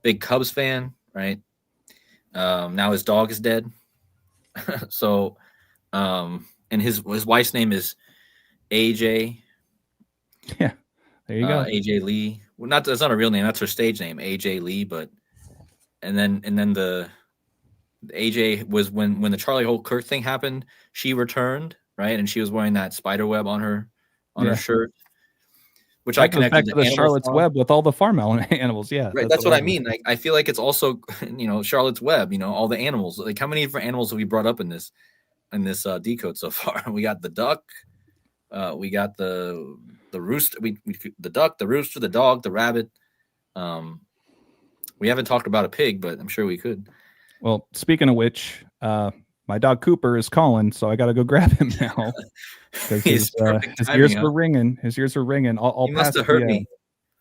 big Cubs fan, right? Now his dog is dead, so and his wife's name is AJ. Yeah, there you go. AJ Lee. Well, that's not a real name. That's her stage name, AJ Lee. But and then the AJ was when the Charlie Holt Kirk thing happened. She returned, right, and she was wearing that spider web on her shirt, which I connected back to the Charlotte's farm. Web with all the farm animals. Yeah, right. That's what I mean. Like, I feel like it's also Charlotte's Web. All the animals. Like, how many different animals have we brought up in this decode so far? We got the duck. We got the rooster. The duck, the rooster, the dog, the rabbit. We haven't talked about a pig, but I'm sure we could. Well, speaking of which, my dog Cooper is calling, so I got to go grab him now because his ears were ringing. His ears were ringing. He must have heard me.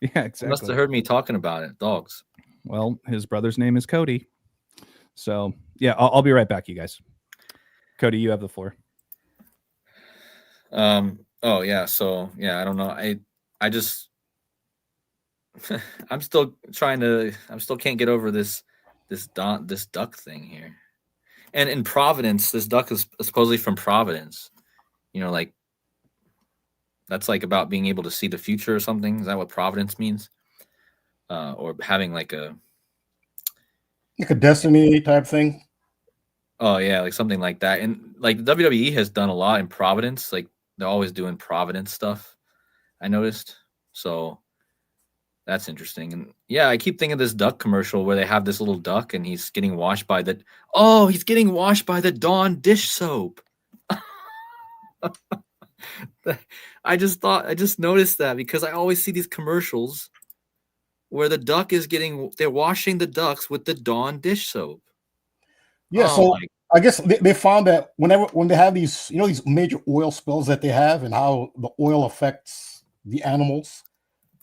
Yeah, exactly. He must have heard me talking about it. Dogs. Well, his brother's name is Cody. So yeah, I'll be right back, you guys. Cody, you have the floor. Oh yeah. So yeah, I don't know. I just I'm still can't get over this duck thing here. And in Providence, this duck is supposedly from Providence. Like that's like about being able to see the future or something. Is that what Providence means? Or having like a destiny type thing. Oh yeah, like something like that. And like WWE has done a lot in Providence. Like they're always doing Providence stuff, I noticed. So that's interesting. And yeah, I keep thinking of this duck commercial where they have this little duck and he's getting washed by the Dawn dish soap. I just noticed that because I always see these commercials where the duck they're washing the ducks with the Dawn dish soap. Yeah, so I guess they found that when they have these, these major oil spills that they have and how the oil affects the animals,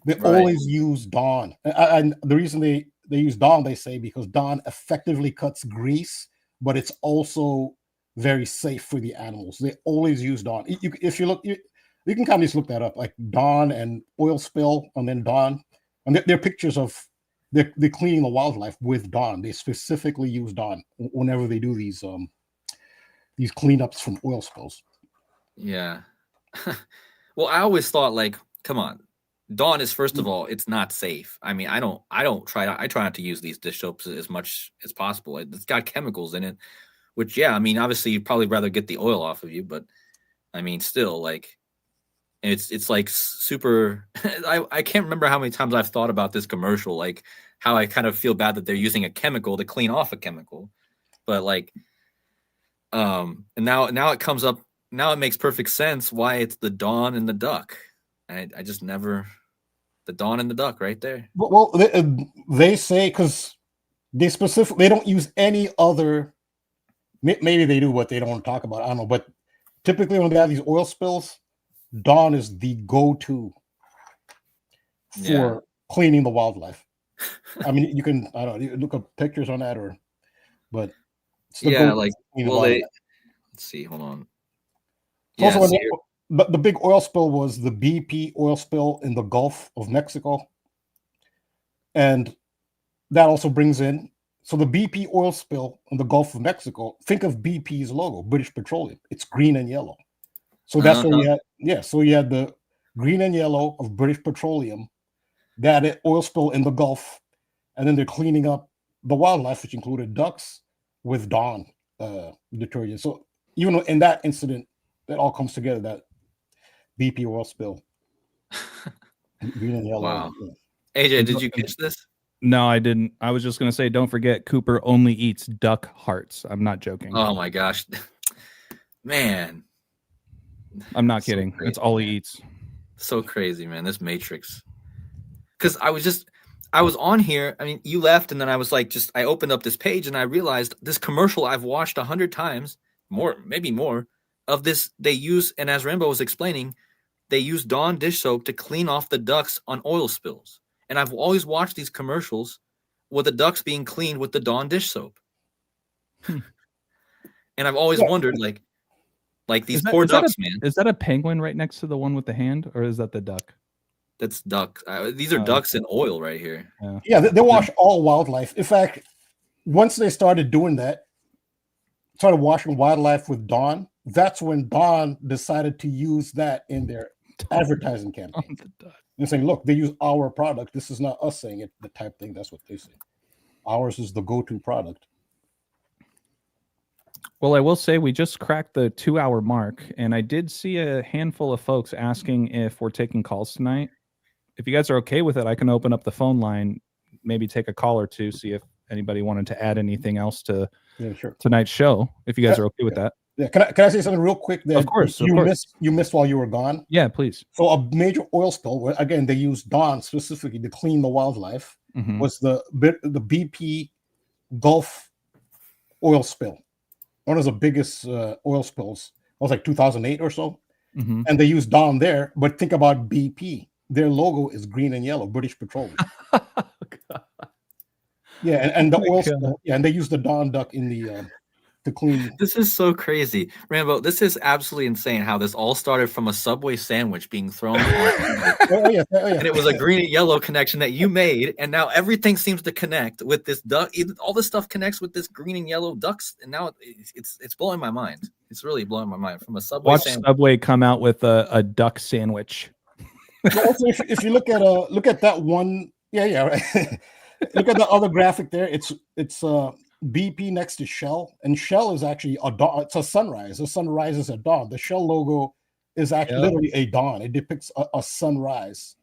they always use Dawn. And the reason they use Dawn, they say, because Dawn effectively cuts grease, but it's also very safe for the animals. They always use Dawn. If you look, you can kind of just look that up, like Dawn and oil spill, and then Dawn. And they're pictures of they're cleaning the wildlife with Dawn. They specifically use Dawn whenever they do these cleanups from oil spills. Yeah. Well, I always thought, like, come on, Dawn is, first of all, it's not safe. I mean, I try not to use these dish soaps as much as possible. It's got chemicals in it, which, yeah, I mean, obviously you'd probably rather get the oil off of you, but I mean, still, like, it's like super. I can't remember how many times I've thought about this commercial, like how I kind of feel bad that they're using a chemical to clean off a chemical, but like, and now it comes up now it makes perfect sense why it's the Dawn and the Duck. I just never, the Dawn and the Duck right there. Well, they say because they don't use any other. Maybe they do, but they don't want to talk about it. I don't know. But typically, when they have these oil spills, Dawn is the go-to for cleaning the wildlife. I mean, you can you look up pictures on that, but it's the let's see, hold on. Also, the big oil spill was the BP oil spill in the Gulf of Mexico, and that also brings in. So the BP oil spill in the Gulf of Mexico, think of BP's logo, British Petroleum. It's green and yellow. So that's where you had, so you had the green and yellow of British Petroleum, that oil spill in the Gulf, and then they're cleaning up the wildlife, which included ducks, with Dawn detergent. So even in that incident, that all comes together, that BP oil spill. Green and yellow. Wow. AJ, did you catch this? No, I didn't. I was just going to say, don't forget, Cooper only eats duck hearts. I'm not joking. Oh my gosh. Man. I'm not kidding. Crazy, that's all he eats. So crazy, man. This Matrix. Because I was on here. I mean, you left, and then I was like, I opened up this page, and I realized this commercial I've watched 100 times, maybe more, of this. They use, and as Rambo was explaining, they use Dawn dish soap to clean off the ducks on oil spills. And I've always watched these commercials with the ducks being cleaned with the Dawn dish soap. And I've always wondered, like these poor ducks, man. Is that a penguin right next to the one with the hand, or is that the duck? That's duck. These are ducks in oil right here. Yeah, they wash all wildlife. In fact, once they started doing that, started washing wildlife with Dawn, that's when Dawn decided to use that in their advertising campaign. And saying, look, they use our product. This is not us saying it, the type thing. That's what they say. Ours is the go-to product. Well, I will say we just cracked the 2-hour mark, and I did see a handful of folks asking if we're taking calls tonight. If you guys are okay with it, I can open up the phone line, maybe take a call or two, see if anybody wanted to add anything else to tonight's show, if you guys are okay with that. Yeah, can I say something real quick? That of course. You missed while you were gone. Yeah, please. So a major oil spill, where again they used Dawn specifically to clean the wildlife, was the BP Gulf oil spill. One of the biggest oil spills. It was like 2008 or so, and they used Dawn there. But think about BP; their logo is green and yellow, British Petroleum. Yeah, and the oil spill, and they used the Dawn duck in the. To clean. This is so crazy, Rambo. This is absolutely insane how this all started from a Subway sandwich being thrown on, and it was a green and yellow connection that you made, and now everything seems to connect with this duck. All this stuff connects with this green and yellow ducks, and now it's blowing my mind. It's really blowing my mind from a Subway sandwich. Subway come out with a duck sandwich. Also, if you look at that one, right. Look at the other graphic there. It's BP next to Shell, and Shell is actually a dawn. It's a sunrise. The sun rises at dawn. The Shell logo is actually literally a dawn. It depicts a sunrise.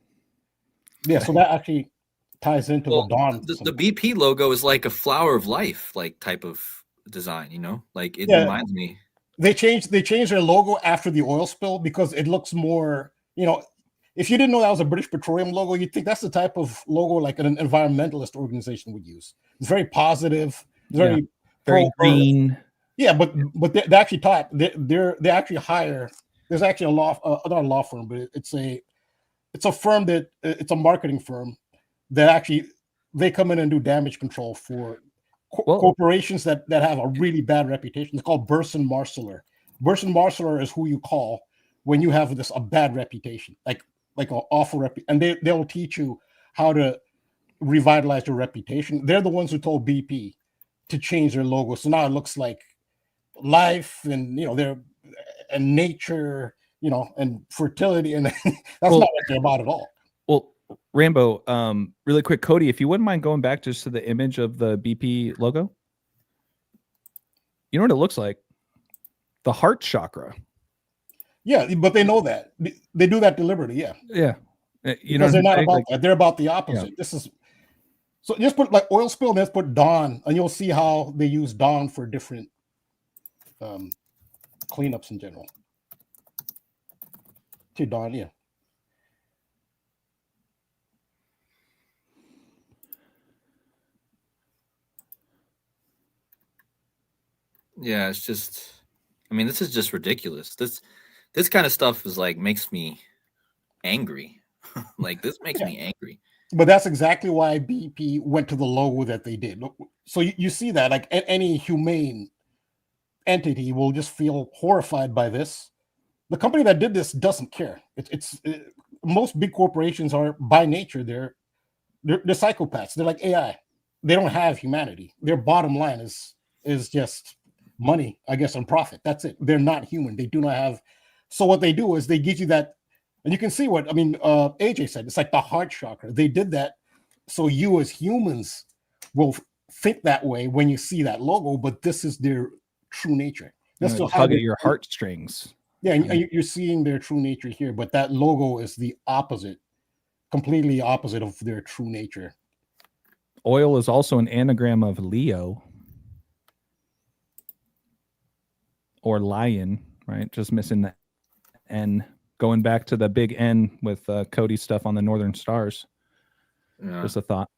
Yeah, so that actually ties into the dawn. The BP logo is like a flower of life, like type of design. Like it reminds me. They changed their logo after the oil spill because it looks more. If you didn't know that was a British Petroleum logo, you'd think that's the type of logo like an environmentalist organization would use. It's very positive. Very green. Yeah, but they actually type. They actually hire. There's actually a not a law firm, but it's a firm it's a marketing firm that actually they come in and do damage control for corporations that have a really bad reputation. It's called Burson Marsteller. Burson Marsteller is who you call when you have a bad reputation, like an awful and they'll teach you how to revitalize your reputation. They're the ones who told BP to change their logo, so now it looks like life and and nature, and fertility, and that's not what they're about at all. Well, Rambo, really quick, Cody, if you wouldn't mind going back just to the image of the BP logo. You know what it looks like? The heart chakra. Yeah, but they know that. They do that deliberately. Yeah. Yeah. Because they're not about that. They're about the opposite. Yeah. This is. So just put like oil spill, and let's put Dawn, and you'll see how they use Dawn for different cleanups in general. to dawn. Yeah. Yeah, it's just, I mean, this is just ridiculous. This kind of stuff is like makes me angry. Like this makes Yeah. me angry. But that's exactly why BP went to the logo that they did. So you see that like any humane entity will just feel horrified by this. The company that did this doesn't care. Most big corporations are by nature they're psychopaths. They're like AI. They don't have humanity. Their bottom line is just money, I guess, and profit. That's it. They're not human. They do not have. So what they do is they give you that, and you can see what I mean. AJ said it's like the heart chakra. They did that so you as humans will think that way when you see that logo. But this is their true nature. That's still how tug at your heartstrings. Yeah, and you're seeing their true nature here, but that logo is the opposite, completely opposite of their true nature. Oil is also an anagram of Leo or lion, right? Just missing the N. Going back to the big N with KODI stuff on the Northern Stars. Yeah. Just a thought.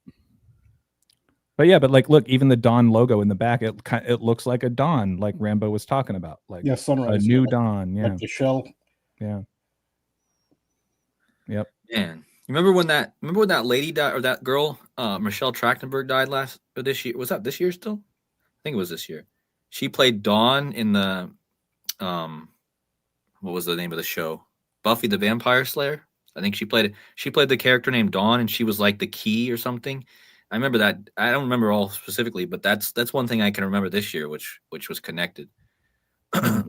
But yeah, but like, look, even the dawn logo in the back, it looks like a dawn, like Rambo was talking about, like sunrise, a new dawn, like the shell. Yeah. Yep. Man, remember when that lady died, or that girl, Michelle Trachtenberg died this year? Was that this year still? I think it was this year. She played Dawn in the what was the name of the show? Buffy the Vampire Slayer. I think she played the character named Dawn, and she was like the key or something. I remember that. I don't remember all specifically, but that's one thing I can remember this year, which was connected.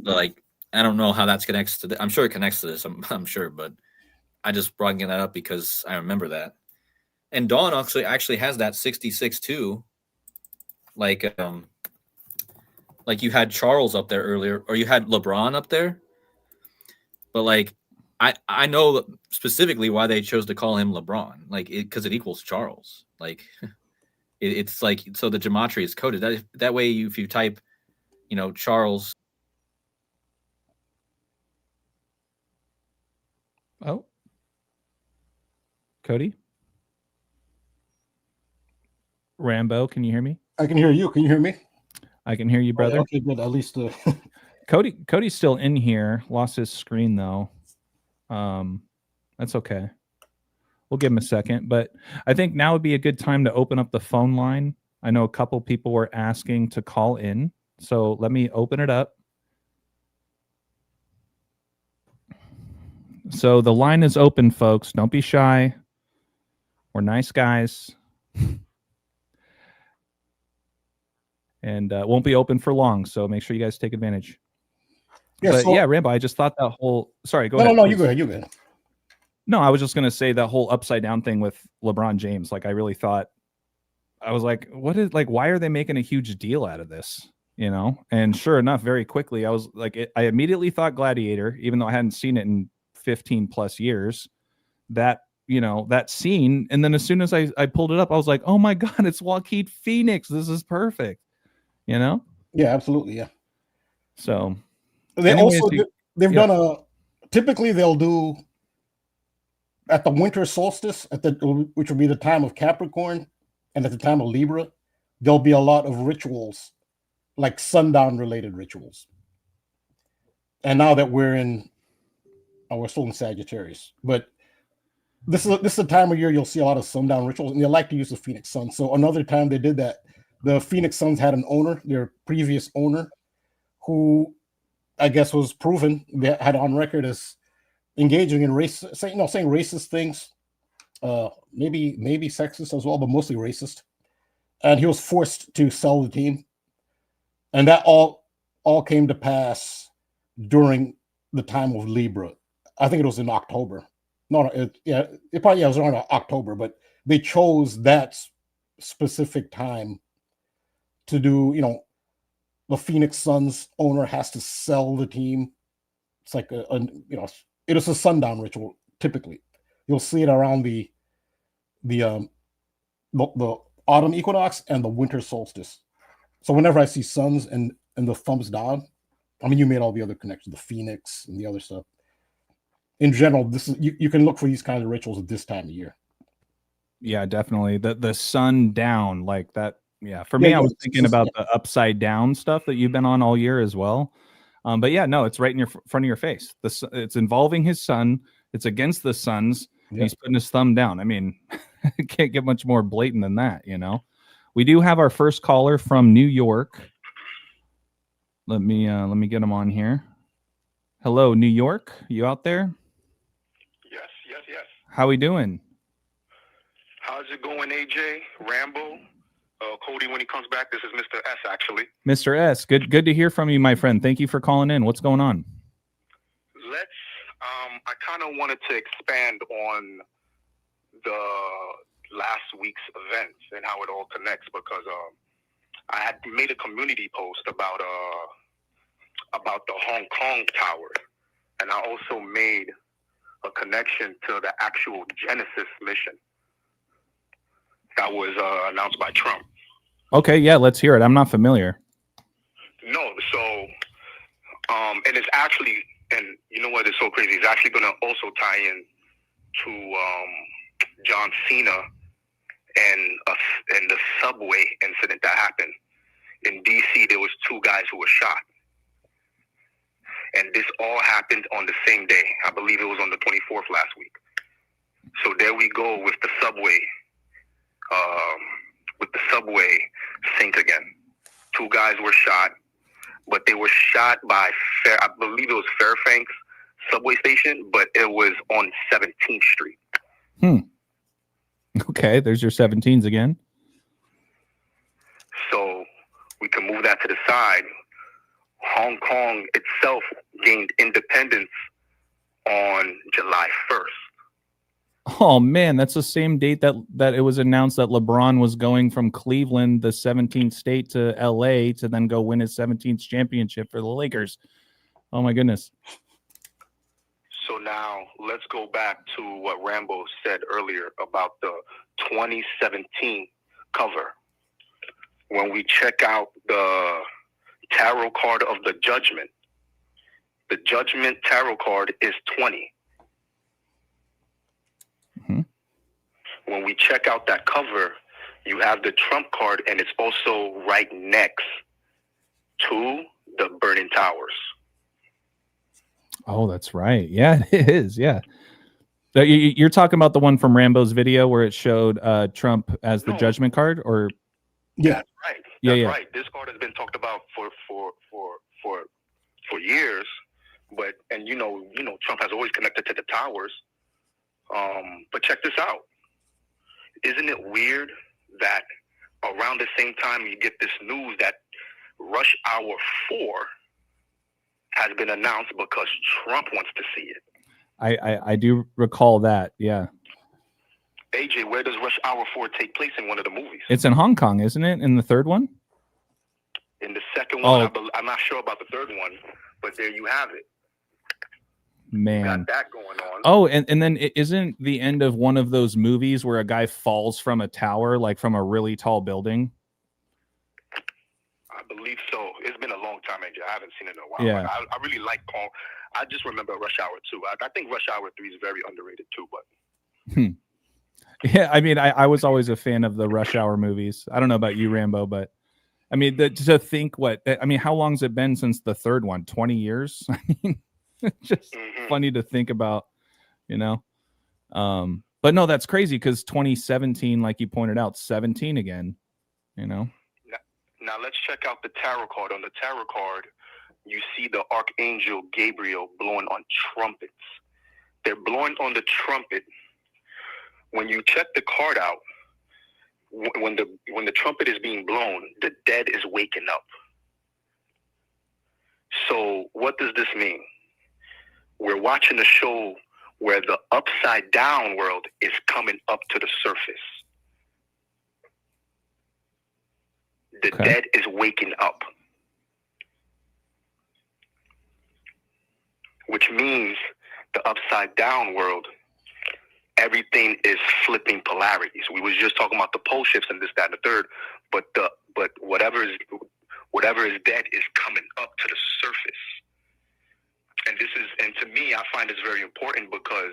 Like, I don't know how that's connects to. I'm sure it connects to this. I'm sure, but I just brought that up because I remember that. And Dawn actually has that 66 too. Like you had Charles up there earlier, or you had LeBron up there. But like, I know specifically why they chose to call him LeBron, like because it equals Charles. Like it's like, so the gematria is coded that way. If you type, Charles. Oh, KODI, Rambo, can you hear me? I can hear you. Can you hear me? I can hear you, brother. Okay, good. At least KODI's still in here. Lost his screen though. That's okay. We'll give him a second, but I think now would be a good time to open up the phone line. I know a couple people were asking to call in, so let me open it up. So the line is open, folks. Don't be shy. We're nice guys. And won't be open for long, so make sure you guys take advantage. Yeah, but yeah, Rambo, I just thought that whole... Sorry, go ahead. No, you go ahead. You go ahead. No, I was just going to say that whole upside down thing with LeBron James. Like, I really thought... I was like, why are they making a huge deal out of this? And sure enough, very quickly, I was like, I immediately thought Gladiator, even though I hadn't seen it in 15 plus years, that scene. And then as soon as I pulled it up, I was like, oh my God, it's Joaquin Phoenix. This is perfect. Yeah, absolutely. Yeah. So they've done typically they'll do at the winter solstice, which will be the time of Capricorn, and at the time of Libra, there'll be a lot of rituals, like sundown related rituals. And now that we're still in Sagittarius, but this is the time of year you'll see a lot of sundown rituals, and they like to use the Phoenix Sun. So another time they did that, the Phoenix Suns had an owner, their previous owner, who I guess was proven, they had on record as engaging in saying racist things, maybe sexist as well, but mostly racist. And he was forced to sell the team, and that all came to pass during the time of Libra. I think it was in October. It was around October, but they chose that specific time to do. The Phoenix Suns owner has to sell the team. It's like it is a sundown ritual. Typically, you'll see it around the autumn equinox and the winter solstice. So whenever I see suns and the thumbs down, I mean, you made all the other connections, the Phoenix and the other stuff. in general, this is you can look for these kinds of rituals at this time of year. Yeah, definitely. The sun down like that. Yeah, for me, I was thinking about the upside down stuff that you've been on all year as well. But yeah, no, it's right in your front of your face. It's involving his son. It's against the suns. And he's putting his thumb down. I mean, it can't get much more blatant than that, you know. We do have our first caller from New York. Let me get him on here. Hello, New York. You out there? Yes. How we doing? How's it going, AJ? Rambo? KODI, when he comes back, this is Mr. S, actually. Mr. S, good to hear from you, my friend. Thank you for calling in. What's going on? I kind of wanted to expand on the last week's events and how it all connects, because I had made a community post about the Hong Kong tower, and I also made a connection to the actual Genesis mission that was announced by Trump. Okay, yeah, let's hear it. I'm not familiar. No, so, and it's actually, and you know what is so crazy? It's actually going to also tie in to John Cena and the subway incident that happened. In D.C., there was 2 guys who were shot. And this all happened on the same day. I believe it was on the 24th last week. So there we go with the subway sync again. 2 guys were shot, but they were shot by, I believe it was Fairfax subway station, but it was on 17th Street. Okay, there's your 17s again. So we can move that to the side. Hong Kong itself gained independence on July 1st. Oh man, that's the same date that it was announced that LeBron was going from Cleveland, the 17th state, to LA to then go win his 17th championship for the Lakers. Oh my goodness. So now let's go back to what Rambo said earlier about the 2017 cover. When we check out the tarot card of the Judgment tarot card is 20. When we check out that cover, you have the Trump card, and it's also right next to the Burning Towers. Oh, that's right. Yeah, it is. Yeah. You're talking about the one from Rambo's video where it showed Trump as the Judgment card, or? Yeah. That's right. That's right. This card has been talked about for years, but you know, Trump has always connected to the towers. But check this out. Isn't it weird that around the same time you get this news that Rush Hour 4 has been announced because Trump wants to see it? I do recall that. Yeah. AJ, where does Rush Hour 4 take place in one of the movies? It's in Hong Kong, isn't it? In the third one? In the second one, I'm not sure about the third one, but there you have it. Man, you got that going on. Oh, and then isn't the end of one of those movies where a guy falls from a tower, like from a really tall building? I believe so. It's been a long time, AJ. I haven't seen it in a while. Yeah. I really like Paul. I just remember Rush Hour 2. I think Rush Hour 3 is very underrated too, but Yeah, I mean, I was always a fan of the Rush Hour movies. I don't know about you, Rambo, but I mean, to think how long's it been since the third one? 20 years? I mean, it's just funny to think about, you know? But no, that's crazy because 2017, like you pointed out, 17 again, you know? Now let's check out the tarot card. On the tarot card, you see the Archangel Gabriel blowing on trumpets. They're blowing on the trumpet. When you check the card out, when the trumpet is being blown, the dead is waking up. So what does this mean? We're watching a show where the upside down world is coming up to the surface. The dead is waking up. Which means the upside down world, everything is flipping polarities. We was just talking about the pole shifts and this, that, and the third, but whatever is dead is coming up to the surface. and to me, I find this very important because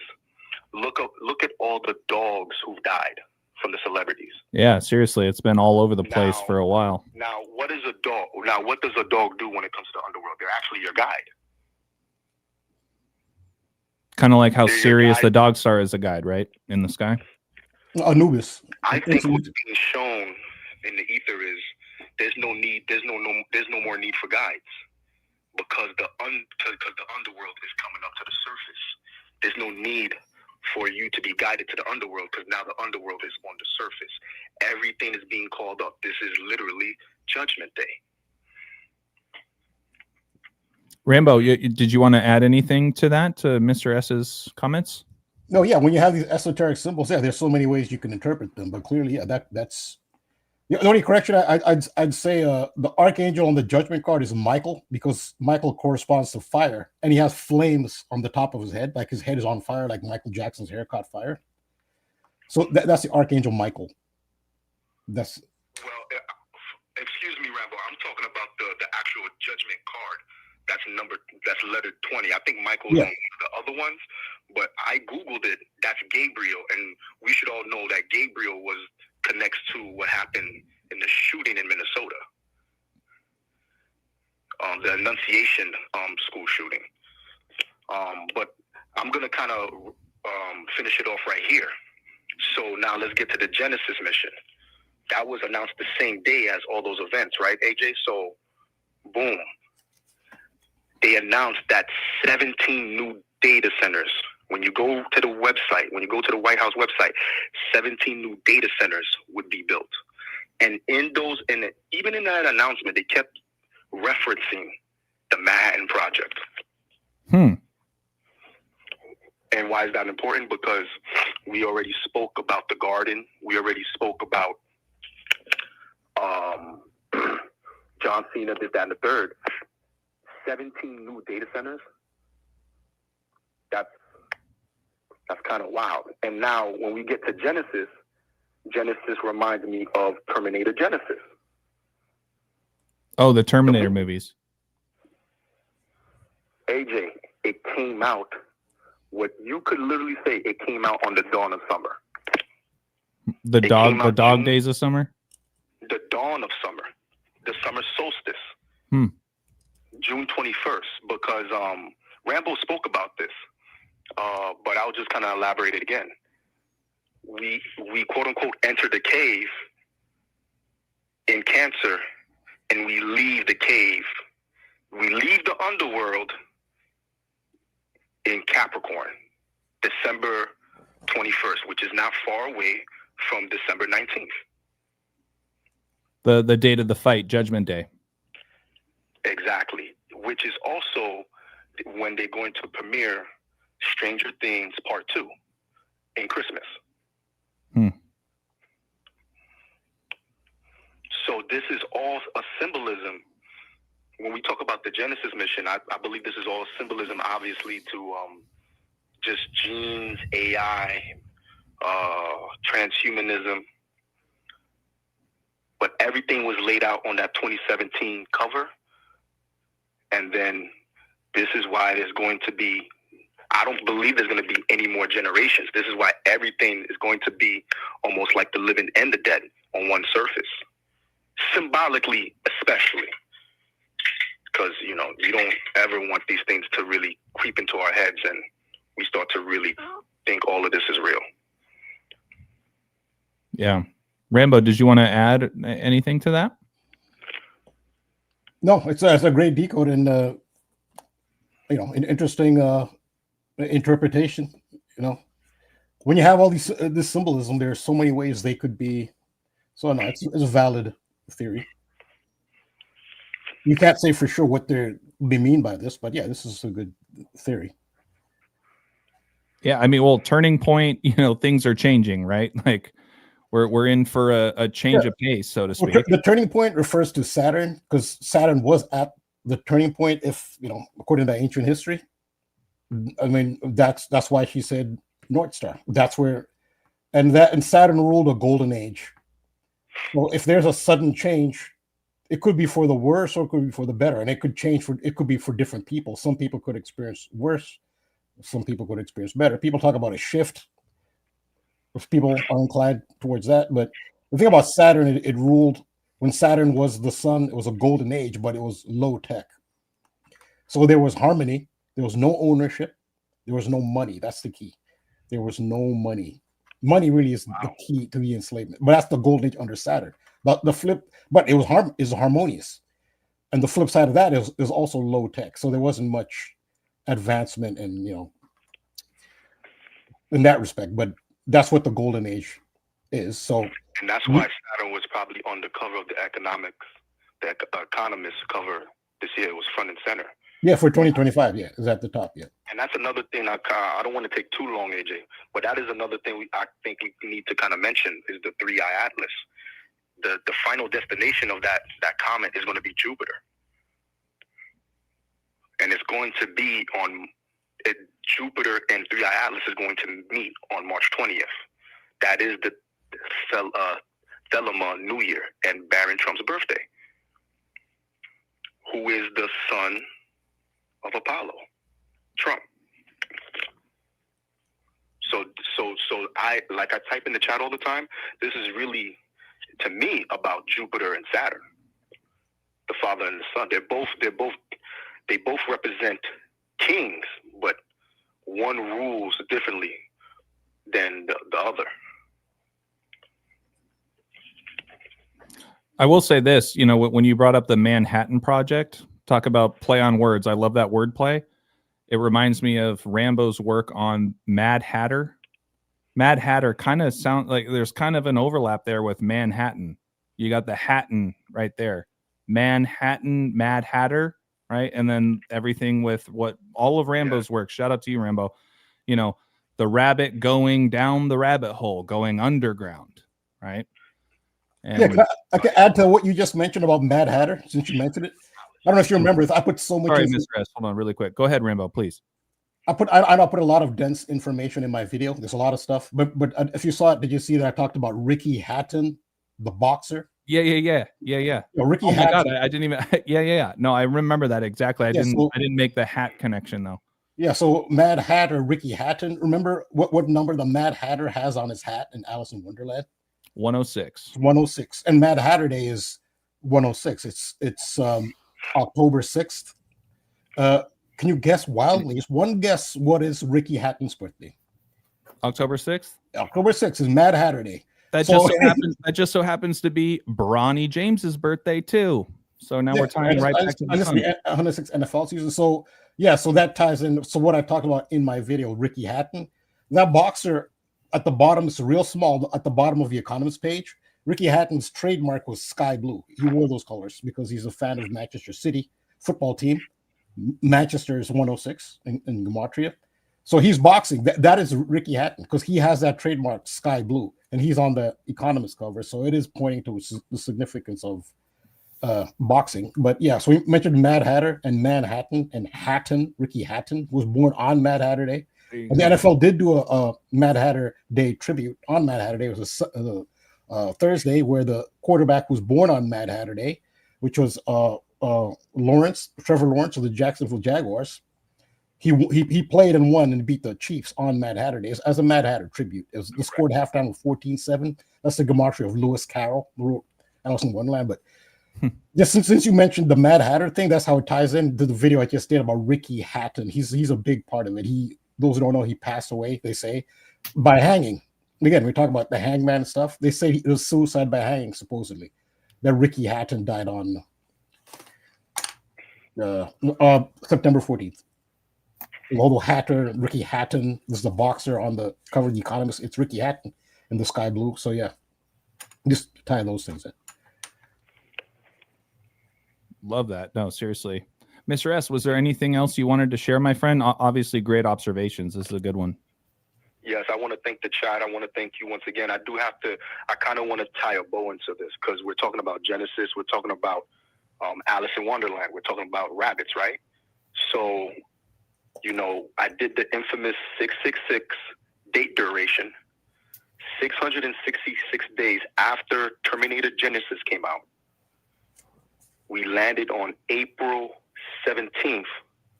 look at all the dogs who've died from the celebrities. Yeah, seriously, it's been all over the place Now- for a while. Now, what does a dog do when it comes to the underworld? They're actually your guide. Kind of like how They're your Sirius guide. the dog star is a guide, right? In the sky. Anubis. I think what's being shown in the ether is there's no more need for guides because the underworld is coming up to the surface. There's no need for you to be guided to the underworld because now the underworld is on the surface. Everything is being called up. This is literally Judgment Day. Rambo, did you want to add anything to that, to Mr. S's comments? No, yeah, when you have these esoteric symbols, yeah, there's so many ways you can interpret them, but clearly, yeah, that's the only correction I'd say. The archangel on the judgment card is Michael, because Michael corresponds to fire, and he has flames on the top of his head, like his head is on fire, like Michael Jackson's hair caught fire. So that's the archangel Michael. That's Excuse me, Rambo. I'm talking about the actual judgment card. That's letter 20. I think Michael's on the other ones, but I Googled it. That's Gabriel, and we should all know that Gabriel connects to what happened in the shooting in Minnesota, the Annunciation school shooting. But I'm gonna kind of finish it off right here. So now let's get to the Genesis mission. That was announced the same day as all those events, right, AJ? So, boom. They announced that 17 new data centers. When you go to the website, when you go to the White House website, 17 new data centers would be built. And even in that announcement, they kept referencing the Manhattan Project. And why is that important? Because we already spoke about the garden. We already spoke about John Cena, this, that, and the third. 17 new data centers. That's kind of wild. And now when we get to Genesis reminds me of Terminator Genesis. Oh, the Terminator movies. AJ, it came out, what you could literally say, it came out on the dawn of summer. The dog days of summer? The dawn of summer. The summer solstice. June 21st, because Rambo spoke about this, but I'll just kind of elaborate it again. We quote unquote enter the cave in Cancer, and we leave the cave. We leave the underworld in Capricorn, December 21st, which is not far away from December 19th. The date of the fight, Judgment Day. Exactly, which is also when they're going to premiere Stranger Things Part 2 in Christmas. So this is all a symbolism. When we talk about the Genesis mission, I believe this is all symbolism, obviously, to just genes, AI, transhumanism. But everything was laid out on that 2017 cover. And then this is why there's going to be, I don't believe there's going to be any more generations. This is why everything is going to be almost like the living and the dead on one surface. Symbolically, especially. Because, you don't ever want these things to really creep into our heads and we start to really think all of this is real. Yeah. Rambo, did you want to add anything to that? No, it's a great decode and an interesting interpretation. When you have all this symbolism, there's so many ways they could be. So no, it's a valid theory. You can't say for sure what they mean by this, but yeah, this is a good theory. Yeah, I mean, well, turning point. Things are changing, right? Like we're in for a change of pace, so to speak. The turning point refers to Saturn, because Saturn was at the turning point. If according to ancient history, I mean that's why she said North Star. That's where, and Saturn ruled a golden age. Well, if there's a sudden change, it could be for the worse or it could be for the better, and it could change it could be for different people. Some people could experience worse, some people could experience better. People talk about a shift if people are inclined towards that. But the thing about Saturn, it ruled when Saturn was the sun, it was a golden age, but it was low tech. So there was harmony, there was no ownership, there was no money. That's the key. There was no money. Money really is the key to the enslavement. But that's the golden age under Saturn. But the flip, but it was harmonious. And the flip side of that is also low tech. So there wasn't much advancement and in that respect. But that's what the golden age is. So and that's why Saturn was probably on the cover of the Economist cover this year. It was front and center. Yeah, for 2025, yeah, is at the top, yeah. And that's another thing. I don't want to take too long, AJ, but that is another thing I think we need to kind of mention is the 3-eye atlas. The final destination of that comet is going to be Jupiter, and it's going to be on Jupiter and 3-eye atlas is going to meet on March 20th. That is the Thelema New Year and Barron Trump's birthday, who is the son of Apollo, Trump. So I type in the chat all the time. This is really, to me, about Jupiter and Saturn, the father and the son. They both represent kings, but one rules differently than the other. I will say this, when you brought up the Manhattan Project, talk about play on words. I love that word play. It reminds me of Rambo's work on Mad Hatter. Mad Hatter kind of sound like there's kind of an overlap there with Manhattan. You got the Hatton right there. Manhattan, Mad Hatter, right? And then everything with what all of Rambo's work. Shout out to you, Rambo. The rabbit going down the rabbit hole, going underground, right? And I can add to what you just mentioned about Mad Hatter, since you mentioned it. I don't know if you remember. I put so much. Sorry, Mr. S. Hold on, really quick. Go ahead, Rambo, please. I put a lot of dense information in my video. There's a lot of stuff, but if you saw it, did you see that I talked about Ricky Hatton, the boxer? Yeah. Ricky oh Hatton. My God, I didn't even. Yeah. No, I remember that exactly. I didn't make the hat connection though. Yeah. So Mad Hatter, Ricky Hatton. Remember what number the Mad Hatter has on his hat in Alice in Wonderland? 106. 106, and Mad Hatter Day is 106. It's October 6th. Can you guess wildly? Just one guess. What is Ricky Hatton's birthday? October 6th. October 6th is Mad Hatter Day. That just so happens to be Bronny James's birthday too. So now we're tying right back to the 106 NFL season. So so that ties in. So what I talked about in my video, Ricky Hatton, that boxer at the bottom, it's real small at the bottom of the Economist page. Ricky Hatton's trademark was sky blue. He wore those colors because he's a fan of Manchester City football team. Manchester is 106 in Gematria. So he's boxing. That is Ricky Hatton because he has that trademark sky blue, and he's on the Economist cover. So it is pointing to the significance of boxing. But yeah, so we mentioned Mad Hatter and Manhattan and Hatton. Ricky Hatton was born on Mad Hatter Day. And the NFL did do a Mad Hatter Day tribute on Mad Hatter Day. It was a Thursday where the quarterback was born on Mad Hatter Day, which was Trevor Lawrence of the Jacksonville Jaguars. He played and won and beat the Chiefs on Mad Hatter Day as a Mad Hatter tribute. It scored halftime with 14-7. That's the gematria of Lewis Carroll, who wrote Alice in Wonderland. But just since you mentioned the Mad Hatter thing, that's how it ties into the video I just did about Ricky Hatton. He's a big part of it. Those who don't know, he passed away, they say, by hanging. Again, we talk about the hangman stuff. They say it was suicide by hanging, supposedly. That Ricky Hatton died on September 14th. Hatter, Ricky Hatton was the boxer on the cover of The Economist. It's Ricky Hatton in the sky blue. So yeah, just tie those things in. Love that. No, seriously. Mr. S, was there anything else you wanted to share, my friend? Obviously, great observations. This is a good one. Yes, I want to thank the chat. I want to thank you once again. I kind of want to tie a bow into this because we're talking about Genesis. We're talking about Alice in Wonderland. We're talking about rabbits, right? So, I did the infamous 666 date duration, 666 days after Terminator Genesis came out. We landed on April 17th,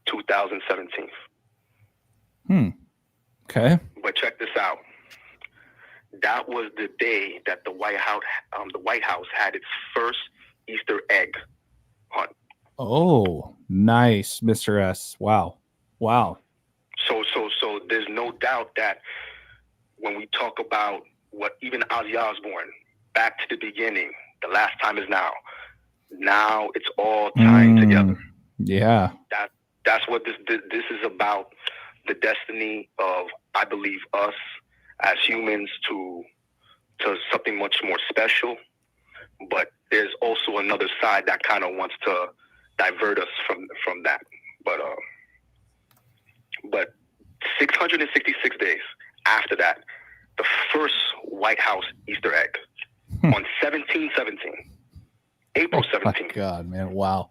2017. Okay. But check this out. That was the day that the White House had its first Easter egg hunt. Oh, nice, Mr. S. Wow. So there's no doubt that when we talk about what even Ozzy Osbourne, back to the beginning, the last time is now. Now it's all tying together. Yeah. That's what this is about. The destiny of, I believe, us as humans to something much more special. But there's also another side that kind of wants to divert us from that. But 666 days after that, the first White House Easter egg on 1717, April 17th. My God, man! Wow.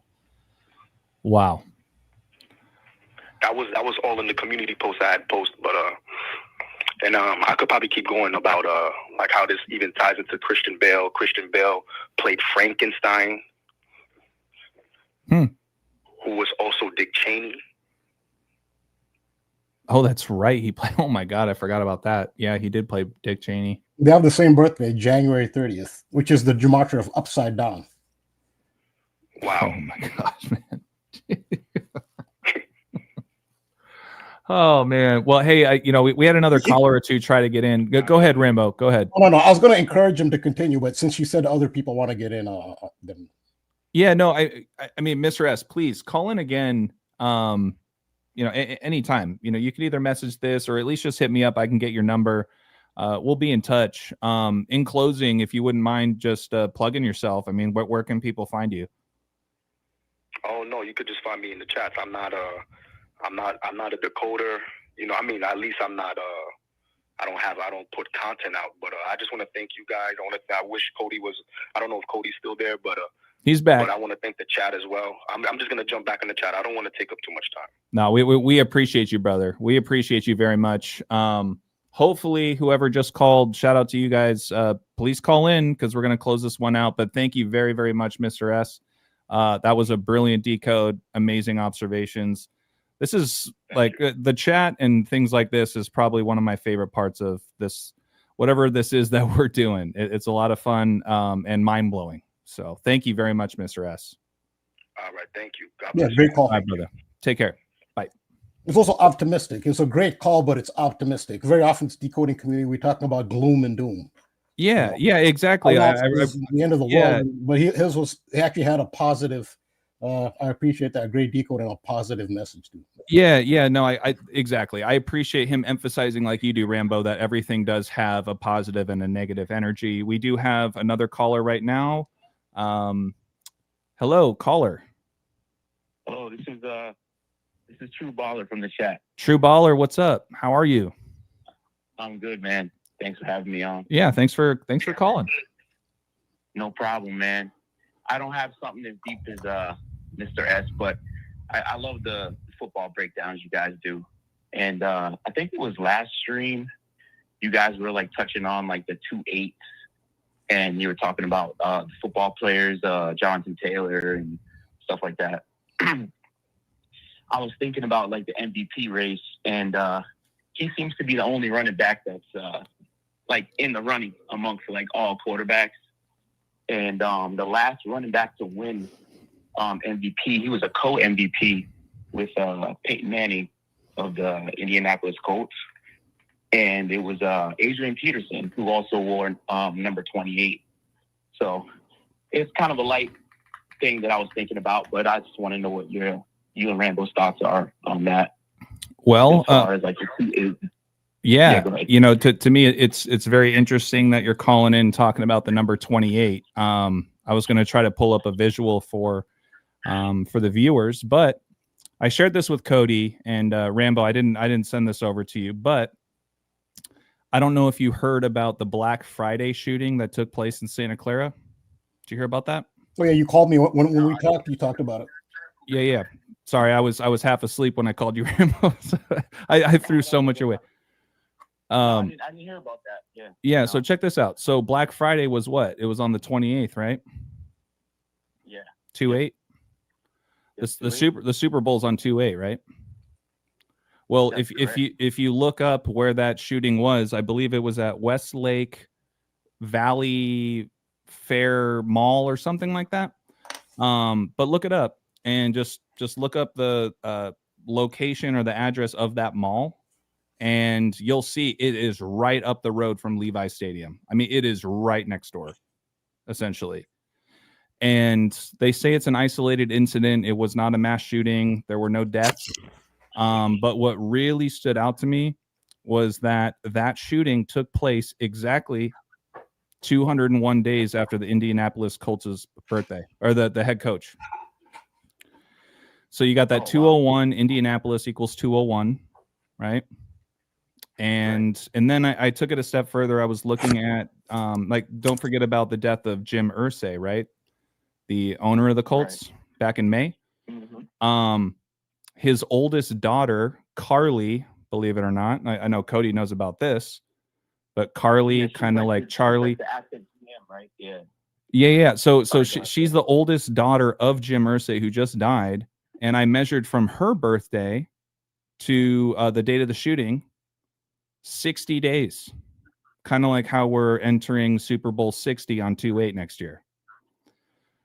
That was all in the community post I had posted, but and I could probably keep going about like how this even ties into Christian Bale. Christian Bale played Frankenstein, who was also Dick Cheney. Oh, that's right. He played. Oh my God, I forgot about that. Yeah, he did play Dick Cheney. They have the same birthday, January 30th, which is the gematria of upside down. Wow. Oh my gosh, man. Oh man. Well, hey, we had another caller or two try to get in. Go ahead, Rambo. Go ahead. No. I was going to encourage him to continue, but since you said other people want to get in, then. Yeah, no, I mean, Mr. S, please call in again. Anytime. You can either message this or at least just hit me up. I can get your number. We'll be in touch. In closing, if you wouldn't mind just plugging yourself. I mean, where can people find you? Oh no, you could just find me in the chats. I'm not a decoder. At least I'm not I don't put content out, but I just want to thank you guys. I wish KODI was, I don't know if KODI's still there, but he's back. But I want to thank the chat as well. I'm just going to jump back in the chat. I don't want to take up too much time. No, we appreciate you, brother. We appreciate you very much. Hopefully whoever just called, shout out to you guys. Please call in because we're going to close this one out, but thank you very, very much, Mr. S. That was a brilliant decode. Amazing observations. This is like the chat and things like this is probably one of my favorite parts of this, whatever this is that we're doing. It's a lot of fun and mind blowing. So thank you very much, Mr. S. All right. Thank you. God bless Great call. Bye, brother. Take care. Bye. It's also optimistic. It's a great call, but it's optimistic. Very often it's decoding community. We're talking about gloom and doom. Yeah. Yeah, exactly. The end of the world, but his he actually had a positive. I appreciate that. Great decoding, a positive message too. Yeah. No, I exactly. I appreciate him emphasizing, like you do, Rambo, that everything does have a positive and a negative energy. We do have another caller right now. Hello, caller. Hello, this is True Baller from the chat. True Baller, what's up? How are you? I'm good, man. Thanks for having me on. Yeah, thanks for calling. No problem, man. I don't have something as deep as Mr. S, but I love the football breakdowns you guys do. And I think it was last stream, you guys were like touching on like the 2-8s, and you were talking about the football players, Jonathan Taylor and stuff like that. I was thinking about like the MVP race, and he seems to be the only running back that's like in the running amongst like all quarterbacks. And the last running back to win MVP, he was a co-MVP with Peyton Manning of the Indianapolis Colts. And it was Adrian Peterson, who also wore number 28. So it's kind of a light thing that I was thinking about, but I just want to know what you and Rambo's thoughts are on that. Well, as far as like yeah, to me, it's very interesting that you're calling in talking about the number 28. I was going to try to pull up a visual for the viewers, but I shared this with KODI and Rambo. I didn't send this over to you, but I don't know if you heard about the Black Friday shooting that took place in Santa Clara. Did you hear about that? Oh yeah, you called me when we talked. You talked about it. Yeah. Sorry, I was half asleep when I called you, Rambo. I threw so much away. I didn't hear about that. Yeah. So check this out. So Black Friday was what? It was on the 28th, right? Yeah. 2/8. The Super Bowl's on 2/8, right? Well, if you look up where that shooting was, I believe it was at Westlake Valley Fair Mall or something like that. But look it up and just look up the location or the address of that mall, and you'll see it is right up the road from Levi Stadium. I mean, it is right next door, essentially. And they say it's an isolated incident. It was not a mass shooting. There were no deaths. But what really stood out to me was that shooting took place exactly 201 days after the Indianapolis Colts' birthday, or the head coach. So you got that 201, Indianapolis equals 201, right? And then I took it a step further. I was looking at, don't forget about the death of Jim Irsay, right? The owner of the Colts back in May. Mm-hmm. His oldest daughter, Carly, believe it or not, I know Cody knows about this, but Carly, kind of like Charlie. Right? Yeah. Yeah. So she's the oldest daughter of Jim Irsay, who just died. And I measured from her birthday to the date of the shooting, 60 days. Kind of like how we're entering Super Bowl 60 on 2/8 next year.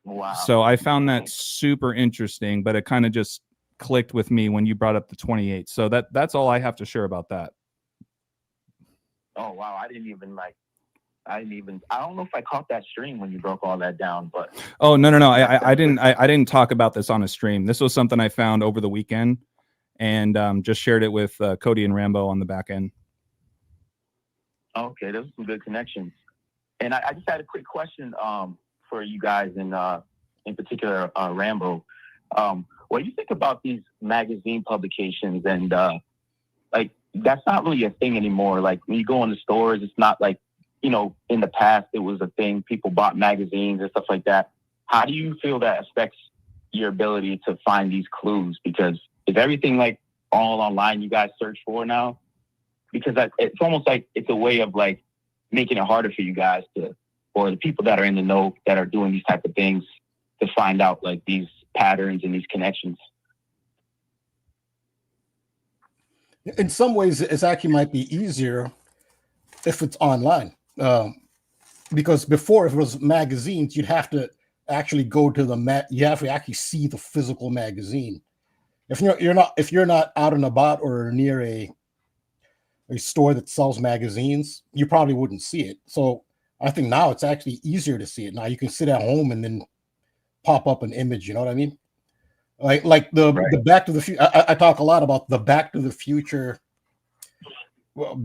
Wow. So I found that super interesting, but it kind of just clicked with me when you brought up the 28. So that's all I have to share about that. Oh wow, I don't know if I caught that stream when you broke all that down, but oh no, I didn't talk about this on a stream. This was something I found over the weekend, and just shared it with Cody and Rambo on the back end. Okay, those are some good connections. And I just had a quick question for you guys, and in particular Rambo. What do you think about these magazine publications? And like, that's not really a thing anymore. Like, when you go in the stores, it's not like, you know, in the past it was a thing. People bought magazines and stuff like that. How do you feel that affects your ability to find these clues? Because is everything like all online you guys search for now? Because it's almost like it's a way of like making it harder for you guys to, or the people that are in the know that are doing these type of things, to find out like these patterns and these connections. In some ways, it actually might be easier if it's online, because before, if it was magazines, you'd have to actually go to you have to actually see the physical magazine. If you're not out and about or near a store that sells magazines, you probably wouldn't see it. So I think now it's actually easier to see it. Now you can sit at home and then pop up an image. You know what I mean? Like the Back to the Future. I talk a lot about the Back to the Future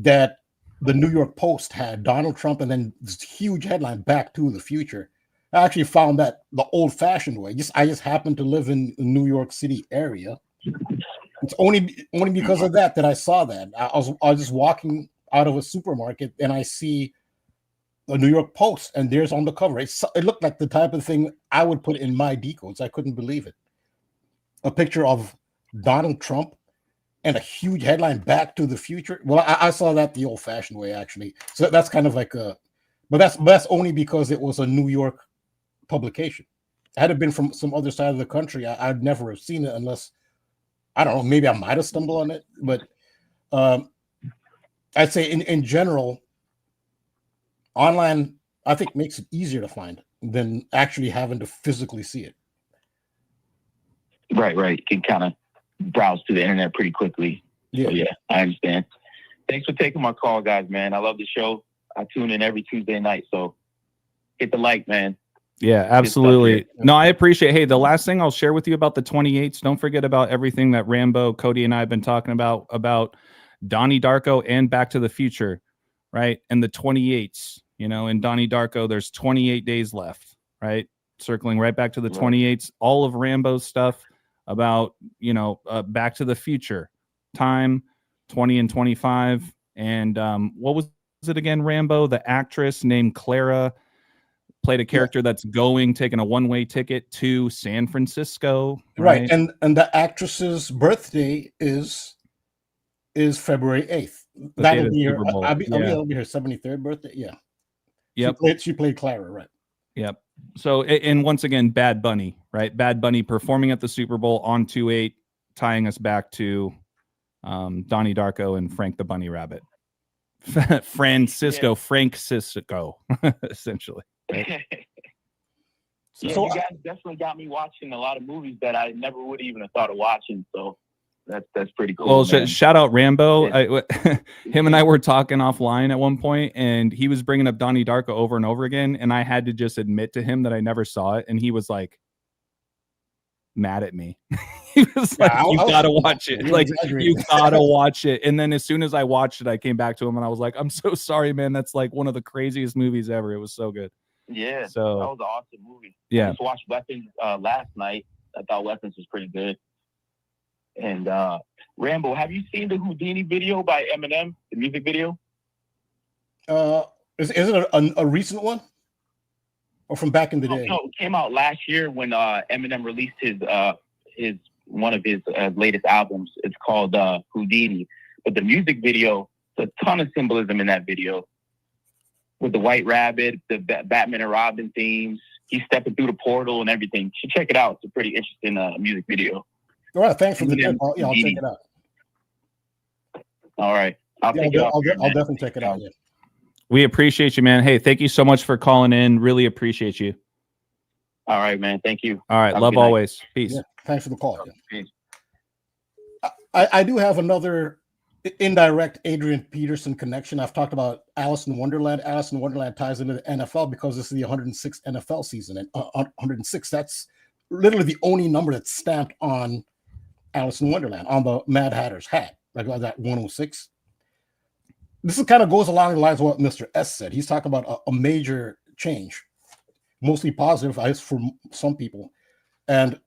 that the New York Post had Donald Trump, and then this huge headline, Back to the Future. I actually found that the old-fashioned way. I just happen to live in the New York City area. It's only because of that I saw that. I was just walking out of a supermarket and I see a New York Post, and there's on the cover. It looked like the type of thing I would put in my decodes. I couldn't believe it. A picture of Donald Trump and a huge headline, Back to the Future. Well, I saw that the old-fashioned way, actually. So that's kind of like but that's only because it was a New York publication. Had it been from some other side of the country, I'd never have seen it unless, I don't know, maybe I might have stumbled on it. But I'd say in general, online, I think, makes it easier to find than actually having to physically see it. Right. You can kind of browse through the internet pretty quickly. Yeah. So, yeah, I understand. Thanks for taking my call, guys, man. I love the show. I tune in every Tuesday night, so hit the like, man. Yeah, absolutely. No, I appreciate. Hey, the last thing I'll share with you about the 28s, don't forget about everything that Rambo, Cody, and I have been talking about Donnie Darko and Back to the Future, right? And the 28s, you know, in Donnie Darko, there's 28 days left, right? Circling right back to the 28s, all of Rambo's stuff about, you know, Back to the Future, time 20 and 25. And what was it again, Rambo? The actress named Clara played a character that's taking a one-way ticket to San Francisco. Right. And the actress's birthday is February 8th. That'll be her 73rd birthday. Yeah. Yep. She played Clara, right? Yep. So, and once again, Bad Bunny, right? Bad Bunny performing at the Super Bowl on 2/8, tying us back to Donnie Darko and Frank the Bunny Rabbit. Francisco, essentially. Right? Yeah, you guys definitely got me watching a lot of movies that I never would even have thought of watching. So that's pretty cool. Well, shout out Rambo. Him and I were talking offline at one point, and he was bringing up Donnie Darko over and over again, and I had to just admit to him that I never saw it, and he was like mad at me. He was like, "You gotta watch it. Like, you gotta watch it." And then as soon as I watched it, I came back to him and I was like, "I'm so sorry, man. That's like one of the craziest movies ever. It was so good." Yeah, so that was an awesome movie. Yeah, I just watched Weapons last night. I thought Weapons was pretty good. And Rambo, have you seen the Houdini video by Eminem, the music video? Is it a recent one, or from back in the day? No, it came out last year when Eminem released his one of his latest albums. It's called Houdini. But the music video, there's a ton of symbolism in that video, with the White Rabbit, the Batman and Robin themes. He's stepping through the portal and everything. You should check it out. It's a pretty interesting music video. All right, thanks for the tip. I'll check it out. All right. I'll definitely check it out. Yeah. We appreciate you, man. Hey, thank you so much for calling in. Really appreciate you. All right, man. Thank you. All right. Love always. Peace. Yeah, thanks for the call. Yeah. I do have another indirect Adrian Peterson connection. I've talked about Alice in Wonderland. Alice in Wonderland ties into the NFL because this is the 106th NFL season. And 106, that's literally the only number that's stamped on Alice in Wonderland, on the Mad Hatter's hat, like that 106. This is kind of goes along the lines of what Mr. S said. He's talking about a major change, mostly positive, I guess, for some people. And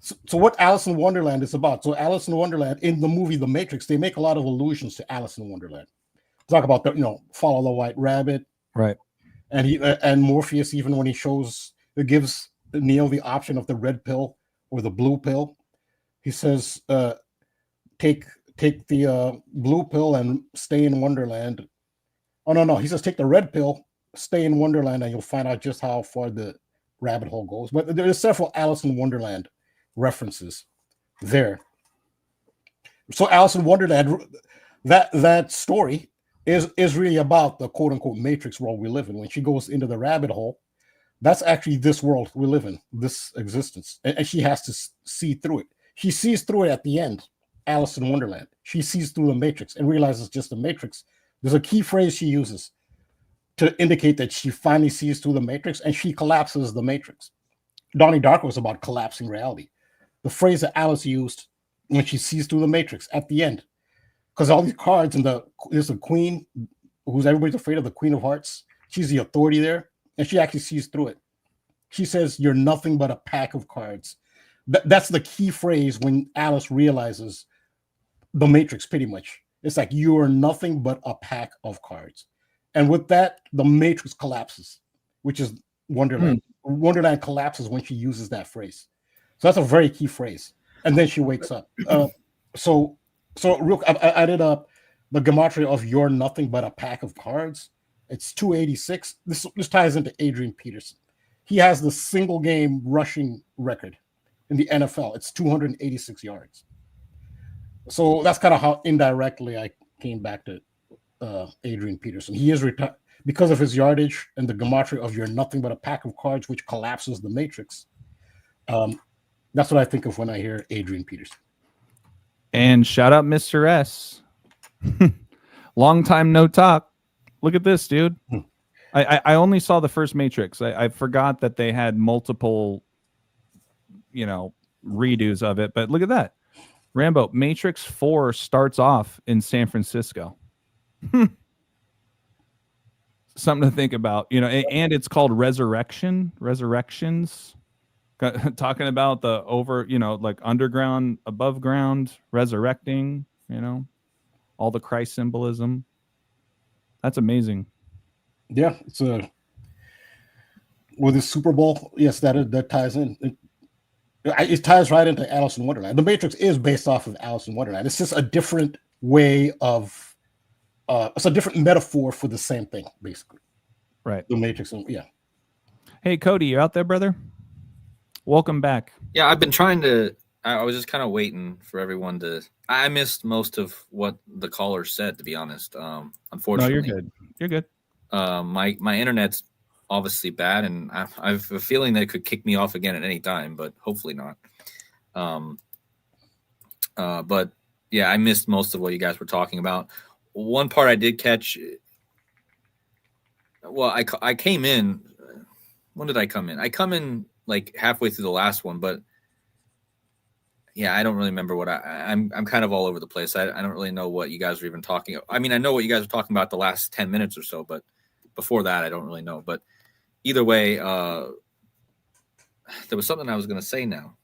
so what Alice in Wonderland is about. So Alice in Wonderland, in the movie The Matrix, they make a lot of allusions to Alice in Wonderland. Talk about the, follow the white rabbit. Right. And and Morpheus, even when it gives Neo the option of the red pill or the blue pill, he says, take the blue pill and stay in Wonderland. Oh, no. He says, take the red pill, stay in Wonderland, and you'll find out just how far the rabbit hole goes. But there's several Alice in Wonderland references there. So Alice in Wonderland, that story is really about the quote unquote matrix world we live in. When she goes into the rabbit hole, that's actually this world we live in, this existence, and she has to see through it. She sees through it at the end. Alice in Wonderland, she sees through the matrix and realizes it's just a matrix. There's a key phrase she uses to indicate that she finally sees through the matrix, and she collapses the matrix. Donnie Darko was about collapsing reality. The phrase that Alice used when she sees through the matrix at the end, because all these cards and there's the queen, who's everybody's afraid of, the Queen of Hearts. She's the authority there, and she actually sees through it. She says, "You're nothing but a pack of cards." That's the key phrase when Alice realizes the matrix. Pretty much, it's like, you are nothing but a pack of cards, and with that, the matrix collapses, which is Wonderland. Wonderland collapses when she uses that phrase. So that's a very key phrase. And then she wakes up. So real, I added up the gematria of "you're nothing but a pack of cards." It's 286. This ties into Adrian Peterson. He has the single game rushing record in the NFL. It's 286 yards. So that's kind of how indirectly I came back to Adrian Peterson. He is retired because of his yardage and the gematria of "you're nothing but a pack of cards," which collapses the matrix. That's what I think of when I hear Adrian Peterson. And shout out Mr. S. Long time no talk. Look at this, dude. I only saw the first Matrix. I forgot that they had multiple, redos of it. But look at that. Rambo, Matrix 4 starts off in San Francisco. Something to think about, and it's called Resurrections. Talking about the like underground, above ground, resurrecting, all the Christ symbolism. That's amazing. Yeah, it's with the Super Bowl. Yes, that ties in. It ties right into Alice in Wonderland. The Matrix is based off of Alice in Wonderland. It's just a different way of. It's a different metaphor for the same thing, basically. Right. The Matrix, yeah. Hey, Cody, you out there, brother? Welcome back. Yeah, I've been trying to. I was just kind of waiting for everyone to. I missed most of what the caller said, to be honest. Unfortunately, No, you're good. You're good. My internet's obviously bad, and I have a feeling that it could kick me off again at any time, but hopefully not. But yeah, I missed most of what you guys were talking about. One part I did catch. Well, I came in. When did I come in? I come in like halfway through the last one, but yeah, I don't really remember what I'm kind of all over the place. I don't really know what you guys were even talking about. I mean, I know what you guys were talking about the last 10 minutes or so, but before that, I don't really know. But either way, there was something I was going to say now.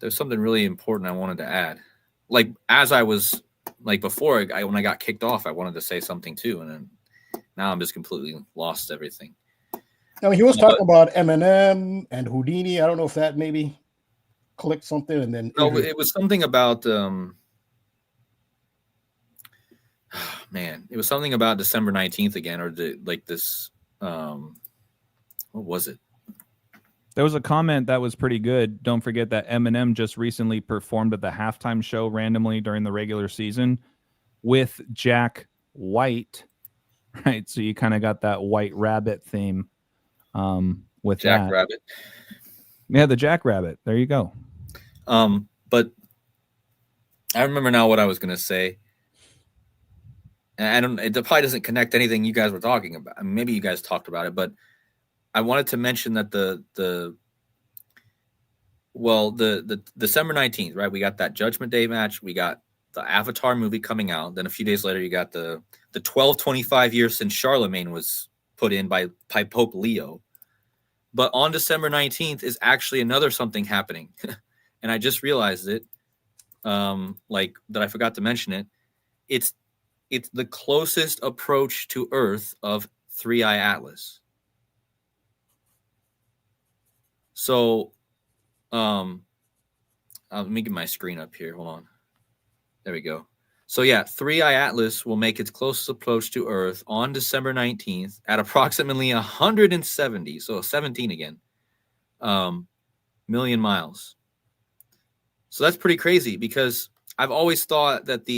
There's something really important I wanted to add. Like, as I was, like, before, when I got kicked off, I wanted to say something too. And then now I'm just completely lost everything. Now, he was talking about Eminem and Houdini. I don't know if that maybe clicked something. And then no, it was something about man, it was something about December 19th again, or this what was it? There was a comment that was pretty good. Don't forget that Eminem just recently performed at the halftime show randomly during the regular season with Jack White, right? So you kind of got that White Rabbit theme with Jack that. Rabbit. Yeah, the Jack Rabbit. There you go. But I remember now what I was going to say. And it probably doesn't connect to anything you guys were talking about. I mean, maybe you guys talked about it, but I wanted to mention that the December 19th, right? We got that Judgment Day match. We got the Avatar movie coming out. Then a few days later, you got the 1225 years since Charlemagne was put in by Pope Leo. But on December 19th is actually another something happening. And I just realized it, like that I forgot to mention it. It's the closest approach to Earth of 3-Eye Atlas. So, let me get my screen up here. Hold on. There we go. So yeah, 3-Eye Atlas will make its closest approach to Earth on December 19th at approximately 170, so 17 again, million miles. So that's pretty crazy, because I've always thought that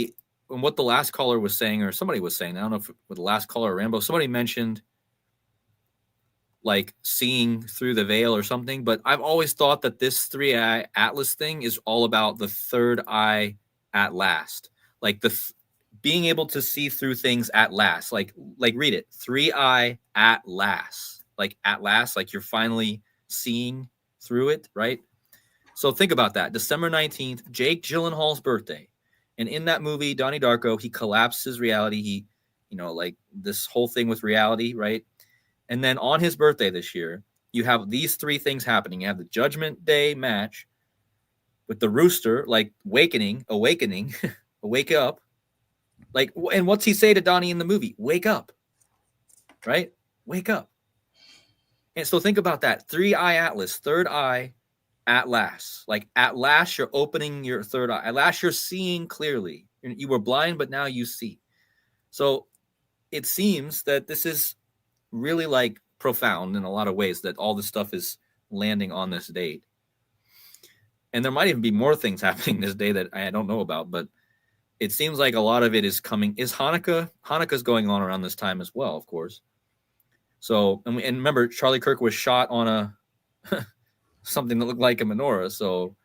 and what the last caller was saying, or somebody was saying, I don't know if with the last caller or Rambo, somebody mentioned like seeing through the veil or something, but I've always thought that this 3-Eye Atlas thing is all about the third eye at last, like being able to see through things at last, like read it, 3-Eye at last, like at last, like you're finally seeing through it, right? So think about that. December 19th, Jake Gyllenhaal's birthday. And in that movie, Donnie Darko, he collapses reality. He, like this whole thing with reality, right? And then on his birthday this year, you have these three things happening. You have the Judgment Day match with the rooster, like awakening, wake up. Like, and what's he say to Donnie in the movie? Wake up, right? Wake up. And so think about that. 3-Eye Atlas, third eye at last. Like at last, you're opening your third eye. At last, you're seeing clearly. You were blind, but now you see. So it seems that this is really like profound in a lot of ways, that all this stuff is landing on this date. And there might even be more things happening this day that I don't know about, but it seems like a lot of it is coming. Is Hanukkah's going on around this time as well, of course. So, and remember, Charlie Kirk was shot on a something that looked like a menorah. So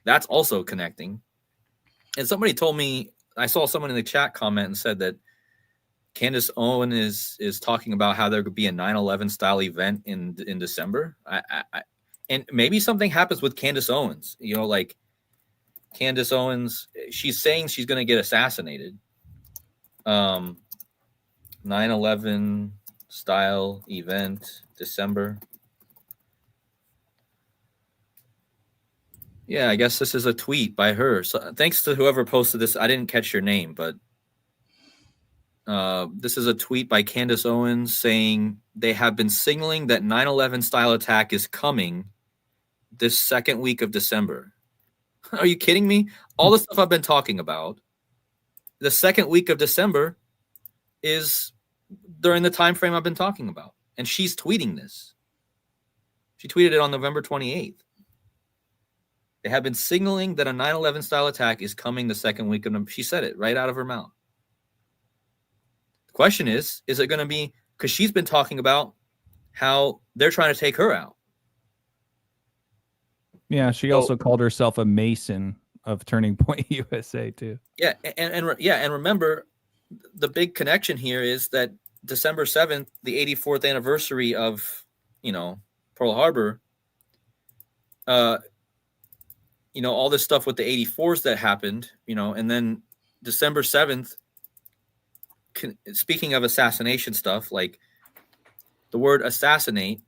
that's also connecting. And somebody told me, I saw someone in the chat comment and said that Candace Owen is talking about how there could be a 9/11 style event in December. And maybe something happens with Candace Owens, like Candace Owens, she's saying she's going to get assassinated. 9/11 style event, December. Yeah, I guess this is a tweet by her. So thanks to whoever posted this. I didn't catch your name, but this is a tweet by Candace Owens saying they have been signaling that 9/11 style attack is coming this second week of December. Are you kidding me? All the stuff I've been talking about, the second week of December is during the time frame I've been talking about. And she's tweeting this. She tweeted it on November 28th. They have been signaling that a 9/11 style attack is coming the second week of November. She said it right out of her mouth. The question is it going to be, because she's been talking about how they're trying to take her out. Yeah, she also called herself a Mason of Turning Point USA too. Yeah, and remember, the big connection here is that December 7th, the 84th anniversary of, Pearl Harbor, all this stuff with the 84s that happened, and then December 7th, speaking of assassination stuff, like the word assassinate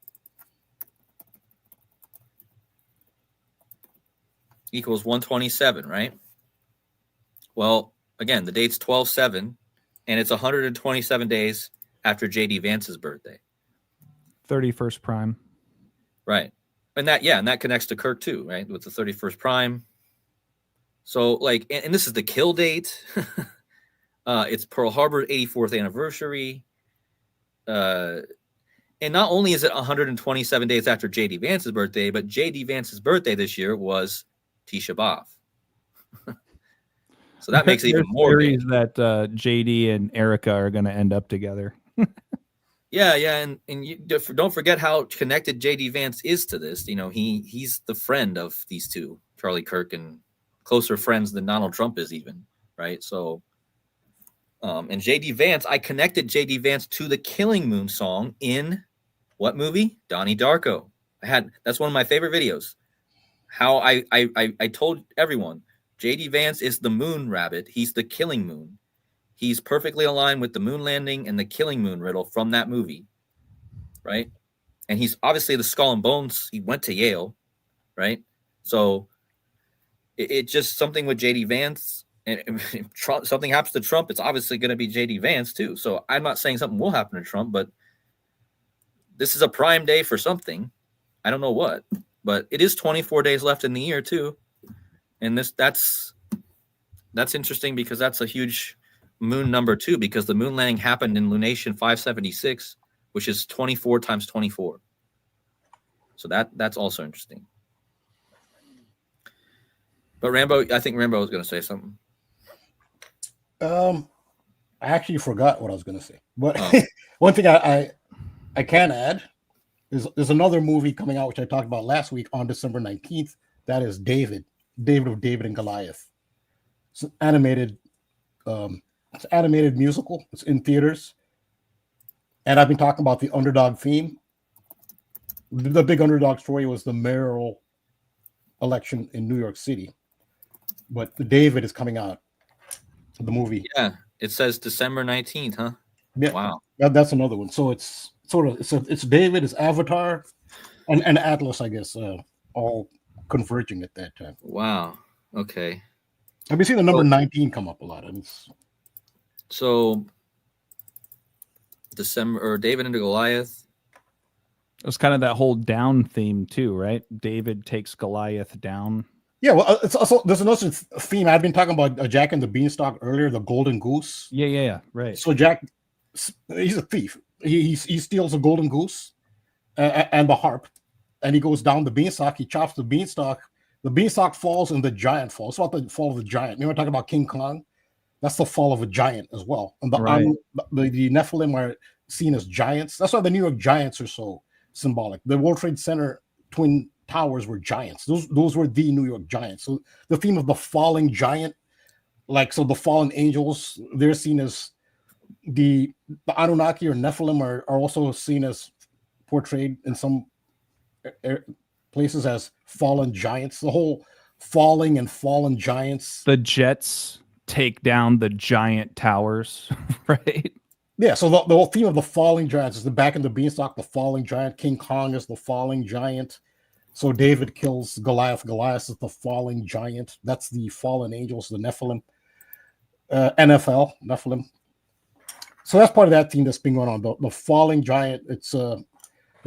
equals 127, right? Well, again, the date's 12/7, and it's 127 days after J.D. Vance's birthday. 31st prime. Right. And that connects to Kirk too, right? With the 31st prime. So and this is the kill date. It's Pearl Harbor's 84th anniversary. And not only is it 127 days after J.D. Vance's birthday, but J.D. Vance's birthday this year was Tisha B'Av. So that makes it even more. Theories that JD and Erica are going to end up together. Yeah, and you don't forget how connected J.D. Vance is to this. He's the friend of these two, Charlie Kirk, and closer friends than Donald Trump is even, right? So, and J.D. Vance, I connected J.D. Vance to the Killing Moon song in what movie? Donnie Darko. That's one of my favorite videos. How I told everyone, J.D. Vance is the moon rabbit. He's the Killing Moon. He's perfectly aligned with the moon landing and the Killing Moon riddle from that movie, right? And he's obviously the Skull and Bones. He went to Yale, right? So it's just something with J.D. Vance. And if something happens to Trump, it's obviously going to be J.D. Vance too. So I'm not saying something will happen to Trump, but this is a prime day for something. I don't know what, but it is 24 days left in the year too. And that's interesting because that's a huge moon number too, because the moon landing happened in lunation 576, which is 24 times 24. So that's also interesting. But I think Rambo was going to say something. I actually forgot what I was going to say, but one thing I can add is there's another movie coming out, which I talked about last week on December 19th. That is David of David and Goliath. It's an animated musical. It's in theaters. And I've been talking about the underdog theme. The big underdog story was the mayoral election in New York City. But the David is coming out, the movie. Yeah, it says December 19th, huh? Yeah. Wow. That's another one. So it's David, it's Avatar, and Atlas, I guess, all converging at that time. Wow. Okay. I've been seeing the number 19 come up a lot. So December, or David and Goliath. It was kind of that whole down theme too, right? David takes Goliath down. Yeah, well, it's also there's another theme. I've been talking about Jack and the Beanstalk earlier, the golden goose. Yeah, right. So Jack, he's a thief. He steals a golden goose and the harp, and he goes down the beanstalk. He chops the beanstalk. The beanstalk falls, and the giant falls. It's about the fall of the giant. You know, we're talking about King Kong. That's the fall of a giant as well. And the Nephilim are seen as giants. That's why the New York Giants are so symbolic. The World Trade Center twin towers were giants. Those were the New York Giants. So the theme of the falling giant, the fallen angels, they're seen as the Anunnaki or Nephilim are also seen as portrayed in some places as fallen giants. The whole falling and fallen giants. The jets take down the giant towers, right? Yeah, so the whole theme of the falling giants is the back in the beanstalk, the falling giant. King Kong is the falling giant. So David kills Goliath. Goliath is the falling giant. That's the fallen angels, the Nephilim. Nephilim. So that's part of that theme that's been going on. The falling giant, it's the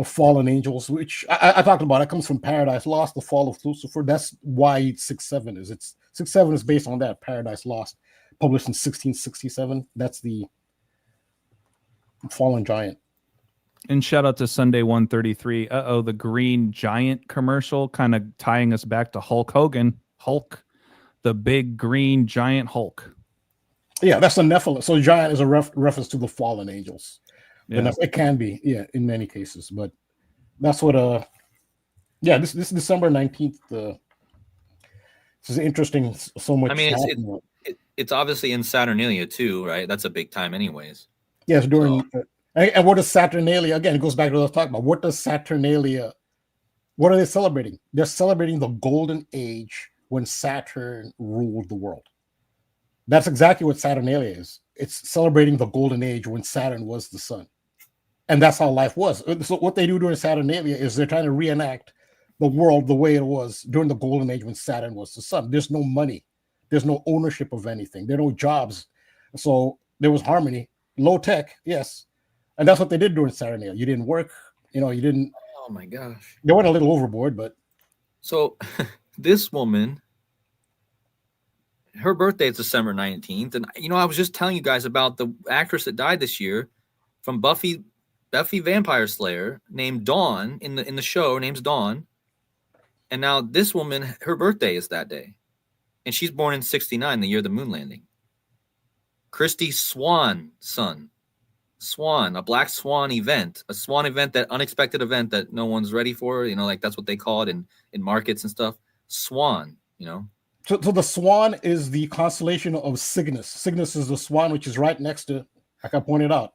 fallen angels, which I talked about. It comes from Paradise Lost, the fall of Lucifer. That's why 6-7 is. 6-7 is based on that, Paradise Lost, published in 1667. That's the fallen giant. And shout out to Sunday 133. The Green Giant commercial, kind of tying us back to Hulk Hogan. Hulk, the big green giant Hulk. Yeah, that's a Nephilim. So giant is a reference to the fallen angels. Yeah. It can be, in many cases. But that's what this December 19th. This is interesting. So much. I mean, it's obviously in Saturnalia too, right? That's a big time, anyways. Yes, during and what is Saturnalia? Again, it goes back to what I was talking about. What does Saturnalia? What are they celebrating? They're celebrating the golden age when Saturn ruled the world. That's exactly what Saturnalia is. It's celebrating the golden age when Saturn was the sun. And that's how life was. So what they do during Saturnalia is they're trying to reenact the world the way it was during the golden age when Saturn was the sun. There's no money. There's no ownership of anything. There are no jobs. So there was harmony, low tech, yes. And that's what they did during Saturnalia. You didn't work, you didn't. Oh my gosh. They went a little overboard, but. So this woman, her birthday is December 19th. And, I was just telling you guys about the actress that died this year from Buffy Vampire Slayer, named Dawn in the show. Her name's Dawn. And now this woman, her birthday is that day. And she's born in 1969, the year of the moon landing. Christy Swan, son. Swan, a black swan event. A swan event, that unexpected event that no one's ready for. That's what they call it in markets and stuff. Swan, So the swan is the constellation of Cygnus. Cygnus is the swan, which is right next to, like I pointed out,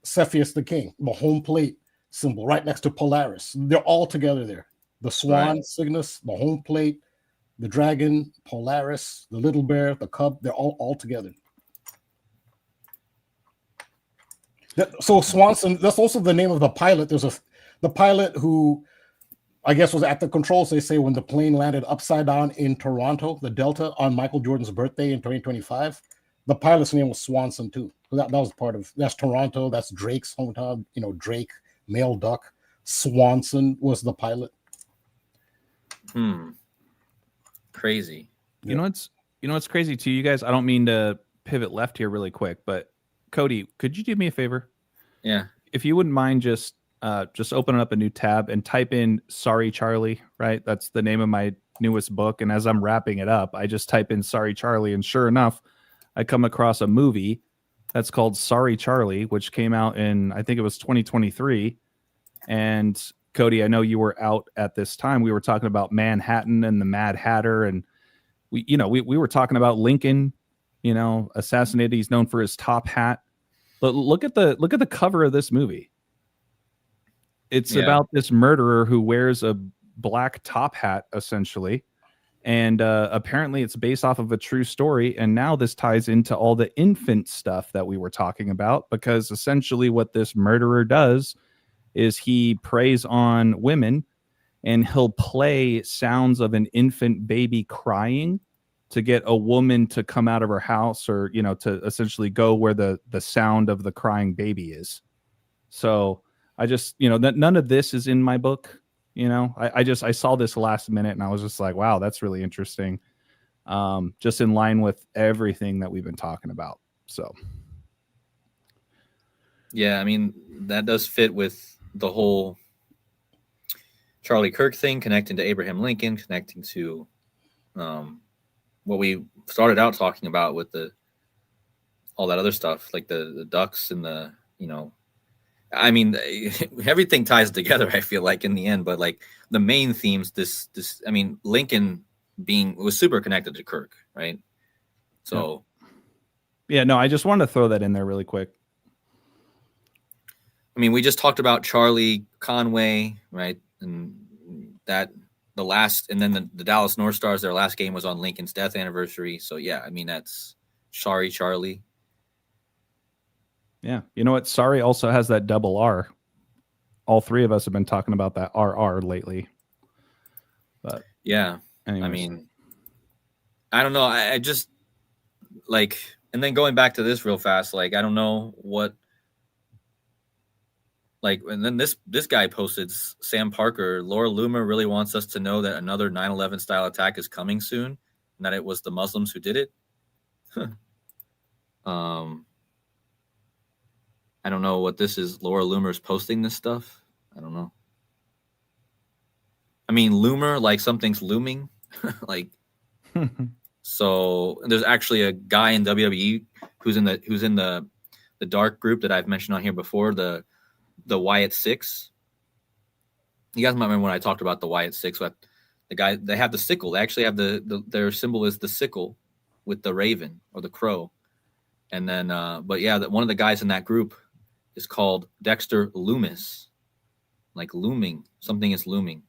Cepheus the king, the home plate symbol, right next to Polaris. They're all together there. The swan, right. Cygnus, the home plate, the dragon, Polaris, the little bear, the cub, they're all together. So Swanson, that's also the name of the pilot. There's the pilot who I guess was at the controls, they say, when the plane landed upside down in Toronto, the Delta, on Michael Jordan's birthday in 2025. The pilot's name was Swanson too. That was part of, that's Toronto, that's Drake's hometown, Drake, male duck. Swanson was the pilot. Crazy. You know what's crazy too, you guys? I don't mean to pivot left here really quick, but Cody, could you do me a favor? Yeah. If you wouldn't mind just opening up a new tab and type in Sorry Charlie, right? That's the name of my newest book. And as I'm wrapping it up, I just type in Sorry Charlie. And sure enough, I come across a movie that's called Sorry Charlie, which came out in, I think it was 2023. And Cody, I know you were out at this time. We were talking about Manhattan and the Mad Hatter. And we were talking about Lincoln, assassinated. He's known for his top hat. But look at the cover of this movie. It's about this murderer who wears a black top hat, essentially. And apparently it's based off of a true story. And now this ties into all the infant stuff that we were talking about, because essentially what this murderer does is he preys on women and he'll play sounds of an infant baby crying to get a woman to come out of her house, or, to essentially go where the sound of the crying baby is. So I just, none of this is in my book. I saw this last minute and I was just like, wow, that's really interesting. Just in line with everything that we've been talking about. So. Yeah. I mean, that does fit with the whole Charlie Kirk thing, connecting to Abraham Lincoln, connecting to what we started out talking about with all that other stuff, like the ducks and the, I mean, everything ties together, I feel like, in the end, but like the main themes, I mean, Lincoln was super connected to Kirk, right? So. Yeah, no, I just wanted to throw that in there really quick. I mean, we just talked about Charlie Conway, right? And that and then the Dallas North Stars, their last game was on Lincoln's death anniversary. So yeah, I mean, that's Sorry Charlie. Yeah. You know what? Sorry also has that double R. All three of us have been talking about that RR lately. But yeah, anyways. I mean, I don't know. I just like, and then going back to this real fast, like, I don't know what, like, and then this guy posted, Sam Parker, Laura Loomer really wants us to know that another 9/11 style attack is coming soon, and that it was the Muslims who did it. I don't know what this is. Laura Loomer's posting this stuff. I don't know. I mean, loomer, like something's looming. Like, so there's actually a guy in WWE who's in the dark group that I've mentioned on here before, the Wyatt Six. You guys might remember when I talked about the Wyatt Six. But the guy, they have the sickle. They actually have their symbol is the sickle with the raven or the crow. And then, but yeah, one of the guys in that group is called Dexter Loomis, like looming. Something is looming.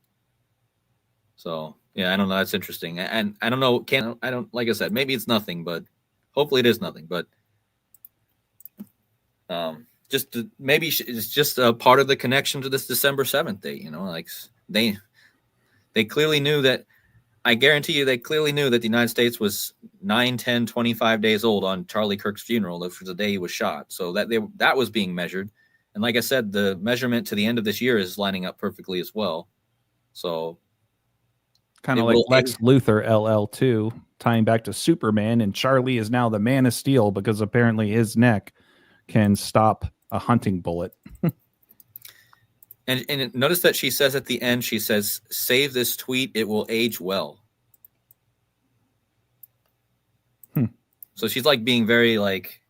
So yeah, I don't know. That's interesting. And I don't know. Like I said, maybe it's nothing, but hopefully it is nothing. But maybe it's just a part of the connection to this December 7th date. You know, like they clearly knew that. I guarantee you, they clearly knew that the United States was 9, 10, 25 days old on Charlie Kirk's funeral, which was the day he was shot. So that was being measured. And like I said, the measurement to the end of this year is lining up perfectly as well. So kind of like Lex Luthor LL2, tying back to Superman, and Charlie is now the Man of Steel because apparently his neck can stop a hunting bullet. And notice that she says at the end, she says, "Save this tweet; it will age well." So she's like being very like,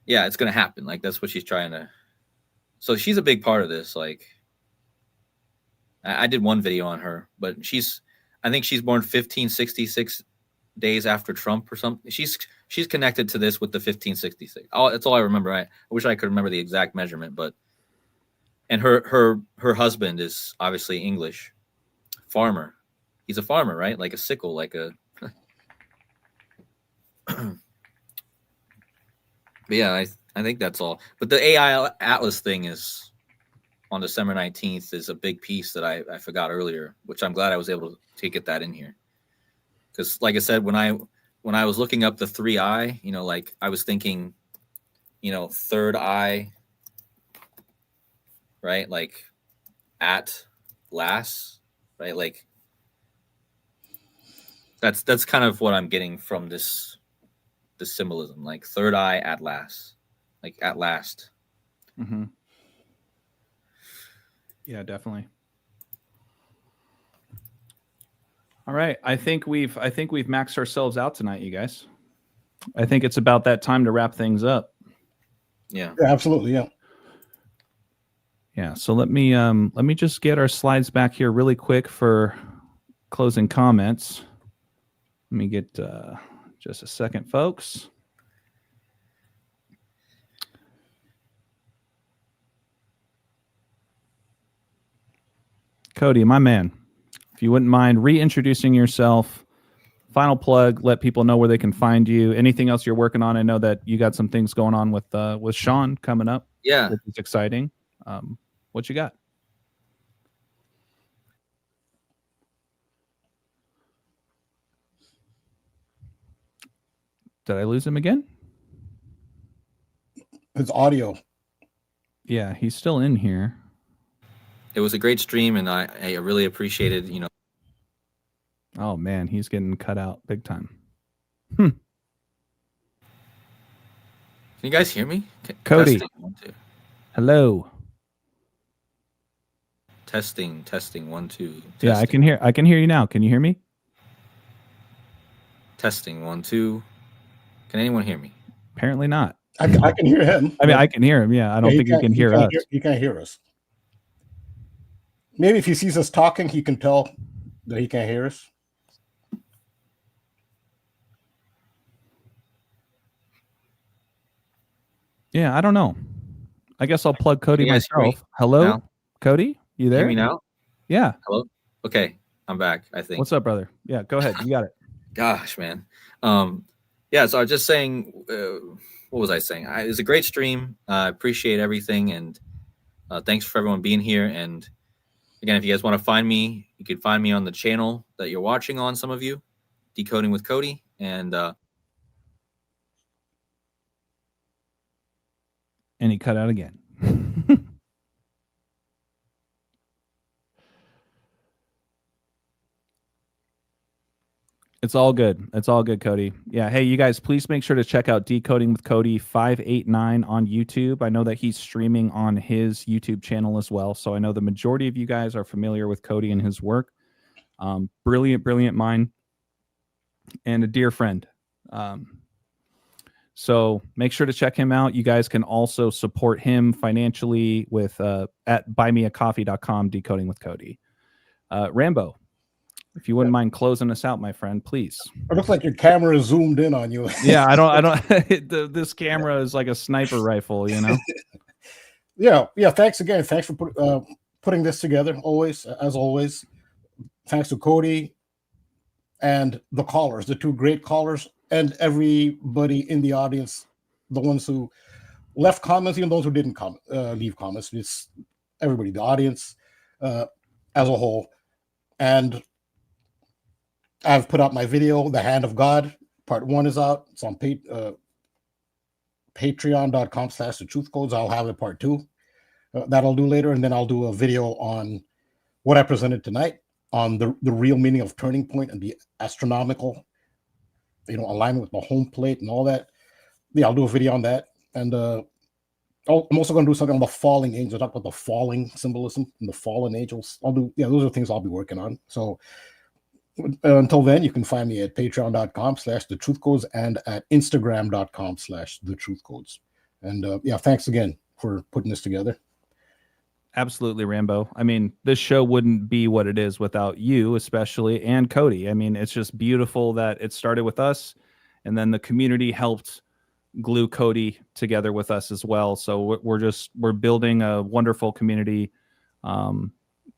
yeah, it's gonna happen. Like that's what she's trying to. So she's a big part of this. Like, I did one video on her, but I think she's born 1566 days after Trump or something. She's connected to this with the 1566. That's all I remember. I wish I could remember the exact measurement, but. And her husband is obviously English, farmer. He's a farmer, right? Like a sickle, like a. But yeah, I think that's all. But the AI Atlas thing is on December 19th is a big piece that I forgot earlier, which I'm glad I was able to get that in here. Because like I said, when I was looking up the 3i, you know, like I was thinking, you know, third eye. Right, like at last, right? Like that's kind of what I'm getting from this symbolism, like third eye at last, like at last. Mm-hmm. Yeah, definitely. All right, I think we've maxed ourselves out tonight, you guys. I think it's about that time to wrap things up. Yeah, absolutely, yeah. Yeah, so let me just get our slides back here really quick for closing comments. Let me get just a second, folks. Cody, my man, if you wouldn't mind reintroducing yourself, final plug, let people know where they can find you. Anything else you're working on? I know that you got some things going on with Sean coming up. Yeah, which is exciting. What you got? Did I lose him again? His audio. Yeah, he's still in here. It was a great stream, and I really appreciated, you know. Oh man, he's getting cut out big time. Can you guys hear me? Cody. Testing, 1, 2. Hello. Testing 1, 2. Testing. Yeah, I can hear you now. Can you hear me? Testing 1, 2. Can anyone hear me? Apparently not. I can hear him. I mean, I can hear him. Yeah, I don't think he can hear us. He can't hear us. Maybe if he sees us talking, he can tell that he can't hear us. Yeah, I don't know. I guess I'll plug Cody myself. Hello, now? Cody, you there? Hear me now? Yeah. Hello? Okay, I'm back, I think. What's up, brother? Yeah, go ahead. You got it. Gosh, man. Yeah, so I was just saying, what was I saying? It was a great stream. I appreciate everything, and thanks for everyone being here. And again, if you guys want to find me, you can find me on the channel that you're watching on, some of you, Decoding with Cody. And he cut out again. It's all good. It's all good, Cody. Yeah. Hey, you guys, please make sure to check out Decoding with Cody 589 on YouTube. I know that he's streaming on his YouTube channel as well. So I know the majority of you guys are familiar with Cody and his work. Brilliant mind and a dear friend. So make sure to check him out. You guys can also support him financially with at buymeacoffee.com, Decoding with Cody. Rambo, if you wouldn't mind closing us out, my friend, please. It looks like your camera is zoomed in on you. Yeah, I don't. This camera is like a sniper rifle, you know. Yeah. Thanks again. Thanks for putting this together. As always. Thanks to Cody and the callers, the two great callers, and everybody in the audience, the ones who left comments, even those who didn't leave comments. It's everybody, the audience as a whole. And I've put out my video, The Hand of God. Part 1 is out. It's on patreon.com/thetruthcodes. I'll have it part 2. That I'll do later. And then I'll do a video on what I presented tonight on the real meaning of turning point and the astronomical, alignment with the home plate and all that. Yeah, I'll do a video on that. And I'm also going to do something on the falling angels. Talk about the falling symbolism and the fallen angels. Those are things I'll be working on. So until then, you can find me at patreon.com/thetruthcodes and at instagram.com/thetruthcodes. And thanks again for putting this together. Absolutely, Rambo. I mean, this show wouldn't be what it is without you, especially, and Cody. I mean, it's just beautiful that it started with us, and then the community helped glue Cody together with us as well. So we're building a wonderful community.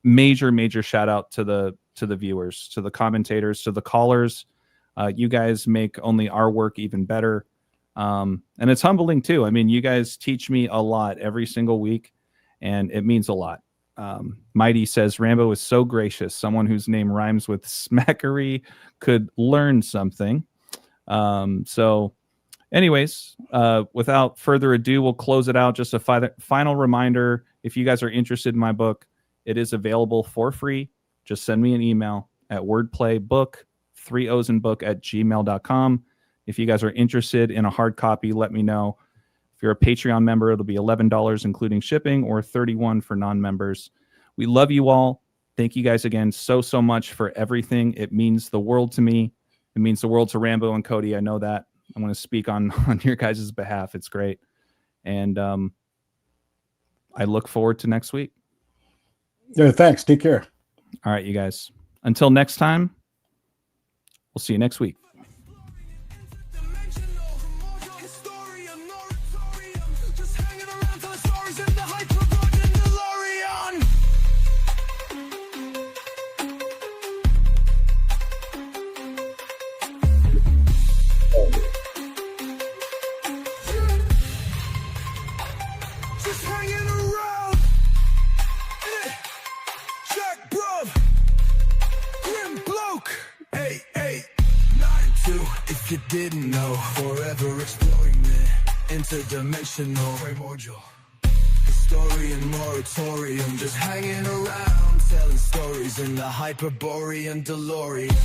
Major shout out to the viewers, to the commentators, to the callers. You guys make only our work even better. And it's humbling too. I mean, you guys teach me a lot every single week, and it means a lot. Mighty says, Rambo is so gracious. Someone whose name rhymes with smackery could learn something. So anyways, without further ado, we'll close it out. Just a final reminder, if you guys are interested in my book, it is available for free. Just send me an email at wordplaybook3osinbook@gmail.com. If you guys are interested in a hard copy, let me know. If you're a Patreon member, it'll be $11 including shipping, or $31 for non-members. We love you all. Thank you guys again so much for everything. It means the world to me. It means the world to Rambo and Cody. I know that. I'm going to speak on your guys' behalf. It's great. And I look forward to next week. Yeah, thanks. Take care. All right, you guys. Until next time, we'll see you next week. If you didn't know, forever exploring the interdimensional primordial historian moratorium, just hanging around telling stories in the Hyperborean DeLorean.